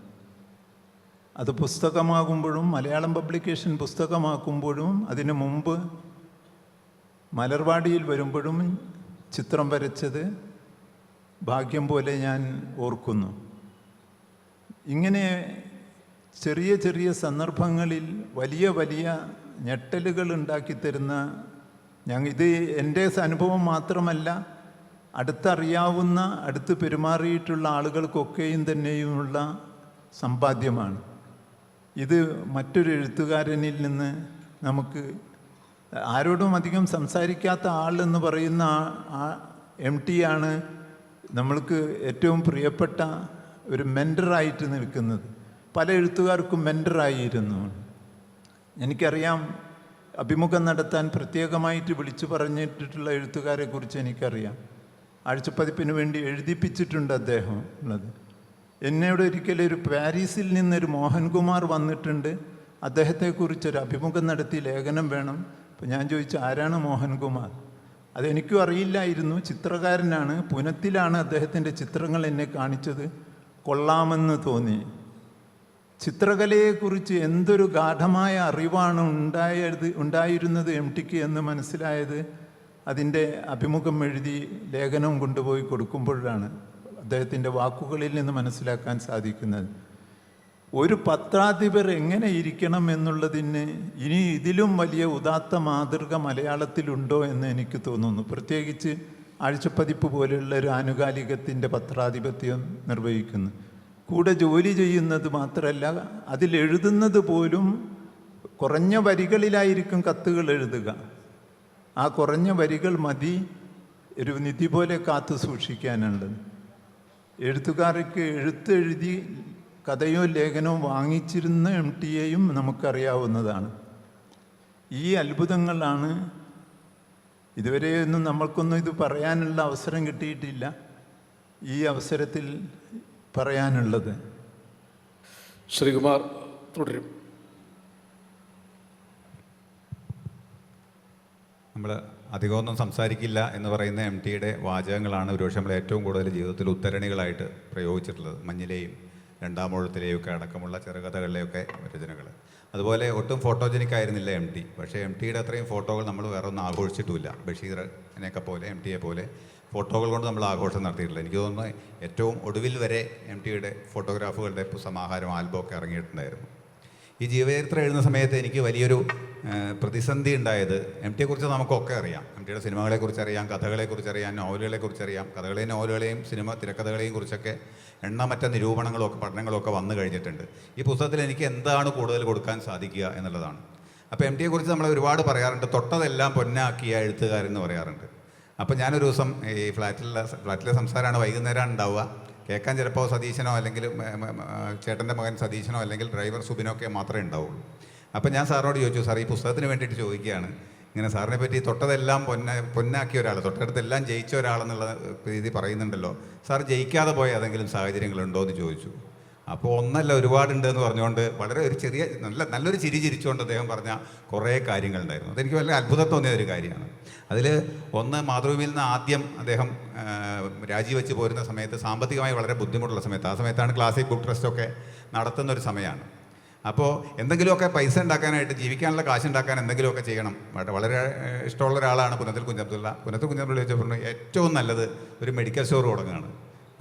അത് പുസ്തകമാകുമ്പോഴും, മലയാളം പബ്ലിക്കേഷൻ പുസ്തകമാക്കുമ്പോഴും, അതിനു മുമ്പ് മലർവാടിയിൽ വരുമ്പോഴും ചിത്രം വരച്ചത് ഭാഗ്യം പോലെ ഞാൻ ഓർക്കുന്നു. ഇങ്ങനെ ചെറിയ ചെറിയ സന്ദർഭങ്ങളിൽ വലിയ വലിയ ഞെട്ടലുകൾ ഉണ്ടാക്കിത്തരുന്ന ഇത് എൻ്റെ അനുഭവം മാത്രമല്ല, അടുത്തറിയാവുന്ന, അടുത്ത് പെരുമാറിയിട്ടുള്ള ആളുകൾക്കൊക്കെയും തന്നെയുമുള്ള സമ്പാദ്യമാണ്. ഇത് മറ്റൊരു എഴുത്തുകാരനിൽ നിന്ന് നമുക്ക് ആരോടും അധികം സംസാരിക്കാത്ത ആളെന്ന് പറയുന്ന MT ആണ് നമ്മൾക്ക് ഏറ്റവും പ്രിയപ്പെട്ട ഒരു മെൻറ്ററായിട്ട് നിൽക്കുന്നത്. പല എഴുത്തുകാർക്കും മെൻറ്ററായിരുന്നു. എനിക്കറിയാം, അഭിമുഖം നടത്താൻ പ്രത്യേകമായിട്ട് വിളിച്ചു പറഞ്ഞിട്ടുള്ള എഴുത്തുകാരെക്കുറിച്ച് എനിക്കറിയാം. ആഴ്ചപ്പതിപ്പിന് വേണ്ടി എഴുതിപ്പിച്ചിട്ടുണ്ട് അദ്ദേഹം ഉള്ളത്. എന്നോട് ഒരിക്കലും പാരീസിൽ നിന്നൊരു മോഹൻകുമാർ വന്നിട്ടുണ്ട്, അദ്ദേഹത്തെക്കുറിച്ചൊരു അഭിമുഖം നടത്തി ലേഖനം വേണം. അപ്പോൾ ഞാൻ ചോദിച്ചു, ആരാണ് മോഹൻകുമാർ? അതെനിക്കും അറിയില്ലായിരുന്നു. ചിത്രകാരനാണ്, പുനത്തിലാണ് അദ്ദേഹത്തിൻ്റെ ചിത്രങ്ങൾ എന്നെ കാണിച്ചത്. കൊള്ളാമെന്ന് തോന്നി. ചിത്രകലയെക്കുറിച്ച് എന്തൊരു ഗാഢമായ അറിവാണ് ഉണ്ടായിരുന്നത് MTക്ക് എന്ന് മനസ്സിലായത് അതിൻ്റെ അഭിമുഖം എഴുതി ലേഖനം കൊണ്ടുപോയി കൊടുക്കുമ്പോഴാണ്. അദ്ദേഹത്തിൻ്റെ വാക്കുകളിൽ നിന്ന് മനസ്സിലാക്കാൻ സാധിക്കുന്നത്. ഒരു പത്രാധിപർ എങ്ങനെ ഇരിക്കണം എന്നുള്ളതിന് ഇനി ഇതിലും വലിയ ഉദാത്ത മാതൃക മലയാളത്തിലുണ്ടോ എന്ന് എനിക്ക് തോന്നുന്നു. പ്രത്യേകിച്ച് ആഴ്ചപ്പതിപ്പ് പോലെയുള്ള ഒരു ആനുകാലികത്തിൻ്റെ പത്രാധിപത്യം നിർവഹിക്കുന്നു. കൂടെ ജോലി ചെയ്യുന്നത് മാത്രമല്ല, അതിലെഴുതുന്നത് പോലും കുറഞ്ഞ വരികളിലായിരിക്കും കത്തുകൾ എഴുതുക. ആ കുറഞ്ഞ വരികൾ മതി ഒരു നിധി പോലെ കാത്തു സൂക്ഷിക്കാനുള്ളത്. എഴുത്തുകാർക്ക് എഴുത്തെഴുതി കഥയോ ലേഖനവും വാങ്ങിച്ചിരുന്ന MTയെയും നമുക്കറിയാവുന്നതാണ്. ഈ അത്ഭുതങ്ങളാണ് ഇതുവരെയൊന്നും നമ്മൾക്കൊന്നും ഇത് പറയാനുള്ള അവസരം കിട്ടിയിട്ടില്ല. ഈ അവസരത്തിൽ പറയാനുള്ളത്. ശ്രീകുമാർ തുടരും. നമ്മൾ അധികമൊന്നും സംസാരിക്കില്ല എന്ന് പറയുന്ന MTയുടെ വാചകങ്ങളാണ് ഒരുപക്ഷെ നമ്മൾ ഏറ്റവും കൂടുതൽ ജീവിതത്തിൽ ഉദ്ധരണികളായിട്ട് പ്രയോഗിച്ചിട്ടുള്ളത്. മഞ്ഞിലെയും രണ്ടാമൂഴത്തിലെയും ഒക്കെ അടക്കമുള്ള ചെറുകഥകളിലെയൊക്കെ രചനകൾ. അതുപോലെ ഒട്ടും ഫോട്ടോജനിക് ആയിരുന്നില്ല MT. പക്ഷേ MTയുടെ അത്രയും ഫോട്ടോകൾ നമ്മൾ വേറെ ഒന്നും ആഘോഷിച്ചിട്ടുമില്ല. ബഷീറിനെയൊക്കെ പോലെ MTയെ പോലെ ഫോട്ടോകൾ കൊണ്ട് നമ്മൾ ആഘോഷം നടത്തിയിട്ടില്ല. എനിക്ക് തോന്നുന്നു ഏറ്റവും ഒടുവിൽ വരെ MTയുടെ ഫോട്ടോഗ്രാഫുകളുടെ സമാഹാരം, ആൽബമൊക്കെ ഇറങ്ങിയിട്ടുണ്ടായിരുന്നു. ഈ ജീവചരിത്രം എഴുതുന്ന സമയത്ത് എനിക്ക് വലിയൊരു പ്രതിസന്ധി ഉണ്ടായത്, MTയെക്കുറിച്ച് നമുക്കൊക്കെ അറിയാം. MTയുടെ സിനിമകളെക്കുറിച്ച് അറിയാം, കഥകളെക്കുറിച്ച് അറിയാം, നോവലുകളെക്കുറിച്ച് അറിയാം. കഥകളെയും നോവലുകളെയും തിരക്കഥകളെയും കുറിച്ചൊക്കെ എണ്ണമറ്റ നിരൂപണങ്ങളും ഒക്കെ പഠനങ്ങളും ഒക്കെ വന്നു കഴിഞ്ഞിട്ടുണ്ട്. ഈ പുസ്തകത്തിൽ എനിക്ക് എന്താണ് കൂടുതൽ കൊടുക്കാൻ സാധിക്കുക എന്നുള്ളതാണ്. അപ്പോൾ MTയെക്കുറിച്ച് നമ്മൾ ഒരുപാട് പറയാറുണ്ട്. തൊട്ടതെല്ലാം പൊന്നാക്കിയ എഴുത്തുകാരെന്ന് പറയാറുണ്ട്. അപ്പോൾ ഞാനൊരു ദിവസം ഈ ഫ്ലാറ്റിലെ സംസാരമാണ്, വൈകുന്നേരമാണ് ഉണ്ടാവുക. കേൾക്കാൻ ചിലപ്പോൾ സതീശനോ അല്ലെങ്കിൽ ചേട്ടൻ്റെ മകൻ സതീശനോ അല്ലെങ്കിൽ ഡ്രൈവർ സുബിനോ ഒക്കെ മാത്രമേ ഉണ്ടാവുള്ളൂ. അപ്പോൾ ഞാൻ സാറിനോട് ചോദിച്ചു, സാർ ഈ പുസ്തകത്തിന് വേണ്ടിയിട്ട് ചോദിക്കുകയാണ്, ഇങ്ങനെ സാറിനെ പറ്റി തൊട്ടതെല്ലാം പൊന്നാക്കിയ ഒരാൾ, തൊട്ടടുത്തെല്ലാം ജയിച്ച ഒരാളെന്നുള്ള രീതി പറയുന്നുണ്ടല്ലോ, സാർ ജയിക്കാതെ പോയ ഏതെങ്കിലും സാഹചര്യങ്ങളുണ്ടോ എന്ന് ചോദിച്ചു. അപ്പോൾ ഒന്നല്ല ഒരുപാടുണ്ട് എന്ന് പറഞ്ഞുകൊണ്ട് വളരെ ഒരു നല്ലൊരു ചിരി ചിരിച്ചുകൊണ്ട് അദ്ദേഹം പറഞ്ഞ കുറേ കാര്യങ്ങളുണ്ടായിരുന്നു. അതെനിക്ക് വളരെ അത്ഭുതം തോന്നിയ ഒരു കാര്യമാണ്. അതിൽ ഒന്ന്, മാതൃഭൂമിയിൽ നിന്ന് ആദ്യം അദ്ദേഹം രാജിവെച്ച് പോരുന്ന സമയത്ത് സാമ്പത്തികമായി വളരെ ബുദ്ധിമുട്ടുള്ള സമയത്ത്, ആ സമയത്താണ് ക്ലാസിക് ബുക്ക് ട്രസ്റ്റൊക്കെ നടത്തുന്നൊരു സമയമാണ്. അപ്പോൾ എന്തെങ്കിലുമൊക്കെ പൈസ ഉണ്ടാക്കാനായിട്ട്, ജീവിക്കാനുള്ള കാശ് ഉണ്ടാക്കാൻ എന്തെങ്കിലുമൊക്കെ ചെയ്യണം. വളരെ ഇഷ്ടമുള്ള ഒരാളാണ് പുനത്തിൽ കുഞ്ഞബ്ദുള്ള. പുനത്തിൽ കുഞ്ഞബ്ദുള്ള ചോദിച്ചപ്പോൾ ഏറ്റവും നല്ലത് ഒരു മെഡിക്കൽ സ്റ്റോർ തുടങ്ങുകയാണ്.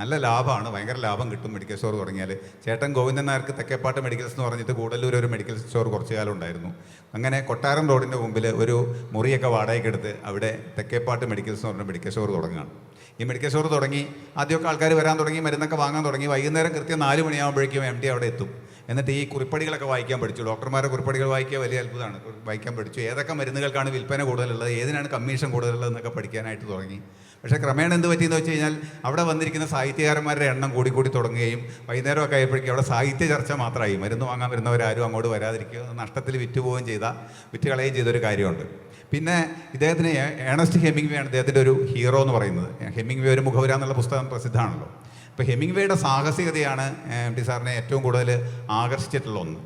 നല്ല ലാഭമാണ്, ഭയങ്കര ലാഭം കിട്ടും മെഡിക്കൽ സ്റ്റോർ തുടങ്ങിയാൽ. ചേട്ടൻ ഗോവിന്ദൻ നായർക്ക് തെക്കേപ്പാട്ട് മെഡിക്കൽസ് എന്ന് പറഞ്ഞിട്ട് കൂടല്ലൂർ ഒരു മെഡിക്കൽ സ്റ്റോർ കുറച്ച് കാലം ഉണ്ടായിരുന്നു. അങ്ങനെ കൊട്ടാരം റോഡിൻ്റെ മുമ്പിൽ ഒരു മുറിയൊക്കെ വാടകയ്ക്കെടുത്ത് അവിടെ തെക്കേപ്പാട്ട് മെഡിക്കൽസ് എന്ന് പറഞ്ഞ മെഡിക്കൽ സ്റ്റോർ തുടങ്ങുകയാണ്. ഈ മെഡിക്കൽ സ്റ്റോർ തുടങ്ങി ആദ്യമൊക്കെ ആൾക്കാർ വരാൻ തുടങ്ങി, മരുന്നൊക്കെ വാങ്ങാൻ തുടങ്ങി. വൈകുന്നേരം കൃത്യം 4 മണിയാകുമ്പോഴേക്കും MD അവിടെ എത്തും. എന്നിട്ട് ഈ കുറിപ്പടികളൊക്കെ വായിക്കാൻ പഠിച്ചു. ഡോക്ടർമാരെ കുറിപ്പടികൾ വായിക്കുക വലിയ അത്ഭുതമാണ്. വായിക്കാൻ പഠിച്ചു. ഏതൊക്കെ മരുന്നുകൾക്കാണ് വിൽപ്പന കൂടുതലുള്ളത്, ഏതിനാണ് കമ്മീഷൻ കൂടുതലുള്ളത് എന്നൊക്കെ പഠിക്കാനായിട്ട് തുടങ്ങി. പക്ഷേ ക്രമേണ എന്ത് പറ്റിയെന്ന് വെച്ച് കഴിഞ്ഞാൽ അവിടെ വന്നിരിക്കുന്ന സാഹിത്യകാരന്മാരുടെ എണ്ണം കൂടി തുടങ്ങുകയും വൈകുന്നേരമൊക്കെ ആയപ്പോഴേക്കും അവിടെ സാഹിത്യ ചർച്ച മാത്രമായി. മരുന്ന് വാങ്ങാൻ വരുന്നവരാരും അങ്ങോട്ട് വരാതിരിക്കുക, നഷ്ടത്തിൽ വിറ്റ് കളയുകയും ചെയ്തൊരു കാര്യമുണ്ട്. പിന്നെ ഇദ്ദേഹത്തിന് ഏണസ്റ്റ് ഹെമിംഗ്വേ ആണ് ഇദ്ദേഹത്തിൻ്റെ ഒരു ഹീറോ എന്ന് പറയുന്നത്. ഹെമിംഗ്വേ ഒരു മുഖവുര എന്നുള്ള പുസ്തകം പ്രസിദ്ധമാണല്ലോ. അപ്പോൾ ഹെമിംഗ്വേയുടെ സാഹസികതയാണ് MD സാറിനെ ഏറ്റവും കൂടുതൽ ആകർഷിച്ചിട്ടുള്ള ഒന്ന്.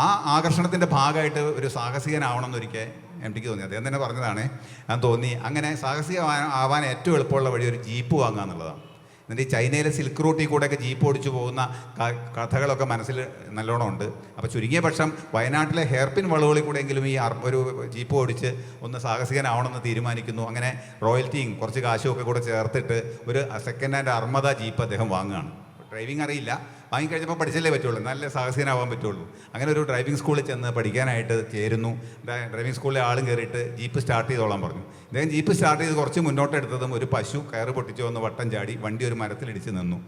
ആ ആകർഷണത്തിൻ്റെ ഭാഗമായിട്ട് ഒരു സാഹസികനാവണമെന്നൊരിക്കൽ MDക്ക് തോന്നി. അദ്ദേഹം തന്നെ പറഞ്ഞതാണ്, ഞാൻ തോന്നി അങ്ങനെ ആവാൻ ഏറ്റവും എളുപ്പമുള്ള വഴി ഒരു ജീപ്പ് വാങ്ങുക എന്നുള്ളതാണ്. എന്നിട്ട് ഈ ചൈനയിലെ സിൽക്ക് റൂട്ടിൽ കൂടെയൊക്കെ ജീപ്പ് ഓടിച്ചു പോകുന്ന കഥകളൊക്കെ മനസ്സിൽ നല്ലോണം ഉണ്ട്. അപ്പോൾ ചുരുങ്ങിയ പക്ഷം വയനാട്ടിലെ ഹെയർപിൻ വളവുകളിൽ കൂടെയെങ്കിലും ഈ ഒരു ജീപ്പ് ഓടിച്ച് ഒന്ന് സാഹസികനാവണമെന്ന് തീരുമാനിക്കുന്നു. അങ്ങനെ റോയൽറ്റിയും കുറച്ച് കാശും ഒക്കെ കൂടെ ചേർത്തിട്ട് ഒരു സെക്കൻഡ് ഹാൻഡ് അർമദ ജീപ്പ് അദ്ദേഹം വാങ്ങുകയാണ്. ഡ്രൈവിംഗ് അറിയില്ല, വാങ്ങിക്കഴിഞ്ഞപ്പോൾ പഠിച്ചല്ലേ പറ്റുള്ളൂ, നല്ല സാഹസികനാവാൻ പറ്റുള്ളൂ. അങ്ങനെ ഒരു ഡ്രൈവിംഗ് സ്കൂളിൽ ചെന്ന് പഠിക്കാനായിട്ട് ചേരുന്നു. ഡ്രൈവിംഗ് സ്കൂളിലെ ആളും കയറിയിട്ട് ജീപ്പ് സ്റ്റാർട്ട് ചെയ്തോളാൻ പറഞ്ഞു. ഇദ്ദേഹം ജീപ്പ് സ്റ്റാർട്ട് ചെയ്ത് കുറച്ച് മുന്നോട്ടെടുത്തതും ഒരു പശു കയറ് പൊട്ടിച്ച് വന്ന് വട്ടം ചാടി വണ്ടി ഒരു മരത്തിലിടിച്ച് നിന്നു.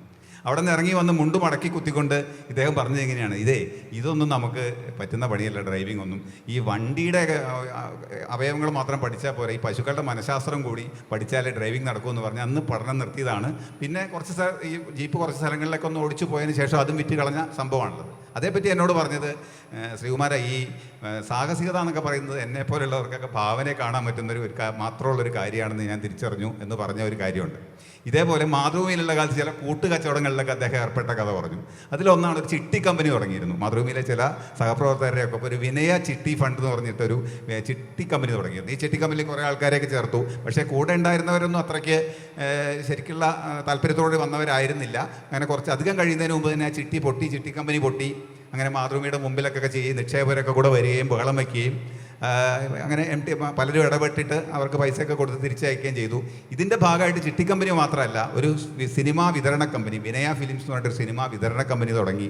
അവിടെ നിന്ന് ഇറങ്ങി വന്ന് മുണ്ട് മടക്കി കുത്തിക്കൊണ്ട് ഇദ്ദേഹം പറഞ്ഞത് എങ്ങനെയാണ്, ഇതൊന്നും നമുക്ക് പറ്റുന്ന പണിയല്ല ഡ്രൈവിംഗ് ഒന്നും. ഈ വണ്ടിയുടെ അവയവങ്ങൾ മാത്രം പഠിച്ചാൽ പോരാ, ഈ പശുക്കളുടെ മനഃശാസ്ത്രം കൂടി പഠിച്ചാലേ ഡ്രൈവിംഗ് നടക്കുമെന്ന് പറഞ്ഞ് അന്ന് പഠനം നിർത്തിയതാണ്. പിന്നെ ഈ ജീപ്പ് കുറച്ച് സ്ഥലങ്ങളിലൊക്കെ ഒന്ന് ഓടിച്ചു പോയതിന് ശേഷം അതും വിറ്റ് കളഞ്ഞ സംഭവമാണുള്ളത്. അതേപ്പറ്റി എന്നോട് പറഞ്ഞത്, ശ്രീകുമാര, ഈ സാഹസികത എന്നൊക്കെ പറയുന്നത് എന്നെപ്പോലുള്ളവർക്കൊക്കെ ഭാവനയെ കാണാൻ പറ്റുന്നൊരു മാത്രമുള്ളൊരു കാര്യമാണെന്ന് ഞാൻ തിരിച്ചറിഞ്ഞു എന്ന് പറഞ്ഞ ഒരു കാര്യമുണ്ട്. ഇതേപോലെ മാതൃഭൂമിയിലുള്ള കാലത്ത് ചില കൂട്ടുകച്ചവടങ്ങളിലൊക്കെ അദ്ദേഹം ഏർപ്പെട്ട കഥ പറഞ്ഞു. അതിലൊന്നാണ് ഒരു ചിട്ടി കമ്പനി തുടങ്ങിയിരുന്നു. മാതൃഭൂമിയിലെ ചില സഹപ്രവർത്തകരെയൊക്കെ ഒരു വിനയ ചിട്ടി ഫണ്ട് എന്ന് പറഞ്ഞിട്ടൊരു ചിട്ടി കമ്പനി തുടങ്ങിയിരുന്നു. ഈ ചിട്ടി കമ്പനിയിൽ കുറേ ആൾക്കാരെയൊക്കെ ചേർത്തു. പക്ഷേ കൂടെ ഉണ്ടായിരുന്നവരൊന്നും അത്രയ്ക്ക് ശരിക്കുള്ള താല്പര്യത്തോടെ വന്നവരായിരുന്നില്ല. അങ്ങനെ കുറച്ച് അധികം കഴിയുന്നതിന് മുമ്പ് തന്നെ ആ ചിട്ടി കമ്പനി പൊട്ടി. അങ്ങനെ മാതൃഭൂമിയുടെ മുമ്പിലൊക്കെ ചെയ്യും നിക്ഷേപകരൊക്കെ കൂടെ വരികയും ബഹളം വയ്ക്കുകയും അങ്ങനെ പലരും ഇടപെട്ടിട്ട് അവർക്ക് പൈസയൊക്കെ കൊടുത്ത് തിരിച്ചയക്കുകയും ചെയ്തു. ഇതിൻ്റെ ഭാഗമായിട്ട് ചിട്ടി കമ്പനി മാത്രമല്ല, ഒരു സിനിമാ വിതരണ കമ്പനി, വിനയ ഫിലിംസ് എന്ന് പറഞ്ഞിട്ടൊരു സിനിമാ വിതരണ കമ്പനി തുടങ്ങി.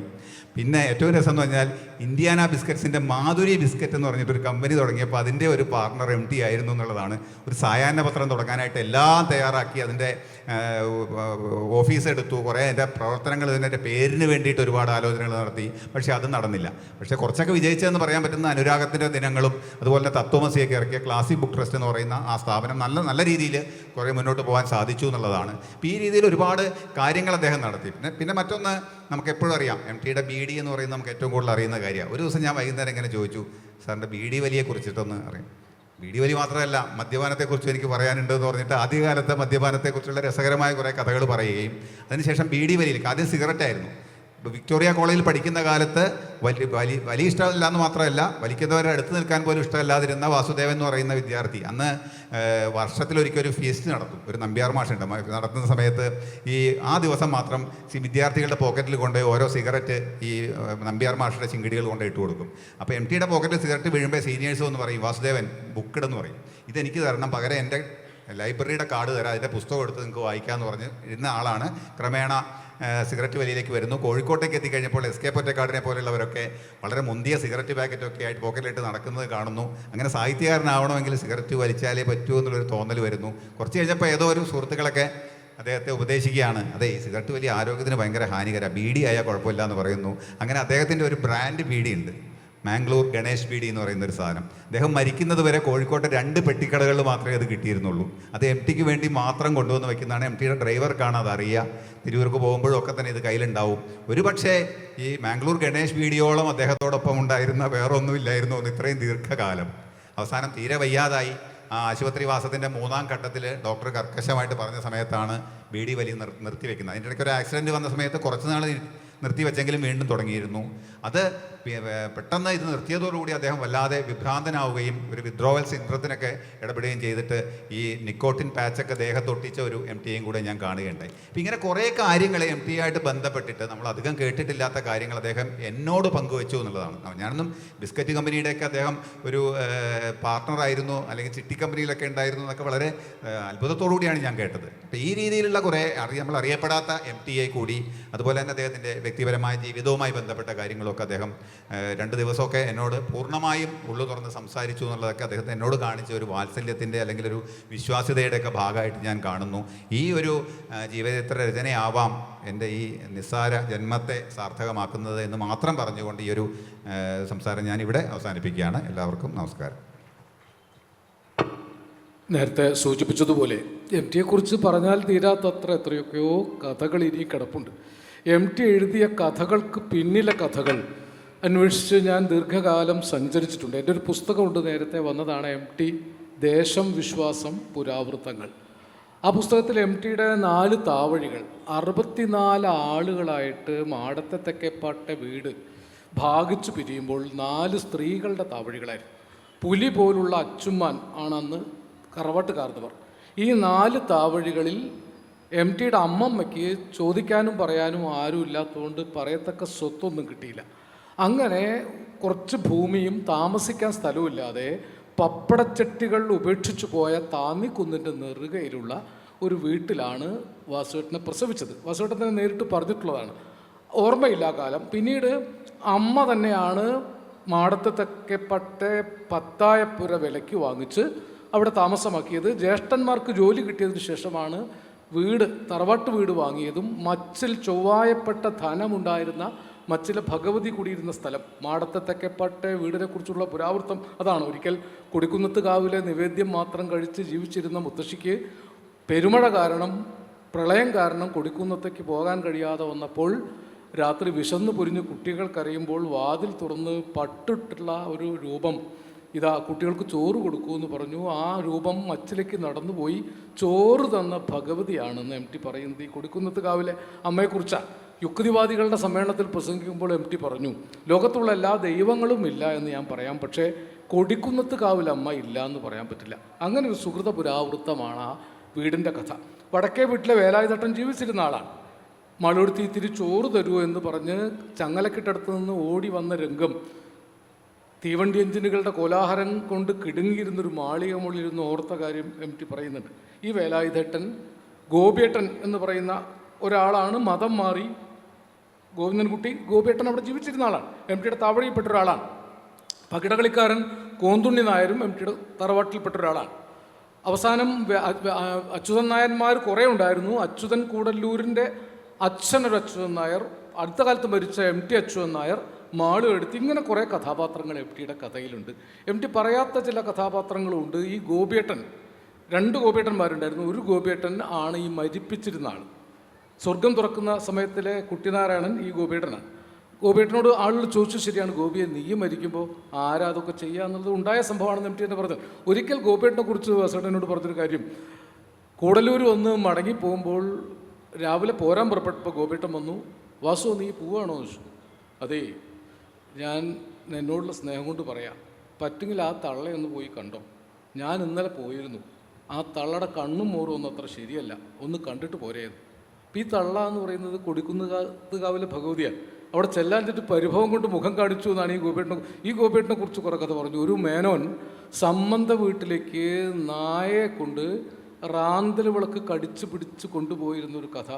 പിന്നെ ഏറ്റവും രസം എന്ന് പറഞ്ഞാൽ ഇന്ത്യാന ബിസ്ക്കറ്റ്സിൻ്റെ മാധുരി ബിസ്ക്കറ്റ് എന്ന് പറഞ്ഞിട്ടൊരു കമ്പനി തുടങ്ങിയപ്പോൾ അതിൻ്റെ ഒരു പാർട്ണർ MD ആയിരുന്നു എന്നുള്ളതാണ്. ഒരു സായാഹ്ന പത്രം തുടങ്ങാനായിട്ട് എല്ലാം തയ്യാറാക്കി അതിൻ്റെ ഓഫീസ് എടുത്തു. കുറേ അതിൻ്റെ പ്രവർത്തനങ്ങൾ ഇതിൻ്റെ പേരിന് വേണ്ടിയിട്ട് ഒരുപാട് ആലോചനകൾ നടത്തി. പക്ഷേ അത് നടന്നില്ല. പക്ഷേ കുറച്ചൊക്കെ വിജയിച്ചതെന്ന് പറയാൻ പറ്റുന്ന അനുരാഗത്തിൻ്റെ ദിനങ്ങളും അതുപോലെ തത്വമസിയൊക്കെ ഇറക്കിയ ക്ലാസിക് ബുക്ക് ട്രസ്റ്റ് എന്ന് പറയുന്ന ആ സ്ഥാപനം നല്ല രീതിയിൽ കുറേ മുന്നോട്ട് പോകാൻ സാധിച്ചു എന്നുള്ളതാണ്. അപ്പോൾ ഈ രീതിയിൽ ഒരുപാട് കാര്യങ്ങൾ അദ്ദേഹം നടത്തി. പിന്നെ മറ്റൊന്ന് നമുക്ക് എപ്പോഴും അറിയാം, MTയുടെ BD എന്ന് പറയുന്നത് നമുക്ക് ഏറ്റവും കൂടുതൽ അറിയുന്ന കാര്യമാണ്. ഒരു ദിവസം ഞാൻ വൈകുന്നേരം ഇങ്ങനെ ചോദിച്ചു, സാറിൻ്റെ BD വലിയെ കുറിച്ചിട്ടൊന്ന് അറിയാം. BD വലി മാത്രമല്ല, മദ്യപാനത്തെക്കുറിച്ച് എനിക്ക് പറയാനുണ്ടെന്ന് പറഞ്ഞിട്ട് ആദ്യകാലത്തെ മദ്യപാനത്തെക്കുറിച്ചുള്ള രസകരമായ കുറേ കഥകൾ പറയുകയും അതിനുശേഷം BD വലിയിലേക്ക് ആദ്യം സിഗരറ്റായിരുന്നു. വിക്ടോറിയ കോളേജിൽ പഠിക്കുന്ന കാലത്ത് വലിയ ഇഷ്ടമില്ല എന്ന് മാത്രമല്ല, വലിക്കുന്നവരെ അടുത്ത് നിൽക്കാൻ പോലും ഇഷ്ടമല്ലാതിരുന്ന വാസുദേവൻ എന്ന് പറയുന്ന വിദ്യാർത്ഥി അന്ന് വർഷത്തിലൊരിക്കൽ ഒരു ഫീസ്റ്റ് നടത്തും. ഒരു നമ്പ്യാർ മാഷുണ്ട്. നടത്തുന്ന സമയത്ത് ആ ദിവസം മാത്രം വിദ്യാർത്ഥികളുടെ പോക്കറ്റിൽ കൊണ്ടുപോയി ഓരോ സിഗരറ്റ് ഈ നമ്പ്യാർ മാഷുടെ ചിങ്കിടികൾ കൊണ്ട് ഇട്ട് കൊടുക്കും. അപ്പോൾ MTയുടെ പോക്കറ്റിൽ സിഗരറ്റ് വീഴുമ്പോൾ സീനിയേഴ്സ് എന്ന് പറയും, വാസുദേവൻ ബുക്കിടെന്ന് പറയും, ഇതെനിക്ക് തരണം, പകരം എൻ്റെ ലൈബ്രറിയുടെ കാർഡ് തരാം, അതിൻ്റെ പുസ്തകം എടുത്ത് നിങ്ങൾക്ക് വായിക്കാമെന്ന് പറഞ്ഞ് ഇരുന്ന ആളാണ് ക്രമേണ സിഗരറ്റ് വലിയിലേക്ക് വരുന്നു. കോഴിക്കോട്ടേക്ക് എത്തിക്കഴിഞ്ഞപ്പോൾ SK പൊറ്റക്കാടിനെ പോലുള്ളവരൊക്കെ വളരെ മുന്തിയ സിഗരറ്റ് പാക്കറ്റൊക്കെ ആയിട്ട് പോക്കറ്റിലിട്ട് നടക്കുന്നത് കാണുന്നു. അങ്ങനെ സാഹിത്യകാരനാവണമെങ്കിൽ സിഗരറ്റ് വലിച്ചാലേ പറ്റൂ എന്നുള്ളൊരു തോന്നൽ വരുന്നു. കുറച്ച് കഴിഞ്ഞപ്പോൾ ഏതോ ഒരു സുഹൃത്തുക്കളൊക്കെ അദ്ദേഹത്തെ ഉപദേശിക്കുകയാണ്, ഈ സിഗരറ്റ് വലിയ ആരോഗ്യത്തിന് ഭയങ്കര ഹാനികരമാണ്, BD ആയാൽ കുഴപ്പമില്ല എന്ന് പറയുന്നു. അങ്ങനെ അദ്ദേഹത്തിൻ്റെ ഒരു ബ്രാൻഡ് BD ഉണ്ട്, മാംഗ്ലൂർ ഗണേഷ് BD എന്ന് പറയുന്നൊരു സാധനം. അദ്ദേഹം മരിക്കുന്നത് വരെ കോഴിക്കോട്ടെ 2 പെട്ടിക്കടകളിൽ മാത്രമേ അത് കിട്ടിയിരുന്നുള്ളൂ. അത് MTക്ക് വേണ്ടി മാത്രം കൊണ്ടുവന്ന് വയ്ക്കുന്നതാണ്. MTയുടെ ഡ്രൈവർക്കാണ് അതറിയുക. തിരുവൂർക്ക് പോകുമ്പോഴും ഒക്കെ തന്നെ ഇത് കയ്യിലുണ്ടാവും. ഒരു പക്ഷേ ഈ മാംഗ്ലൂർ ഗണേഷ് BDയോളം അദ്ദേഹത്തോടൊപ്പം ഉണ്ടായിരുന്ന വേറെ ഒന്നുമില്ലായിരുന്നു ഇത്രയും ദീർഘകാലം. അവസാനം തീരെ വയ്യാതായി. ആ ആശുപത്രിവാസത്തിൻ്റെ 3ാം ഘട്ടത്തിൽ ഡോക്ടർ കർക്കശമായിട്ട് പറഞ്ഞ സമയത്താണ് BD വലി നിർത്തിവെക്കുന്നത്. അതിൻ്റെ ഇടയ്ക്ക് ഒരു ആക്സിഡൻറ്റ് വന്ന സമയത്ത് കുറച്ച് നാൾ നിർത്തിവെച്ചെങ്കിലും വീണ്ടും തുടങ്ങിയിരുന്നു. അത് പെട്ടെന്ന് ഇത് നിർത്തിയതോടുകൂടി അദ്ദേഹം വല്ലാതെ വിഭ്രാന്തനാവുകയും ഒരു വിത്ഡ്രോവൽ സിൻഡ്രത്തിനൊക്കെ ഇടപെടുകയും ചെയ്തിട്ട് ഈ നിക്കോട്ടിൻ പാച്ചൊക്കെ ദേഹത്തൊട്ടിച്ച ഒരു MTയെയും കൂടെ ഞാൻ കാണുകയുണ്ടായി. അപ്പം ഇങ്ങനെ കുറേ കാര്യങ്ങൾ MT ആയിട്ട് ബന്ധപ്പെട്ടിട്ട് നമ്മൾ അധികം കേട്ടിട്ടില്ലാത്ത കാര്യങ്ങൾ അദ്ദേഹം എന്നോട് പങ്കുവെച്ചു എന്നുള്ളതാണ്. ഞാനൊന്നും ബിസ്ക്കറ്റ് കമ്പനിയുടെയൊക്കെ അദ്ദേഹം ഒരു പാർട്ട്ണറായിരുന്നു അല്ലെങ്കിൽ ചിട്ടി കമ്പനിയിലൊക്കെ ഉണ്ടായിരുന്നു എന്നൊക്കെ വളരെ അത്ഭുതത്തോടു കൂടിയാണ് ഞാൻ കേട്ടത്. അപ്പം ഈ രീതിയിലുള്ള കുറേ നമ്മൾ അറിയപ്പെടാത്ത MTയെ കൂടി, അതുപോലെ തന്നെ അദ്ദേഹത്തിൻ്റെ വ്യക്തിപരമായ ജീവിതവുമായി ബന്ധപ്പെട്ട കാര്യങ്ങളൊക്കെ അദ്ദേഹം 2 ദിവസമൊക്കെ എന്നോട് പൂർണ്ണമായും ഉള്ളു തുറന്ന് സംസാരിച്ചു എന്നുള്ളതൊക്കെ അദ്ദേഹത്തെ എന്നോട് കാണിച്ച ഒരു വാത്സല്യത്തിൻ്റെ അല്ലെങ്കിൽ ഒരു വിശ്വാസ്യതയുടെയൊക്കെ ഭാഗമായിട്ട് ഞാൻ കാണുന്നു. ഈ ഒരു ജീവചരിത്ര രചനയാവാം എൻ്റെ ഈ നിസ്സാര ജന്മത്തെ സാർത്ഥകമാക്കുന്നത് എന്ന് മാത്രം പറഞ്ഞുകൊണ്ട് ഈ ഒരു സംസാരം ഞാനിവിടെ അവസാനിപ്പിക്കുകയാണ്. എല്ലാവർക്കും നമസ്കാരം. നേരത്തെ സൂചിപ്പിച്ചതുപോലെ MTയെക്കുറിച്ച് പറഞ്ഞാൽ തീരാത്തത്ര എത്രയൊക്കെയോ കഥകൾ ഇനി കിടപ്പുണ്ട്. MT എഴുതിയ കഥകൾക്ക് പിന്നിലെ കഥകൾ അന്വേഷിച്ച് ഞാൻ ദീർഘകാലം സഞ്ചരിച്ചിട്ടുണ്ട്. എൻ്റെ ഒരു പുസ്തകമുണ്ട്, നേരത്തെ വന്നതാണ്, MT ദേശം വിശ്വാസം പുരാവൃത്തങ്ങൾ. ആ പുസ്തകത്തിൽ MTയുടെ 4 താവഴികൾ 64 ആളുകളായിട്ട് മാടത്തെ തെക്കേപ്പാട്ടെ വീട് ഭാഗിച്ചു പിരിയുമ്പോൾ 4 സ്ത്രീകളുടെ താവഴികളായിരുന്നു. പുലി പോലുള്ള അച്ചുമ്മാൻ ആണെന്ന് കറവട്ടുകാർന്നവർ. ഈ 4 താവഴികളിൽ MTയുടെ അമ്മമ്മയ്ക്ക് ചോദിക്കാനും പറയാനും ആരും ഇല്ലാത്തതുകൊണ്ട് പറയത്തക്ക സ്വത്തൊന്നും കിട്ടിയില്ല. അങ്ങനെ കുറച്ച് ഭൂമിയും താമസിക്കാൻ സ്ഥലവുമില്ലാതെ പപ്പടച്ചട്ടികൾ ഉപേക്ഷിച്ചു പോയ താന്നിക്കുന്നിൻ്റെ നെറുകയിലുള്ള ഒരു വീട്ടിലാണ് വാസുവേട്ടനെ പ്രസവിച്ചത്. വാസുവേട്ടനെ നേരിട്ട് പറഞ്ഞിട്ടുള്ളതാണ്, ഓർമ്മയില്ല കാലം. പിന്നീട് അമ്മ തന്നെയാണ് മാടത്തെ തെക്കേപ്പട്ടെ പത്തായപ്പുര വിലയ്ക്ക് വാങ്ങിച്ച് അവിടെ താമസമാക്കിയത്. ജ്യേഷ്ഠന്മാർക്ക് ജോലി കിട്ടിയതിന് ശേഷമാണ് തറവാട്ട് വീട് വാങ്ങിയതും. മച്ചിൽ ചൊവ്വായപ്പെട്ട ധനമുണ്ടായിരുന്ന മച്ചിലെ ഭഗവതി കൂടിയിരുന്ന സ്ഥലം, മാടത്തെ തെക്കേപ്പാട്ടെ വീടിനെ കുറിച്ചുള്ള പുരാവൃത്തം അതാണ്. ഒരിക്കൽ കൊടിക്കുന്നത്ത് കാവിലെ നിവേദ്യം മാത്രം കഴിച്ച് ജീവിച്ചിരുന്ന മുത്തശ്ശിക്ക് പെരുമഴ കാരണം, പ്രളയം കാരണം കൊടിക്കുന്നത്തേക്ക് പോകാൻ കഴിയാതെ വന്നപ്പോൾ രാത്രി വിശന്നു പൊരിഞ്ഞ് കുട്ടികൾ കരയുമ്പോൾ വാതിൽ തുറന്ന് പട്ടിട്ടുള്ള ഒരു രൂപം, ഇതാ കുട്ടികൾക്ക് ചോറ് കൊടുക്കൂ എന്ന് പറഞ്ഞു. ആ രൂപം മച്ചിലേക്ക് നടന്നുപോയി ചോറ് തന്ന ഭഗവതിയാണെന്ന് MT പറയുന്നത് ഈ കൊടിക്കുന്നത്ത് കാവിലെ അമ്മയെക്കുറിച്ചാണ്. യുക്തിവാദികളുടെ സമ്മേളനത്തിൽ പ്രസംഗിക്കുമ്പോൾ MT പറഞ്ഞു, ലോകത്തുള്ള എല്ലാ ദൈവങ്ങളും ഇല്ല എന്ന് ഞാൻ പറയാം, പക്ഷേ കൊടിക്കുന്നത്ത് കാവിലെ അമ്മ ഇല്ല എന്ന് പറയാൻ പറ്റില്ല. അങ്ങനെ ഒരു സുഹൃത പുരാവൃത്തമാണ് ആ വീടിൻ്റെ കഥ. വടക്കേ വീട്ടിലെ വേലായുധേട്ടൻ ജീവിച്ചിരുന്ന ആളാണ്. മളുടുത്തി ഇത്തിരി ചോറ് തരുമോ എന്ന് പറഞ്ഞ് ചങ്ങലക്കിട്ടടുത്ത് നിന്ന് ഓടി വന്ന രംഗം തീവണ്ടി എഞ്ചിനുകളുടെ കോലാഹലം കൊണ്ട് കിടുങ്ങിയിരുന്നൊരു മാളിക മുകളിലിരുന്ന് ഓർത്ത കാര്യം MT പറയുന്നുണ്ട്. ഈ വേലായുധേട്ടൻ ഗോപിയേട്ടൻ എന്ന് പറയുന്ന ഒരാളാണ്. മതം മാറി ഗോവിന്ദൻകുട്ടി ഗോപിയേട്ടൻ അവിടെ ജീവിച്ചിരുന്ന ആളാണ്. MTയുടെ താവഴിയിൽപ്പെട്ട ഒരാളാണ്. പകിടകളിക്കാരൻ കോന്തുണ്ണി നായരും MTയുടെ തറവാട്ടിൽപ്പെട്ട ഒരാളാണ്. അവസാനം അച്യുതൻ നായന്മാർ കുറേ ഉണ്ടായിരുന്നു. അച്യുതൻ കൂടല്ലൂരിൻ്റെ അച്ഛനൊരു അച്യുതൻ നായർ, അടുത്ത കാലത്ത് മരിച്ച MT അച്യുതൻ നായർ, മാളു എടുത്ത്, ഇങ്ങനെ കുറേ കഥാപാത്രങ്ങൾ MTയുടെ കഥയിലുണ്ട്. MT പറയാത്ത ചില കഥാപാത്രങ്ങളുമുണ്ട്. ഈ ഗോപിയേട്ടൻ, 2 ഗോപിയേട്ടന്മാരുണ്ടായിരുന്നു. ഒരു ഗോപിയേട്ടൻ ആണ് ഈ മരിപ്പിച്ചിരുന്ന ആൾ. സ്വർഗം തുറക്കുന്ന സമയത്തിലെ കുട്ടിനാരായണൻ ഈ ഗോപിയേട്ടനാണ്. ഗോപിയേട്ടനോട് ആളുകൾ ചോദിച്ചു, ശരിയാണ് ഗോപിയെ, നീ മരിക്കുമ്പോൾ ആരാ അതൊക്കെ ചെയ്യുക എന്നുള്ളത് ഉണ്ടായ സംഭവമാണെന്ന് MT തന്നെ പറഞ്ഞത്. ഒരിക്കൽ ഗോപിയേട്ടനെ കുറിച്ച് വാസുവേട്ടനോട് പറഞ്ഞൊരു കാര്യം, കൂടല്ലൂർ വന്ന് മടങ്ങിപ്പോകുമ്പോൾ രാവിലെ പോരാൻ പുറപ്പെട്ടപ്പോൾ ഗോപിയേട്ടൻ വന്നു, വാസു നീ പോവുകയാണോ എന്ന് ചോദിച്ചു. അതേ, ഞാൻ എന്നോടുള്ള സ്നേഹം കൊണ്ട് പറയാം, പറ്റുമെങ്കിൽ ആ തള്ളയൊന്ന് പോയി കണ്ടോ, ഞാൻ ഇന്നലെ പോയിരുന്നു, ആ തള്ളയുടെ കണ്ണും മോറും ഒന്നും അത്ര ശരിയല്ല, ഒന്ന് കണ്ടിട്ട് പോരേന്ന്. ഈ തള്ള എന്ന് പറയുന്നത് കൊടിക്കുന്നത്ത് കാവിലെ ഭഗവതിയാണ്. അവിടെ ചെല്ലാൻ ചുറ്റും പരിഭവം കൊണ്ട് മുഖം കാണിച്ചു എന്നാണ് ഈ ഗോപിയേട്ടനെ കുറിച്ച് കുറേ കഥ പറഞ്ഞു. ഒരു മേനോൻ സംബന്ധ വീട്ടിലേക്ക് നായയെ കൊണ്ട് റാന്തൽ വിളക്ക് കടിച്ചു പിടിച്ച് കൊണ്ടുപോയിരുന്നൊരു കഥ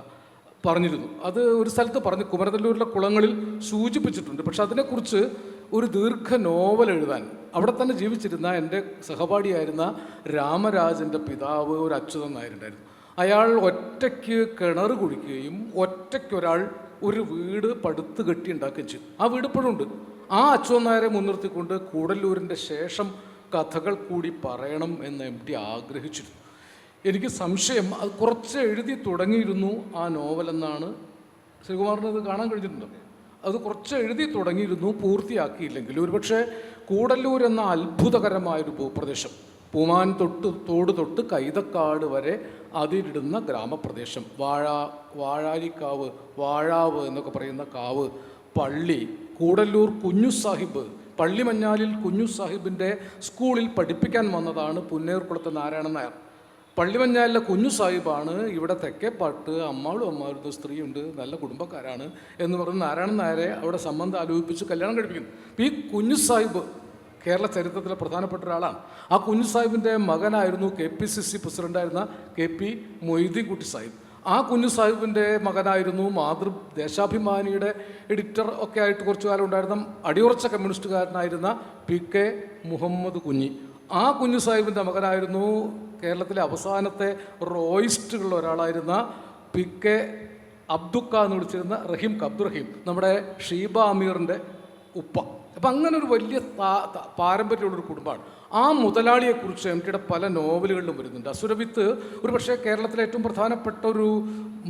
പറഞ്ഞിരുന്നു. അത് ഒരു സ്ഥലത്ത് പറഞ്ഞ് കുമരനെല്ലൂരിലെ കുളങ്ങളിൽ സൂചിപ്പിച്ചിട്ടുണ്ട്. പക്ഷെ അതിനെക്കുറിച്ച് ഒരു ദീർഘ നോവൽ എഴുതാൻ അവിടെ തന്നെ ജീവിച്ചിരുന്ന എൻ്റെ സഹപാഠിയായിരുന്ന രാമരാജൻ്റെ പിതാവ് ഒരു അച്യുതൻ നായരുണ്ടായിരുന്നു. അയാൾ ഒറ്റയ്ക്ക് കിണർ കുഴിക്കുകയും ഒറ്റയ്ക്കൊരാൾ ഒരു വീട് പടുത്ത് കെട്ടി ഉണ്ടാക്കുകയും ചെയ്തു. ആ വീട് ഇപ്പോഴും ഉണ്ട്. ആ അച്യുതൻ നായരെ മുൻനിർത്തിക്കൊണ്ട് കൂടല്ലൂരിൻ്റെ ശേഷം കഥകൾ കൂടി പറയണം എന്ന് MT ആഗ്രഹിച്ചിരുന്നു. എനിക്ക് സംശയം, അത് കുറച്ച് എഴുതി തുടങ്ങിയിരുന്നു ആ നോവലെന്നാണ്. ശ്രീകുമാറിന് അത് കാണാൻ കഴിഞ്ഞിട്ടുണ്ടോ? അത് കുറച്ച് എഴുതി തുടങ്ങിയിരുന്നു, പൂർത്തിയാക്കിയില്ലെങ്കിൽ. ഒരുപക്ഷെ കൂടല്ലൂർ എന്ന അത്ഭുതകരമായൊരു ഭൂപ്രദേശം, പൂമാൻ തോട് തൊട്ട് കൈതക്കാട് വരെ അതിരിടുന്ന ഗ്രാമപ്രദേശം, വാഴാലിക്കാവ്, വാഴാവ് എന്നൊക്കെ പറയുന്ന കാവ്, പള്ളി, കൂടല്ലൂർ കുഞ്ഞു സാഹിബ്, പള്ളിമഞ്ഞാലിൽ കുഞ്ഞു സാഹിബിൻ്റെ സ്കൂളിൽ പഠിപ്പിക്കാൻ വന്നതാണ് പുന്നേർക്കുളത്തെ നാരായണൻ നായർ. പള്ളിമഞ്ഞാലിലെ കുഞ്ഞു സാഹിബാണ് ഇവിടെ തെക്കേപ്പാട്ട് അമ്മാളും അമ്മാരുടെ സ്ത്രീയുണ്ട്, നല്ല കുടുംബക്കാരാണ് എന്ന് പറഞ്ഞ് നാരായണൻ നായരെ അവിടെ സംബന്ധം ആലോചിപ്പിച്ച് കല്യാണം കഴിപ്പിക്കുന്നു. ഈ കുഞ്ഞു സാഹിബ് കേരള ചരിത്രത്തിലെ പ്രധാനപ്പെട്ട ഒരാളാണ്. ആ കുഞ്ഞു സാഹിബിൻ്റെ മകനായിരുന്നു KPCC പ്രസിഡൻ്റായിരുന്ന KP മൊയ്തീൻകുട്ടി സാഹിബ്. ആ കുഞ്ഞു സാഹിബിൻ്റെ മകനായിരുന്നു ദേശാഭിമാനിയുടെ എഡിറ്റർ ഒക്കെ ആയിട്ട് കുറച്ചു കാലം ഉണ്ടായിരുന്ന അടിയുറച്ച കമ്മ്യൂണിസ്റ്റുകാരനായിരുന്ന PK മുഹമ്മദ് കുഞ്ഞി. ആ കുഞ്ഞു സാഹിബിൻ്റെ മകനായിരുന്നു കേരളത്തിലെ അവസാനത്തെ റോയിസ്റ്റുകളിൽ ഒരാളായിരുന്ന PK അബ്ദുക്ക എന്ന് വിളിച്ചിരുന്ന അബ്ദുറഹീം, നമ്മുടെ ഷീബ അമീറിൻ്റെ ഉപ്പ. അപ്പം അങ്ങനെ ഒരു വലിയ പാരമ്പര്യമുള്ളൊരു കുടുംബമാണ്. ആ മുതലാളിയെക്കുറിച്ച് MTയുടെ പല നോവലുകളിലും വരുന്നുണ്ട്. അസുരവിത്ത് ഒരു പക്ഷേ കേരളത്തിലെ ഏറ്റവും പ്രധാനപ്പെട്ട ഒരു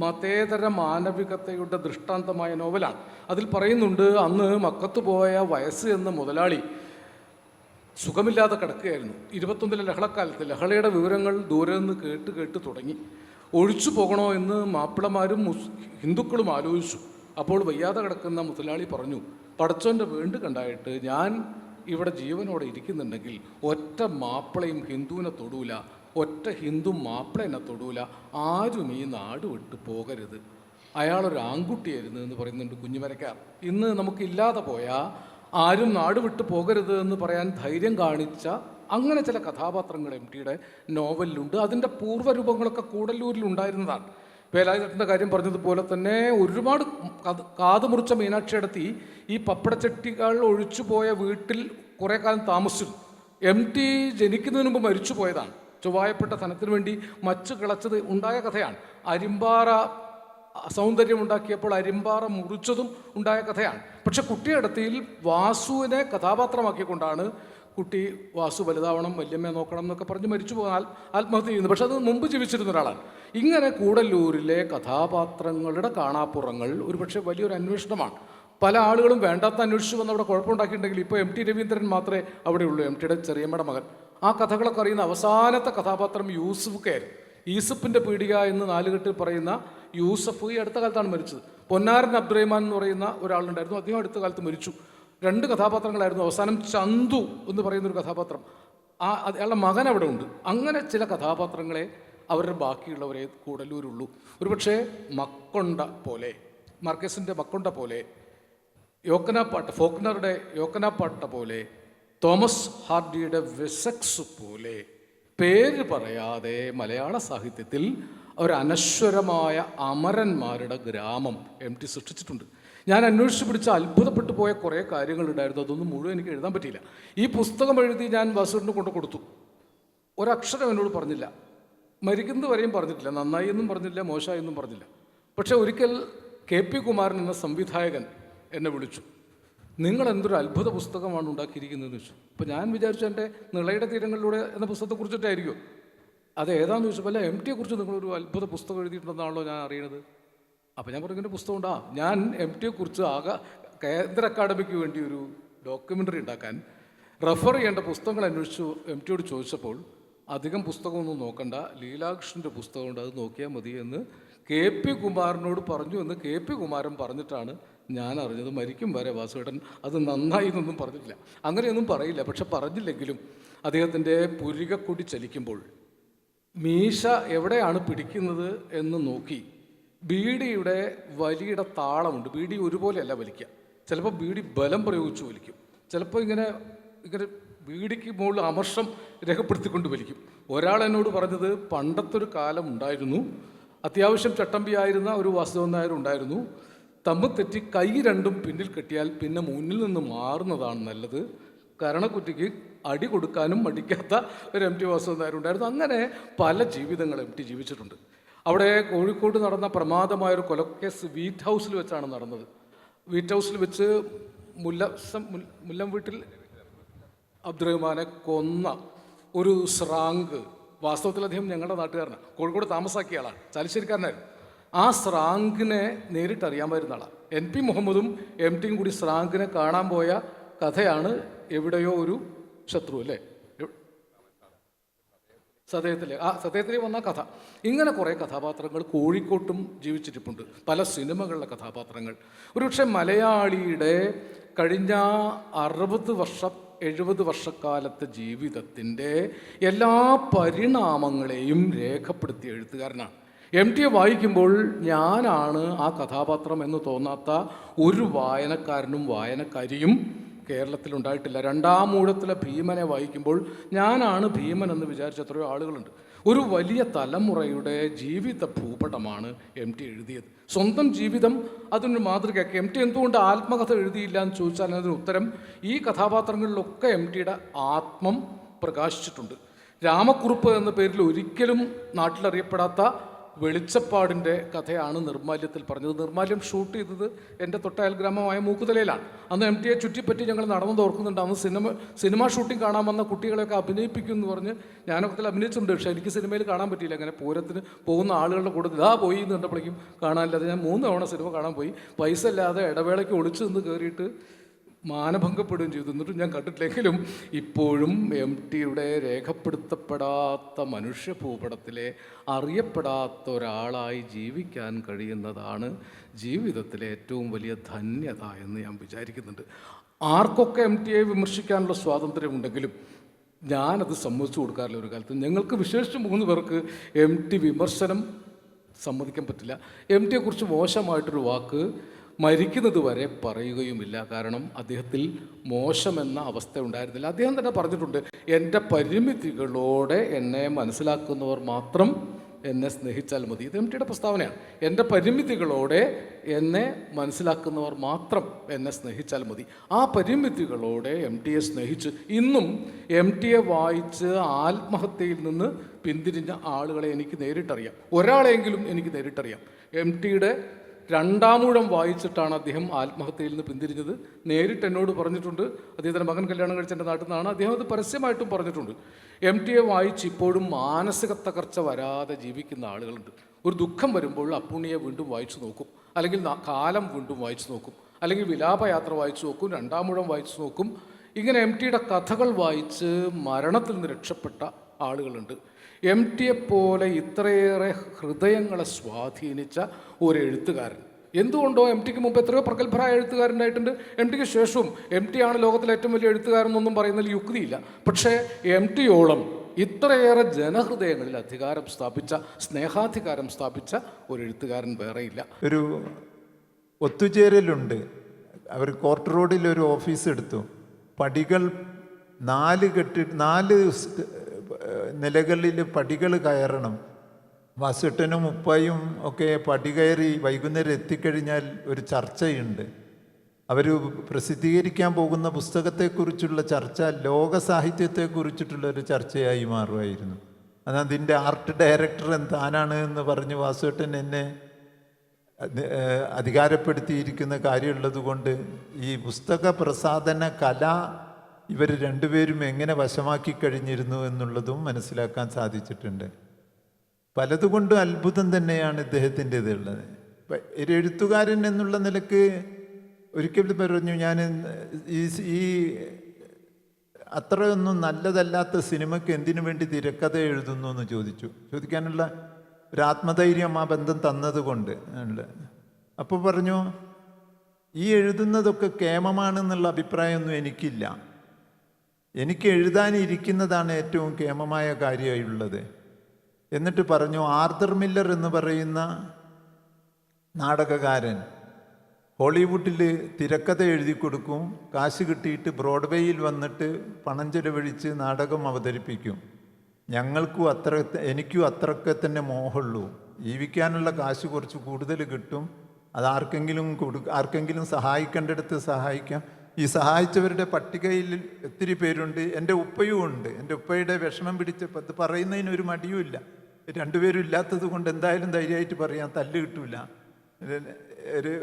മതേതര മാനവികതയുടെ ദൃഷ്ടാന്തമായ നോവലാണ്. അതിൽ പറയുന്നുണ്ട്, അന്ന് മക്കത്ത് പോയ വയസ്സ് എന്ന മുതലാളി സുഖമില്ലാതെ കിടക്കുകയായിരുന്നു. 21 ലഹളക്കാലത്ത് ലഹളയുടെ വിവരങ്ങൾ ദൂരെ നിന്ന് കേട്ട് തുടങ്ങി. ഒഴിച്ചു പോകണോ എന്ന് മാപ്പിളമാരും ഹിന്ദുക്കളും ആലോചിച്ചു. അപ്പോൾ വയ്യാതെ കിടക്കുന്ന മുതലാളി പറഞ്ഞു, പടച്ചോൻ്റെ വീണ്ട് കണ്ടായിട്ട് ഞാൻ ഇവിടെ ജീവനോടെ ഇരിക്കുന്നുണ്ടെങ്കിൽ ഒറ്റ മാപ്പിളയും ഹിന്ദുവിനെ തൊടൂല, ഒറ്റ ഹിന്ദു മാപ്പിളേനെ തൊടൂല, ആരും ഈ നാട് വിട്ട് പോകരുത്. അയാളൊരു ആൺകുട്ടിയായിരുന്നു എന്ന് പറയുന്നുണ്ട് കുഞ്ഞിമരക്കാർ. ഇന്ന് നമുക്കില്ലാതെ പോയാൽ ആരും നാട് വിട്ട് പോകരുത് എന്ന് പറയാൻ ധൈര്യം കാണിച്ച അങ്ങനെ ചില കഥാപാത്രങ്ങൾ MTയുടെ നോവലിലുണ്ട്. അതിൻ്റെ പൂർവ്വരൂപങ്ങളൊക്കെ കൂടല്ലൂരിൽ ഉണ്ടായിരുന്നതാണ്. വേലായുധൻ്റെ കാര്യം പറഞ്ഞതുപോലെ തന്നെ ഒരുപാട് കാതുമുറിച്ച മീനാക്ഷിയടത്തി ഈ പപ്പടച്ചട്ടികൾ ഒഴിച്ചു പോയ വീട്ടിൽ കുറേ കാലം താമസിച്ചു. MT ജനിക്കുന്നതിന് മുമ്പ് മരിച്ചു പോയതാണ്. ചൊവ്വായപ്പെട്ട ധനത്തിന് വേണ്ടി മച്ച് കിളച്ചത് ഉണ്ടായ കഥയാണ്. അരിമ്പാറ സൗന്ദര്യമുണ്ടാക്കിയപ്പോൾ അരിമ്പാറ മുറിച്ചതും ഉണ്ടായ കഥയാണ്. പക്ഷെ കുട്ടിയടത്തിയിൽ വാസുവിനെ കഥാപാത്രമാക്കിക്കൊണ്ടാണ് കുട്ടി വാസു വലുതാവണം, വല്യമ്മയെ നോക്കണം എന്നൊക്കെ പറഞ്ഞ് മരിച്ചു പോകാൻ ആത്മഹത്യ ചെയ്യുന്നു. പക്ഷെ അത് മുമ്പ് ജീവിച്ചിരുന്ന ഒരാളാണ്. ഇങ്ങനെ കൂടല്ലൂരിലെ കഥാപാത്രങ്ങളുടെ കാണാപ്പുറങ്ങൾ ഒരുപക്ഷെ വലിയൊരു അന്വേഷണമാണ്. പല ആളുകളും വേണ്ടാത്ത അന്വേഷിച്ചു വന്ന് അവിടെ കുഴപ്പമുണ്ടാക്കിയിട്ടുണ്ടെങ്കിൽ ഇപ്പോൾ MT രവീന്ദ്രൻ മാത്രമേ അവിടെ ഉള്ളൂ, MTയുടെ ചെറിയമ്മയുടെ മകൻ. ആ കഥകളൊക്കെ അറിയുന്ന അവസാനത്തെ കഥാപാത്രം യൂസുഫ് കെയായിരുന്നു. ഈസപ്പിൻ്റെ പീഡിക എന്ന് നാലുകെട്ടിൽ പറയുന്ന യൂസഫ് ഈ അടുത്ത കാലത്താണ് മരിച്ചത്. പൊന്നാരൻ അബ്ദുറഹ്മാൻ എന്ന് പറയുന്ന ഒരാളുണ്ടായിരുന്നു, അദ്ദേഹം അടുത്ത കാലത്ത് മരിച്ചു. 2 കഥാപാത്രങ്ങളായിരുന്നു. അവസാനം ചന്തു എന്ന് പറയുന്നൊരു കഥാപാത്രം, അയാളുടെ മകൻ അവിടെ ഉണ്ട്. അങ്ങനെ ചില കഥാപാത്രങ്ങളെ അവരുടെ ബാക്കിയുള്ളവരെ കൂടല്ലൂരുള്ളൂ. ഒരുപക്ഷെ മക്കൊണ്ട പോലെ, മാർക്കസിൻ്റെ മക്കൊണ്ട പോലെ, ഫോക്നറുടെ യോക്കനാപ്പാട്ട പോലെ, തോമസ് ഹാർഡിയുടെ വെസക്സ് പോലെ പേര് പറയാതെ മലയാള സാഹിത്യത്തിൽ ഒരനശ്വരമായ അമരന്മാരുടെ ഗ്രാമം MT സൃഷ്ടിച്ചിട്ടുണ്ട്. ഞാൻ അന്വേഷിച്ച് പിടിച്ച് അത്ഭുതപ്പെട്ടു പോയ കുറേ കാര്യങ്ങളുണ്ടായിരുന്നു. അതൊന്നും മുഴുവൻ എനിക്ക് എഴുതാൻ പറ്റിയില്ല. ഈ പുസ്തകം എഴുതി ഞാൻ വാസുവിന് കൊണ്ട് കൊടുത്തു. ഒരക്ഷരം എന്നോട് പറഞ്ഞില്ല, മരിക്കുന്നത് വരെയും പറഞ്ഞിട്ടില്ല, നന്നായി എന്നും പറഞ്ഞില്ല, മോശമായി എന്നും പറഞ്ഞില്ല. പക്ഷെ ഒരിക്കൽ KP കുമാരൻ എന്ന സംവിധായകൻ എന്നെ വിളിച്ചു. നിങ്ങൾ എന്തൊരു അത്ഭുത പുസ്തകമാണ് ഉണ്ടാക്കിയിരിക്കുന്നതെന്ന് വെച്ചു. അപ്പോൾ ഞാൻ വിചാരിച്ചു എൻ്റെ നിളയുടെ തീരങ്ങളിലൂടെ എന്ന പുസ്തകത്തെക്കുറിച്ചിട്ടായിരിക്കും. അത് ഏതാണെന്ന് ചോദിച്ചപ്പോൾ അല്ല, MTയെക്കുറിച്ച് നിങ്ങളൊരു അത്ഭുത പുസ്തകം എഴുതിയിട്ടുണ്ടെന്നാണല്ലോ ഞാൻ അറിയണത്. അപ്പോൾ ഞാൻ പറഞ്ഞ പുസ്തകം ഉണ്ടാ, ഞാൻ MTയെക്കുറിച്ച് കേന്ദ്ര അക്കാഡമിക്ക് വേണ്ടി ഒരു ഡോക്യുമെൻ്ററി ഉണ്ടാക്കാൻ റെഫർ ചെയ്യേണ്ട പുസ്തകങ്ങൾ അന്വേഷിച്ചു MTയോട് ചോദിച്ചപ്പോൾ അധികം പുസ്തകമൊന്നും നോക്കണ്ട, ലീലാകൃഷ്ണൻ്റെ പുസ്തകമുണ്ട്, അത് നോക്കിയാൽ മതി എന്ന് KP കുമാരനോട് പറഞ്ഞു എന്ന് KP കുമാരൻ പറഞ്ഞിട്ടാണ് ഞാൻ അറിഞ്ഞത്. മരിക്കും വരെ വാസുവേട്ടൻ അത് നന്നായി എന്നൊന്നും പറഞ്ഞിട്ടില്ല, അങ്ങനെയൊന്നും പറയില്ല. പക്ഷെ പറഞ്ഞില്ലെങ്കിലും അദ്ദേഹത്തിൻ്റെ പുരികക്കൊടി ചലിക്കുമ്പോൾ മീശ എവിടെയാണ് പിടിക്കുന്നത് എന്ന് നോക്കി ബീഡിയുടെ വലിയുടെ താളമുണ്ട്. ബീഡി ഒരുപോലെയല്ല വലിക്കുക. ചിലപ്പോൾ ബീഡി ബലം പ്രയോഗിച്ച് വലിക്കും, ചിലപ്പോൾ ഇങ്ങനെ ബീഡിക്ക് മുകളിൽ അമർഷം രേഖപ്പെടുത്തിക്കൊണ്ട് വലിക്കും. ഒരാൾ എന്നോട് പറഞ്ഞത് പണ്ടത്തൊരു കാലം ഉണ്ടായിരുന്നു, അത്യാവശ്യം ചട്ടമ്പിയായിരുന്ന ഒരു വാസുദേവൻ നായർ ഉണ്ടായിരുന്നു, തമ്മിൽ തെറ്റി കൈ രണ്ടും പിന്നിൽ കെട്ടിയാൽ പിന്നെ മുന്നിൽ നിന്ന് മാറുന്നതാണ് നല്ലത്, കരണക്കുറ്റിക്ക് അടി കൊടുക്കാനും മടിക്കാത്ത ഒരു MT വാസുദേവൻ നായർ ഉണ്ടായിരുന്നു. അങ്ങനെ പല ജീവിതങ്ങൾ MT ജീവിച്ചിട്ടുണ്ട്. അവിടെ കോഴിക്കോട് നടന്ന പ്രമാദമായൊരു കൊലക്കേസ് വീറ്റ് ഹൗസിൽ വെച്ചാണ് നടന്നത്. വീറ്റ് ഹൗസിൽ വെച്ച് മുല്ലം വീട്ടിൽ അബ്ദുറഹ്മാനെ കൊന്ന ഒരു സ്രാങ്ക്, വാസ്തവത്തിൽ അദ്ദേഹം ഞങ്ങളുടെ നാട്ടുകാരനാണ്, കോഴിക്കോട് താമസാക്കിയ ആളാണ്, ചാലിശ്ശേരിക്കാരനായിരുന്നു. ആ സ്രാങ്കിനെ നേരിട്ടറിയാമായിരുന്ന ആളാണ്. NP മുഹമ്മദും MTയും കൂടി സ്രാങ്കിനെ കാണാൻ പോയ കഥയാണ് എവിടെയോ ഒരു ശത്രു, അല്ലേ, സതയത്തിലെ വന്ന കഥ. ഇങ്ങനെ കുറേ കഥാപാത്രങ്ങൾ കോഴിക്കോട്ടും ജീവിച്ചിരിപ്പുണ്ട്, പല സിനിമകളിലെ കഥാപാത്രങ്ങൾ. ഒരുപക്ഷെ മലയാളിയുടെ കഴിഞ്ഞ 70 വർഷക്കാലത്തെ ജീവിതത്തിൻ്റെ എല്ലാ പരിണാമങ്ങളെയും രേഖപ്പെടുത്തിയ എഴുത്തുകാരനാണ്. എം ടിയെ വായിക്കുമ്പോൾ ഞാനാണ് ആ കഥാപാത്രം എന്ന് തോന്നാത്ത ഒരു വായനക്കാരനും വായനക്കാരിയും കേരളത്തിലുണ്ടായിട്ടില്ല. രണ്ടാമൂഴത്തിലെ ഭീമനെ വായിക്കുമ്പോൾ ഞാനാണ് ഭീമൻ എന്ന് വിചാരിച്ച എത്രയോ ആളുകളുണ്ട്. ഒരു വലിയ തലമുറയുടെ ജീവിത ഭൂപടമാണ് എം ടി എഴുതിയത്. സ്വന്തം ജീവിതം അതിനൊരു മാതൃകയാക്കി. എം ടി എന്തുകൊണ്ട് ആത്മകഥ എഴുതിയില്ല എന്ന് ചോദിച്ചാൽ അതിന് ഉത്തരം, ഈ കഥാപാത്രങ്ങളിലൊക്കെ എം ടിയുടെ ആത്മം പ്രകാശിച്ചിട്ടുണ്ട്. രാമക്കുറുപ്പ് എന്ന പേരിൽ ഒരിക്കലും നാട്ടിലറിയപ്പെടാത്ത വെളിച്ചപ്പാടിൻ്റെ കഥയാണ് നിർമ്മാല്യത്തിൽ പറഞ്ഞത്. നിർമ്മാല്യം ഷൂട്ട് ചെയ്തത് എൻ്റെ തൊട്ടയൽ ഗ്രാമമായ മൂക്കുതലയിലാണ്. അന്ന് എം ടിയെ ചുറ്റിപ്പറ്റി ഞങ്ങൾ നടന്നത് ഓർക്കുന്നുണ്ട്. അന്ന് സിനിമ ഷൂട്ടിംഗ് കാണാൻ വന്ന കുട്ടികളെയൊക്കെ അഭിനയിപ്പിക്കും എന്ന് പറഞ്ഞ് ഞാനൊക്കെ അഭിനയിച്ചിട്ടുണ്ട്. പക്ഷേ എനിക്ക് സിനിമയിൽ കാണാൻ പറ്റിയില്ല. അങ്ങനെ പൂരത്തിന് പോകുന്ന ആളുകളുടെ കൂടെ ഇതാ പോയി എന്ന് കണ്ടപ്പോഴേക്കും കാണാനില്ലാതെ ഞാൻ 3 തവണ സിനിമ കാണാൻ പോയി. പൈസ ഇല്ലാതെ ഇടവേളയ്ക്ക് ഒളിച്ചു നിന്ന് കയറിയിട്ട് മാനഭംഗപ്പെടുകയും ചെയ്തു. എന്നിട്ടും ഞാൻ കണ്ടിട്ടില്ലെങ്കിലും ഇപ്പോഴും എം ടിയുടെ രേഖപ്പെടുത്തപ്പെടാത്ത മനുഷ്യഭൂപടത്തിലെ അറിയപ്പെടാത്ത ഒരാളായി ജീവിക്കാൻ കഴിയുന്നതാണ് ജീവിതത്തിലെ ഏറ്റവും വലിയ ധന്യത എന്ന് ഞാൻ വിചാരിക്കുന്നുണ്ട്. ആർക്കൊക്കെ എം ടിയെ വിമർശിക്കാനുള്ള സ്വാതന്ത്ര്യമുണ്ടെങ്കിലും ഞാനത് സമ്മതിച്ചു കൊടുക്കാറില്ല ഒരു കാലത്ത്. ഞങ്ങൾക്ക് വിശേഷിച്ച് 3 പേർക്ക് എം ടി വിമർശനം സമ്മതിക്കാൻ പറ്റില്ല. എം ടിയെക്കുറിച്ച് മോശമായിട്ടൊരു വാക്ക് മരിക്കുന്നത് വരെ പറയുകയുമില്ല. കാരണം അദ്ദേഹത്തിൽ മോശമെന്ന അവസ്ഥ ഉണ്ടായിരുന്നില്ല. അദ്ദേഹം തന്നെ പറഞ്ഞിട്ടുണ്ട്, എൻ്റെ പരിമിതികളോടെ എന്നെ മനസ്സിലാക്കുന്നവർ മാത്രം എന്നെ സ്നേഹിച്ചാൽ മതി. ഇത് എം ടിയുടെ പ്രസ്താവനയാണ്. എൻ്റെ പരിമിതികളോടെ എന്നെ മനസ്സിലാക്കുന്നവർ മാത്രം എന്നെ സ്നേഹിച്ചാൽ മതി. ആ പരിമിതികളോടെ എം ടിയെ സ്നേഹിച്ച് ഇന്നും എം ടിയെ വായിച്ച് ആത്മഹത്യയിൽ നിന്ന് പിന്തിരിഞ്ഞ ആളുകളെ എനിക്ക് നേരിട്ടറിയാം. ഒരാളെങ്കിലും എനിക്ക് നേരിട്ടറിയാം. എം ടിയുടെ 2-ാമൂഴം വായിച്ചിട്ടാണ് അദ്ദേഹം ആത്മഹത്യയിൽ നിന്ന് പിന്തിരിഞ്ഞത്. നേരിട്ട് എന്നോട് പറഞ്ഞിട്ടുണ്ട്. അദ്ദേഹത്തിൻ്റെ മകൻ കല്യാണം കഴിച്ച എൻ്റെ നാട്ടിൽ നിന്നാണ്. അദ്ദേഹം അത് പരസ്യമായിട്ടും പറഞ്ഞിട്ടുണ്ട്. എം ടിയെ വായിച്ച് ഇപ്പോഴും മാനസിക തകർച്ച വരാതെ ജീവിക്കുന്ന ആളുകളുണ്ട്. ഒരു ദുഃഖം വരുമ്പോൾ അപ്പുണ്ണിയെ വീണ്ടും വായിച്ചു നോക്കും, അല്ലെങ്കിൽ കാലം വീണ്ടും വായിച്ചു നോക്കും, അല്ലെങ്കിൽ വിലാപയാത്ര വായിച്ചു നോക്കും, 2-ാമൂഴം വായിച്ചു നോക്കും. ഇങ്ങനെ എം ടിയുടെ കഥകൾ വായിച്ച് മരണത്തിൽ നിന്ന് രക്ഷപ്പെട്ട ആളുകളുണ്ട്. എം ടിയെപ്പോലെ ഇത്രയേറെ ഹൃദയങ്ങളെ സ്വാധീനിച്ച ഒരു എഴുത്തുകാരൻ എന്തുകൊണ്ടോ എം ടിക്ക് മുമ്പ് എത്രയോ പ്രഗത്ഭരായ എഴുത്തുകാരുണ്ടായിട്ടുണ്ട്. എം ടിക്ക് ശേഷവും എം ടി ആണ് ലോകത്തിലെ ഏറ്റവും വലിയ എഴുത്തുകാരെന്നൊന്നും പറയുന്നതിൽ യുക്തിയില്ല. പക്ഷേ എം ടിയോളം ഇത്രയേറെ ജനഹൃദയങ്ങളിൽ അധികാരം സ്ഥാപിച്ച, സ്നേഹാധികാരം സ്ഥാപിച്ച ഒരു എഴുത്തുകാരൻ വേറെയില്ല. ഒരു ഒത്തുചേരലുണ്ട്. അവർ കോർട്ട് റോഡിൽ ഒരു ഓഫീസ് എടുത്തു. പടികൾ 4 നിലകളിൽ പടികൾ കയറണം. വാസുട്ടനും ഉപ്പായും ഒക്കെ പടി കയറി വൈകുന്നേരം എത്തിക്കഴിഞ്ഞാൽ ഒരു ചർച്ചയുണ്ട്. അവർ പ്രസിദ്ധീകരിക്കാൻ പോകുന്ന പുസ്തകത്തെക്കുറിച്ചുള്ള ചർച്ച ലോക സാഹിത്യത്തെക്കുറിച്ചിട്ടുള്ള ഒരു ചർച്ചയായി മാറുമായിരുന്നു. അതിൻ്റെ ആർട്ട് ഡയറക്ടർ താനാണ് എന്ന് പറഞ്ഞ് വാസുട്ടൻ എന്നെ അധികാരപ്പെടുത്തിയിരിക്കുന്ന കാര്യമുള്ളത് കൊണ്ട് ഈ പുസ്തക പ്രസാധന കല ഇവർ 2 പേരും എങ്ങനെ വശമാക്കി കഴിഞ്ഞിരുന്നു എന്നുള്ളതും മനസ്സിലാക്കാൻ സാധിച്ചിട്ടുണ്ട്. പലതുകൊണ്ടും അത്ഭുതം തന്നെയാണ് ഇദ്ദേഹത്തിൻ്റെതുള്ളത്. ഒരു എഴുത്തുകാരൻ എന്നുള്ള നിലക്ക് ഒരിക്കൽ പറഞ്ഞു, ഞാൻ ഈ അത്രയൊന്നും നല്ലതല്ലാത്ത സിനിമയ്ക്ക് എന്തിനു വേണ്ടി തിരക്കഥ എഴുതുന്നു എന്ന് ചോദിക്കാനുള്ള ഒരു ആത്മധൈര്യം ആ ബന്ധം തന്നത് കൊണ്ട്. അപ്പോൾ പറഞ്ഞു, ഈ എഴുതുന്നതൊക്കെ കേമമാണെന്നുള്ള അഭിപ്രായമൊന്നും എനിക്കില്ല. എനിക്ക് എഴുതാനിരിക്കുന്നതാണ് ഏറ്റവും കേമമായ കാര്യമായുള്ളത്. എന്നിട്ട് പറഞ്ഞു, ആർതർ മില്ലർ എന്ന് പറയുന്ന നാടകകാരൻ ഹോളിവുഡിൽ തിരക്കഥ എഴുതി കൊടുക്കും, കാശ് കിട്ടിയിട്ട് ബ്രോഡ്വേയിൽ വന്നിട്ട് പണം ചെലവഴിച്ച് നാടകം അവതരിപ്പിക്കും. എനിക്കും അത്രയൊക്കെ തന്നെ മോഹമുള്ളൂ. ജീവിക്കാനുള്ള കാശ് കുറച്ച് കൂടുതൽ കിട്ടും, അത് ആർക്കെങ്കിലും സഹായിക്കേണ്ടടുത്ത് സഹായിക്കാം. ഈ സഹായിച്ചവരുടെ പട്ടികയിൽ ഒത്തിരി പേരുണ്ട്. എൻ്റെ ഉപ്പയും ഉണ്ട്. എൻ്റെ ഉപ്പയുടെ വിഷമം പിടിച്ചപ്പോൾ അത് പറയുന്നതിന് ഒരു മടിയുമില്ല. 2 പേരും ഇല്ലാത്തത് കൊണ്ട് എന്തായാലും ധൈര്യമായിട്ട് പറയാം, തല്ല് കിട്ടൂല. ഒരു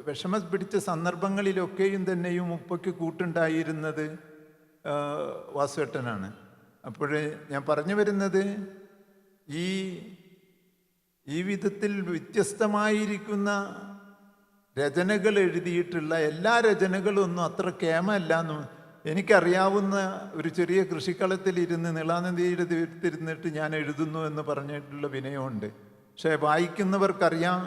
വിഷമം പിടിച്ച സന്ദർഭങ്ങളിലൊക്കെയും തന്നെയും ഉപ്പയ്ക്ക് കൂട്ടുണ്ടായിരുന്നത് വാസുവേട്ടനാണ്. അപ്പോഴേ ഞാൻ പറഞ്ഞു വരുന്നത്, ഈ വിധത്തിൽ വ്യത്യസ്തമായിരിക്കുന്ന രചനകൾ എഴുതിയിട്ടുള്ള എല്ലാ രചനകളും ഒന്നും അത്ര കേമല്ല എന്നും എനിക്കറിയാവുന്ന ഒരു ചെറിയ കൃഷിക്കളത്തിലിരുന്ന് നീളാനദിയുടെ തീരത്തിരുന്നിട്ട് ഞാൻ എഴുതുന്നു എന്ന് പറഞ്ഞിട്ടുള്ള വിനയമുണ്ട്. പക്ഷേ വായിക്കുന്നവർക്കറിയാം,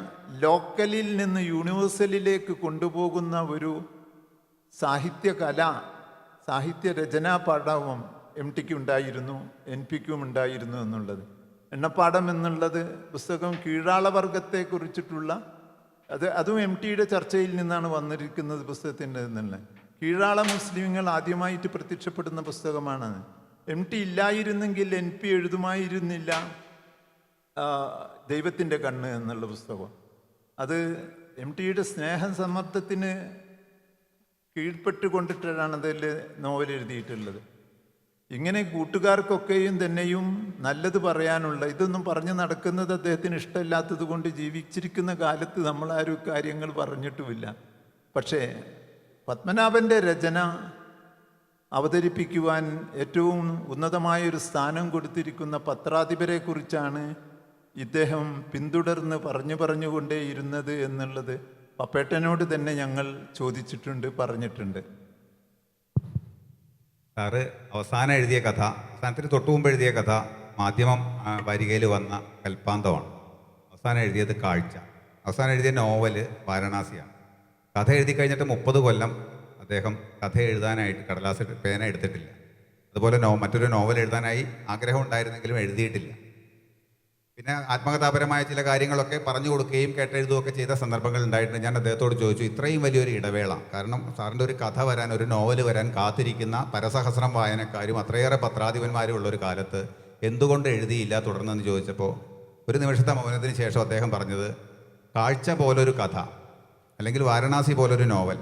ലോക്കലിൽ നിന്ന് യൂണിവേഴ്സലിലേക്ക് കൊണ്ടുപോകുന്ന ഒരു സാഹിത്യകല, സാഹിത്യരചനാ പാഠവും എം ടിക്ക് ഉണ്ടായിരുന്നു, എൻ പിക്കും ഉണ്ടായിരുന്നു എന്നുള്ളത്. എണ്ണപ്പാടം എന്നുള്ളത് പുസ്തകം കീഴാളവർഗത്തെ കുറിച്ചിട്ടുള്ള അതും എം ടിയുടെ ചർച്ചയിൽ നിന്നാണ് വന്നിരിക്കുന്നത് പുസ്തകത്തിൻ്റെ എന്നുള്ള. കീഴാള മുസ്ലിങ്ങൾ ആദ്യമായിട്ട് പ്രത്യക്ഷപ്പെടുന്ന പുസ്തകമാണ്. എം ടി ഇല്ലായിരുന്നെങ്കിൽ എൻ പി എഴുതുമായിരുന്നില്ല ദൈവത്തിൻ്റെ കണ്ണ് എന്നുള്ള പുസ്തകം. അത് എം ടിയുടെ സ്നേഹസമ്മർദ്ദത്തിന് കീഴ്പ്പെട്ടുകൊണ്ടിട്ടാണ് അതിൽ നോവൽ എഴുതിയിട്ടുള്ളത്. ഇങ്ങനെ കൂട്ടുകാർക്കൊക്കെയും തന്നെയും നല്ലത് പറയാനുള്ള, ഇതൊന്നും പറഞ്ഞു നടക്കുന്നത് അദ്ദേഹത്തിന് ഇഷ്ടമില്ലാത്തത് കൊണ്ട് ജീവിച്ചിരിക്കുന്ന കാലത്ത് നമ്മളാരും കാര്യങ്ങൾ പറഞ്ഞിട്ടുമില്ല. പക്ഷേ പത്മനാഭൻ്റെ രചന അവതരിപ്പിക്കുവാൻ ഏറ്റവും ഉന്നതമായൊരു സ്ഥാനം കൊടുത്തിരിക്കുന്ന പത്രാധിപരെ കുറിച്ചാണ് ഇദ്ദേഹം പിന്തുടർന്ന് പറഞ്ഞുകൊണ്ടേയിരുന്നത് എന്നുള്ളത് പപ്പേട്ടനോട് തന്നെ ഞങ്ങൾ ചോദിച്ചിട്ടുണ്ട്, പറഞ്ഞിട്ടുണ്ട്. സാറ് അവസാനം എഴുതിയ കഥ, അവസാനത്തിന് തൊട്ടു മുമ്പ് എഴുതിയ കഥ മാധ്യമം വാരികയിൽ വന്ന കൽപ്പാന്തമാണ്. അവസാനം എഴുതിയത് കാഴ്ച. അവസാനം എഴുതിയ നോവല് വാരണാസിയാണ്. കഥ എഴുതി കഴിഞ്ഞിട്ട് 30 കൊല്ലം അദ്ദേഹം കഥ എഴുതാനായിട്ട് കടലാസ് പേന എടുത്തിട്ടില്ല. അതുപോലെ മറ്റൊരു നോവൽ എഴുതാനായി ആഗ്രഹം ഉണ്ടായിരുന്നെങ്കിലും എഴുതിയിട്ടില്ല. പിന്നെ ആത്മകഥാപരമായ ചില കാര്യങ്ങളൊക്കെ പറഞ്ഞു കൊടുക്കുകയും കേട്ടെഴുതുകയൊക്കെ ചെയ്ത സന്ദർഭങ്ങൾ ഉണ്ടായിട്ടുണ്ട്. ഞാൻ അദ്ദേഹത്തോട് ചോദിച്ചു, ഇത്രയും വലിയൊരു ഇടവേള, കാരണം സാറിൻ്റെ ഒരു കഥ വരാൻ, ഒരു നോവൽ വരാൻ കാത്തിരിക്കുന്ന പരസഹസ്രം വായനക്കാരും അത്രയേറെ പത്രാധിപന്മാരും ഉള്ളൊരു കാലത്ത് എന്തുകൊണ്ട് എഴുതിയില്ല തുടർന്നെന്ന് ചോദിച്ചപ്പോൾ ഒരു നിമിഷത്തെ മൗനത്തിന് ശേഷം അദ്ദേഹം പറഞ്ഞത്, കാഴ്ച പോലൊരു കഥ അല്ലെങ്കിൽ വാരണാസി പോലൊരു നോവൽ,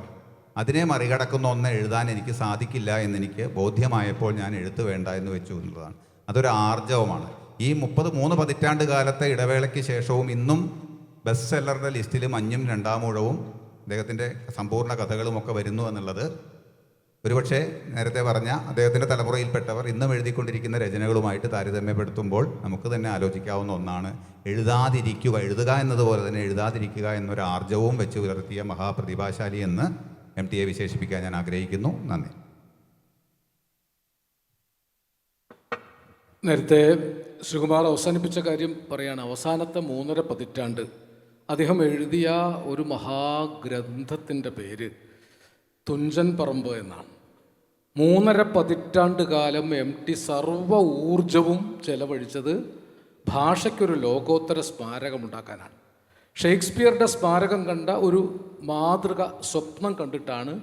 അതിനെ മറികടക്കുന്ന ഒന്ന് എഴുതാൻ എനിക്ക് സാധിക്കില്ല എന്നെനിക്ക് ബോധ്യമായപ്പോൾ ഞാൻ എഴുത്ത് വേണ്ട എന്ന് വെച്ചു എന്നുള്ളതാണ്. അതൊരു ആർജവമാണ്. ഈ 3 പതിറ്റാണ്ട് കാലത്തെ ഇടവേളയ്ക്ക് ശേഷവും ഇന്നും ബെസ്റ്റ് സെല്ലറുടെ ലിസ്റ്റിൽ മഞ്ഞും രണ്ടാമൂഴവും അദ്ദേഹത്തിൻ്റെ സമ്പൂർണ്ണ കഥകളുമൊക്കെ വരുന്നു എന്നുള്ളത് ഒരുപക്ഷെ നേരത്തെ പറഞ്ഞ അദ്ദേഹത്തിൻ്റെ തലമുറയിൽപ്പെട്ടവർ ഇന്നും എഴുതിക്കൊണ്ടിരിക്കുന്ന രചനകളുമായിട്ട് താരതമ്യപ്പെടുത്തുമ്പോൾ നമുക്ക് തന്നെ ആലോചിക്കാവുന്ന ഒന്നാണ്. എഴുതുക എന്നതുപോലെ തന്നെ എഴുതാതിരിക്കുക എന്നൊരു ആർജവും വെച്ച് പുലർത്തിയ മഹാപ്രതിഭാശാലി എന്ന് എം ടിയെ വിശേഷിപ്പിക്കാൻ ഞാൻ ആഗ്രഹിക്കുന്നു. നന്ദി. നേരത്തെ ശ്രീകുമാർ അവസാനിപ്പിച്ച കാര്യം പറയാണ്. അവസാനത്തെ 3.5 പതിറ്റാണ്ട് അദ്ദേഹം എഴുതിയ ഒരു മഹാഗ്രന്ഥത്തിൻ്റെ പേര് തുഞ്ചൻ പറമ്പ് എന്നാണ്. 3.5 പതിറ്റാണ്ട് കാലം എം ടി സർവ്വ ഊർജവും ചെലവഴിച്ചത് ഭാഷയ്ക്കൊരു ലോകോത്തര സ്മാരകമുണ്ടാക്കാനാണ്. ഷേക്സ്പിയറുടെ സ്മാരകം കണ്ട ഒരു മാതൃക സ്വപ്നം കണ്ടിട്ടാണ്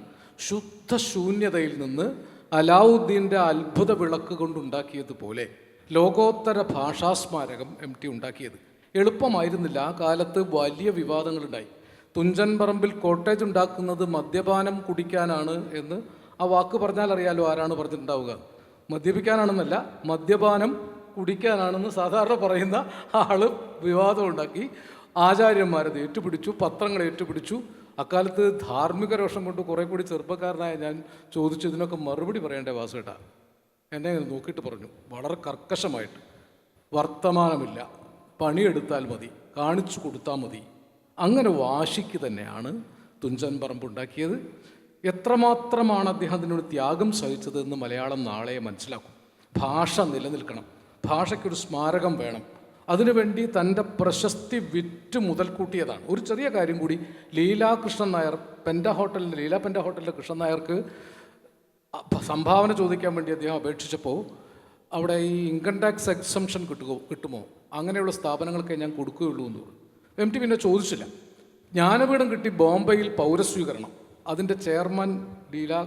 ശുദ്ധശൂന്യതയിൽ നിന്ന് അലാവുദ്ദീൻ്റെ അത്ഭുത വിളക്ക് കൊണ്ടുണ്ടാക്കിയതുപോലെ ലോകോത്തര ഭാഷാസ്മാരകം എം ടി ഉണ്ടാക്കിയത്. എളുപ്പമായിരുന്നില്ല. ആ കാലത്ത് വലിയ വിവാദങ്ങളുണ്ടായി. തുഞ്ചൻ പറമ്പിൽ കോട്ടേജ് ഉണ്ടാക്കുന്നത് മദ്യപാനം കുടിക്കാനാണ് എന്ന് ആ വാക്ക് പറഞ്ഞാൽ അറിയാലോ ആരാണ് പറഞ്ഞിട്ടുണ്ടാവുക. മദ്യപിക്കാനാണെന്നല്ല, മദ്യപാനം കുടിക്കാനാണെന്ന് സാധാരണ പറയുന്ന ആൾ വിവാദം ഉണ്ടാക്കി. ആചാര്യന്മാരത് ഏറ്റുപിടിച്ചു, പത്രങ്ങൾ ഏറ്റുപിടിച്ചു. അക്കാലത്ത് ധാർമ്മിക രോഷം കൊണ്ട് കുറേ കൂടി ചെറുപ്പക്കാരനായ ഞാൻ ചോദിച്ചു, ഇതിനൊക്കെ മറുപടി പറയേണ്ടേ വാസുവേട്ടാ? എന്നെ നോക്കിയിട്ട് പറഞ്ഞു വളരെ കർക്കശമായിട്ട്, വർത്തമാനമില്ല, പണിയെടുത്താൽ മതി, കാണിച്ചു കൊടുത്താൽ മതി. അങ്ങനെ വാശിക്ക് തന്നെയാണ് തുഞ്ചൻ പറമ്പ് ഉണ്ടാക്കിയത്. എത്രമാത്രമാണ് അദ്ദേഹം അതിനൊരു ത്യാഗം സഹിച്ചതെന്ന് മലയാളം നാളെ മനസ്സിലാക്കും. ഭാഷ നിലനിൽക്കണം, ഭാഷയ്ക്കൊരു സ്മാരകം വേണം. അതിനുവേണ്ടി തൻ്റെ പ്രശസ്തി വിറ്റ് മുതൽക്കൂട്ടിയതാണ്. ഒരു ചെറിയ കാര്യം കൂടി, ലീലാ കൃഷ്ണൻ നായർ ലീല പെൻഡ ഹോട്ടലിലെ കൃഷ്ണൻ നായർക്ക് സംഭാവന ചോദിക്കാൻ വേണ്ടി അദ്ദേഹം അപേക്ഷിച്ചപ്പോൾ അവിടെ ഈ ഇൻകം ടാക്സ് എക്സംഷൻ കിട്ടുമോ, അങ്ങനെയുള്ള സ്ഥാപനങ്ങൾക്ക് ഞാൻ കൊടുക്കുകയുള്ളൂ എന്ന് പറഞ്ഞു. എം ടി പിന്നെ ചോദിച്ചില്ല. ജ്ഞാനപീഠം കിട്ടി ബോംബെയിൽ പൗരസ്വീകരണം. അതിൻ്റെ ചെയർമാൻ ലീലാ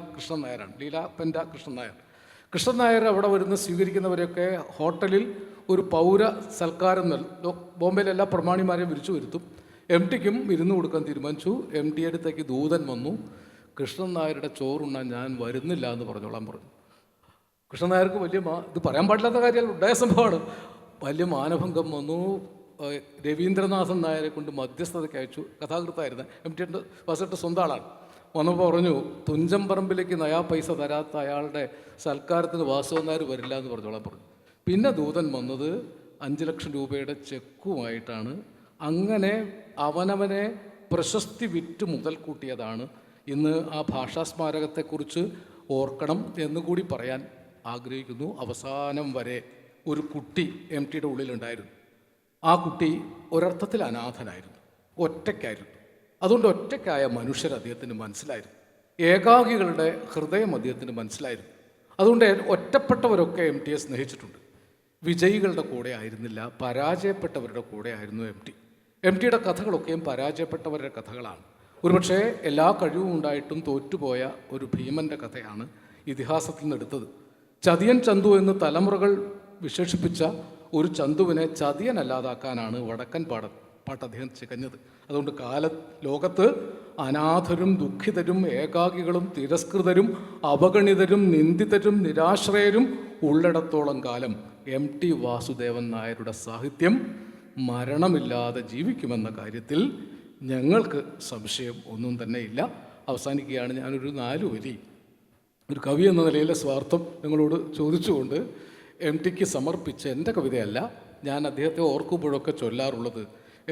പെൻഡ കൃഷ്ണൻ നായർ. കൃഷ്ണൻ നായർ അവിടെ വരുന്ന സ്വീകരിക്കുന്നവരെയൊക്കെ ഹോട്ടലിൽ ഒരു പൗര സൽക്കാരം ബോംബെയിലെ എല്ലാ പ്രമാണിമാരെയും വിളിച്ചു വരുത്തും. എം ടിക്കും വിരുന്ന് കൊടുക്കാൻ തീരുമാനിച്ചു. എം ടി അടുത്തേക്ക് ദൂതൻ വന്നു. കൃഷ്ണൻ നായരുടെ ചോറുണ്ണാൻ ഞാൻ വരുന്നില്ല എന്ന് പറഞ്ഞോളാൻ പറഞ്ഞു. കൃഷ്ണൻ നായർക്ക് ഇത് പറയാൻ പാടില്ലാത്ത കാര്യമല്ല, ഉണ്ടായ സംഭവമാണ്. വലിയ മാനഭംഗം വന്നു. രവീന്ദ്രനാഥൻ നായരെ കൊണ്ട് മധ്യസ്ഥതയ്ക്ക് അയച്ചു. കഥാകൃത്തായിരുന്നു. എം ടി വാസുവേട്ടൻ്റെ സ്വന്തം ആളാണ്. വന്നപ്പോൾ പറഞ്ഞു, തുഞ്ചൻ പറമ്പിലേക്ക് നയാ പൈസ തരാത്ത അയാളുടെ സൽക്കാരത്തിന് വാസുവൻ നായർ വരില്ല എന്ന് പറഞ്ഞോളാൻ പറഞ്ഞു. പിന്നെ ദൂതൻ വന്നത് 5 ലക്ഷം രൂപയുടെ ചെക്കുമായിട്ടാണ്. അങ്ങനെ അവനവനെ പ്രശസ്തി വിറ്റ് മുതൽ കൂട്ടിയതാണ്. ഇന്ന് ആ ഭാഷാ സ്മാരകത്തെക്കുറിച്ച് ഓർക്കണം എന്നുകൂടി പറയാൻ ആഗ്രഹിക്കുന്നു. അവസാനം വരെ ഒരു കുട്ടി എം ടിയുടെ ഉള്ളിലുണ്ടായിരുന്നു. ആ കുട്ടി ഒരർത്ഥത്തിൽ അനാഥനായിരുന്നു, ഒറ്റയ്ക്കായിരുന്നു. അതുകൊണ്ട് ഒറ്റയ്ക്കായ മനുഷ്യർ അദ്ദേഹത്തിന് മനസ്സിലായിരുന്നു. ഏകാകികളുടെ ഹൃദയം അദ്ദേഹത്തിന് മനസ്സിലായിരുന്നു. അതുകൊണ്ട് ഒറ്റപ്പെട്ടവരൊക്കെ എം ടിയെ സ്നേഹിച്ചിട്ടുണ്ട്. വിജയികളുടെ കൂടെ ആയിരുന്നില്ല, പരാജയപ്പെട്ടവരുടെ കൂടെ ആയിരുന്നു എം ടി. എം ടിയുടെ കഥകളൊക്കെയും പരാജയപ്പെട്ടവരുടെ കഥകളാണ്. ഒരുപക്ഷെ എല്ലാ കഴിവും ഉണ്ടായിട്ടും തോറ്റുപോയ ഒരു ഭീമൻ്റെ കഥയാണ് ഇതിഹാസത്തിൽ നിന്ന് എടുത്തത്. ചതിയൻ ചന്തു എന്ന് തലമുറകൾ വിശേഷിപ്പിച്ച ഒരു ചന്തുവിനെ ചതിയനല്ലാതാക്കാനാണ് വടക്കൻ പാട്ട് അദ്ദേഹം ചികഞ്ഞത്. അതുകൊണ്ട് ലോകത്ത് അനാഥരും ദുഃഖിതരും ഏകാകികളും തിരസ്കൃതരും അപഗണിതരും നിന്ദിതരും നിരാശ്രയരും ഉള്ളിടത്തോളം കാലം എം ടി വാസുദേവൻ നായരുടെ സാഹിത്യം മരണമില്ലാതെ ജീവിക്കുമെന്ന കാര്യത്തിൽ ഞങ്ങൾക്ക് സംശയം ഒന്നും തന്നെ ഇല്ല. അവസാനിക്കുകയാണ് ഞാനൊരു 4 വരി ഒരു കവി എന്ന നിലയിലെ സ്വാർത്ഥം നിങ്ങളോട് ചോദിച്ചുകൊണ്ട് എം ടിക്ക് സമർപ്പിച്ച എൻ്റെ കവിതയല്ല, ഞാൻ അദ്ദേഹത്തെ ഓർക്കുമ്പോഴൊക്കെ ചൊല്ലാറുള്ളത്.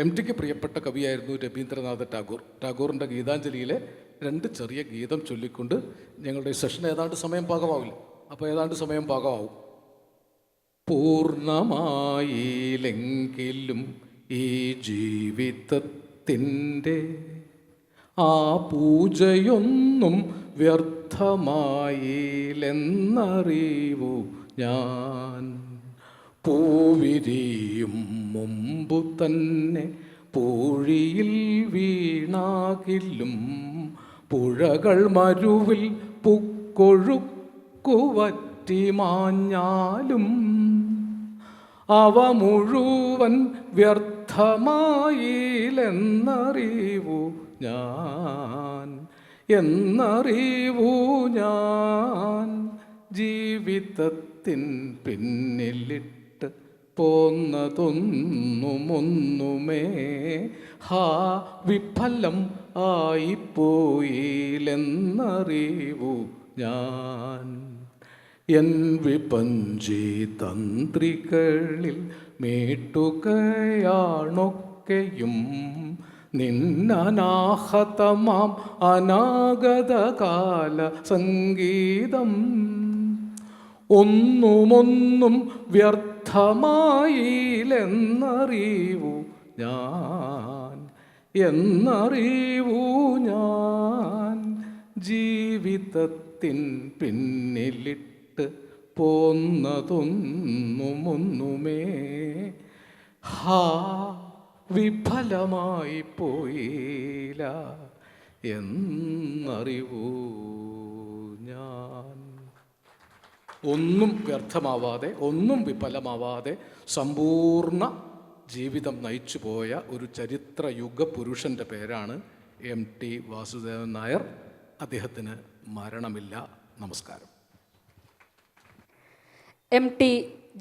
എം ടിക്ക് പ്രിയപ്പെട്ട കവിയായിരുന്നു രവീന്ദ്രനാഥ ടാഗോർ. ടാഗോറിൻ്റെ ഗീതാഞ്ജലിയിലെ 2 ചെറിയ ഗീതം ചൊല്ലിക്കൊണ്ട് ഞങ്ങളുടെ സെഷൻ ഏതാണ്ട് സമയം പാകമാവില്ല. അപ്പോൾ ഏതാണ്ട് സമയം പാകമാവും. പൂർണ്ണമായില്ലെങ്കിലും ഈ ജീവിതത്തിൻ്റെ ആ പൂജയൊന്നും വ്യർത്ഥമായില്ലെന്നറിവു ഞാൻ. പൂവിരിയും മുമ്പു തന്നെ പൂഴിയിൽ വീണാകിലും പുഴകൾ മരുവിൽ പുക്കൊഴുക്കുവറ്റി മാഞ്ഞാലും അവ മുഴുവൻ വ്യർത്ഥമായില്ലെന്നറിവു ഞാൻ, എന്നറിവു ഞാൻ. ജീവിതത്തിൻ പിന്നിലിട്ട് പോന്നതൊന്നുമൊന്നുമേ ഹാ വിഫലം ആയിപ്പോയില്ലെന്നറിവു ഞാൻ. എൻ വിപഞ്ചി തന്ത്രികളിൽ മീട്ടുകയാണൊക്കെയും നിന്നനാഹതമാം അനാഗതകാല സംഗീതം. ഒന്നുമൊന്നും വ്യർത്ഥമായില്ലെന്നറിവു ഞാൻ, എന്നറിവു ഞാൻ. ജീവിതത്തിൻ പിന്നിലിട്ട് പോന്നതൊന്നുമൊന്നുമേ ഹാ വിഫലമായി പോയില്ല എന്നറിവു ഞാൻ. ഒന്നും വ്യർത്ഥമാവാതെ, ഒന്നും വിഫലമാവാതെ സമ്പൂർണ്ണ ജീവിതം നയിച്ചു പോയ ഒരു ചരിത്രയുഗ പുരുഷൻ്റെ പേരാണ് എം ടി വാസുദേവൻ നായർ. അദ്ദേഹത്തിന് മരണമില്ല. നമസ്കാരം. എം ടി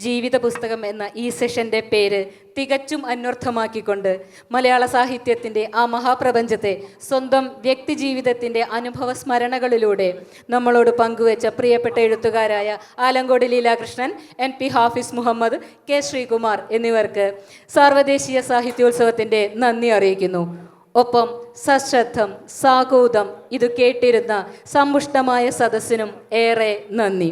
ജീവിത പുസ്തകം എന്ന ഈ സെഷൻ്റെ പേര് തികച്ചും അന്വർത്ഥമാക്കിക്കൊണ്ട് മലയാള സാഹിത്യത്തിൻ്റെ ആ മഹാപ്രപഞ്ചത്തെ സ്വന്തം വ്യക്തിജീവിതത്തിൻ്റെ അനുഭവ സ്മരണകളിലൂടെ നമ്മളോട് പങ്കുവെച്ച പ്രിയപ്പെട്ട എഴുത്തുകാരായ ആലങ്കോട് ലീലാകൃഷ്ണൻ, NP ഹാഫിസ് മുഹമ്മദ്, K ശ്രീകുമാർ എന്നിവർക്ക് സാർവദേശീയ സാഹിത്യോത്സവത്തിൻ്റെ നന്ദി അറിയിക്കുന്നു. ഒപ്പം സശ്രദ്ധം സാഗൂതം ഇത് കേട്ടിരുന്ന സമ്പുഷ്ടമായ സദസ്സിനും ഏറെ നന്ദി.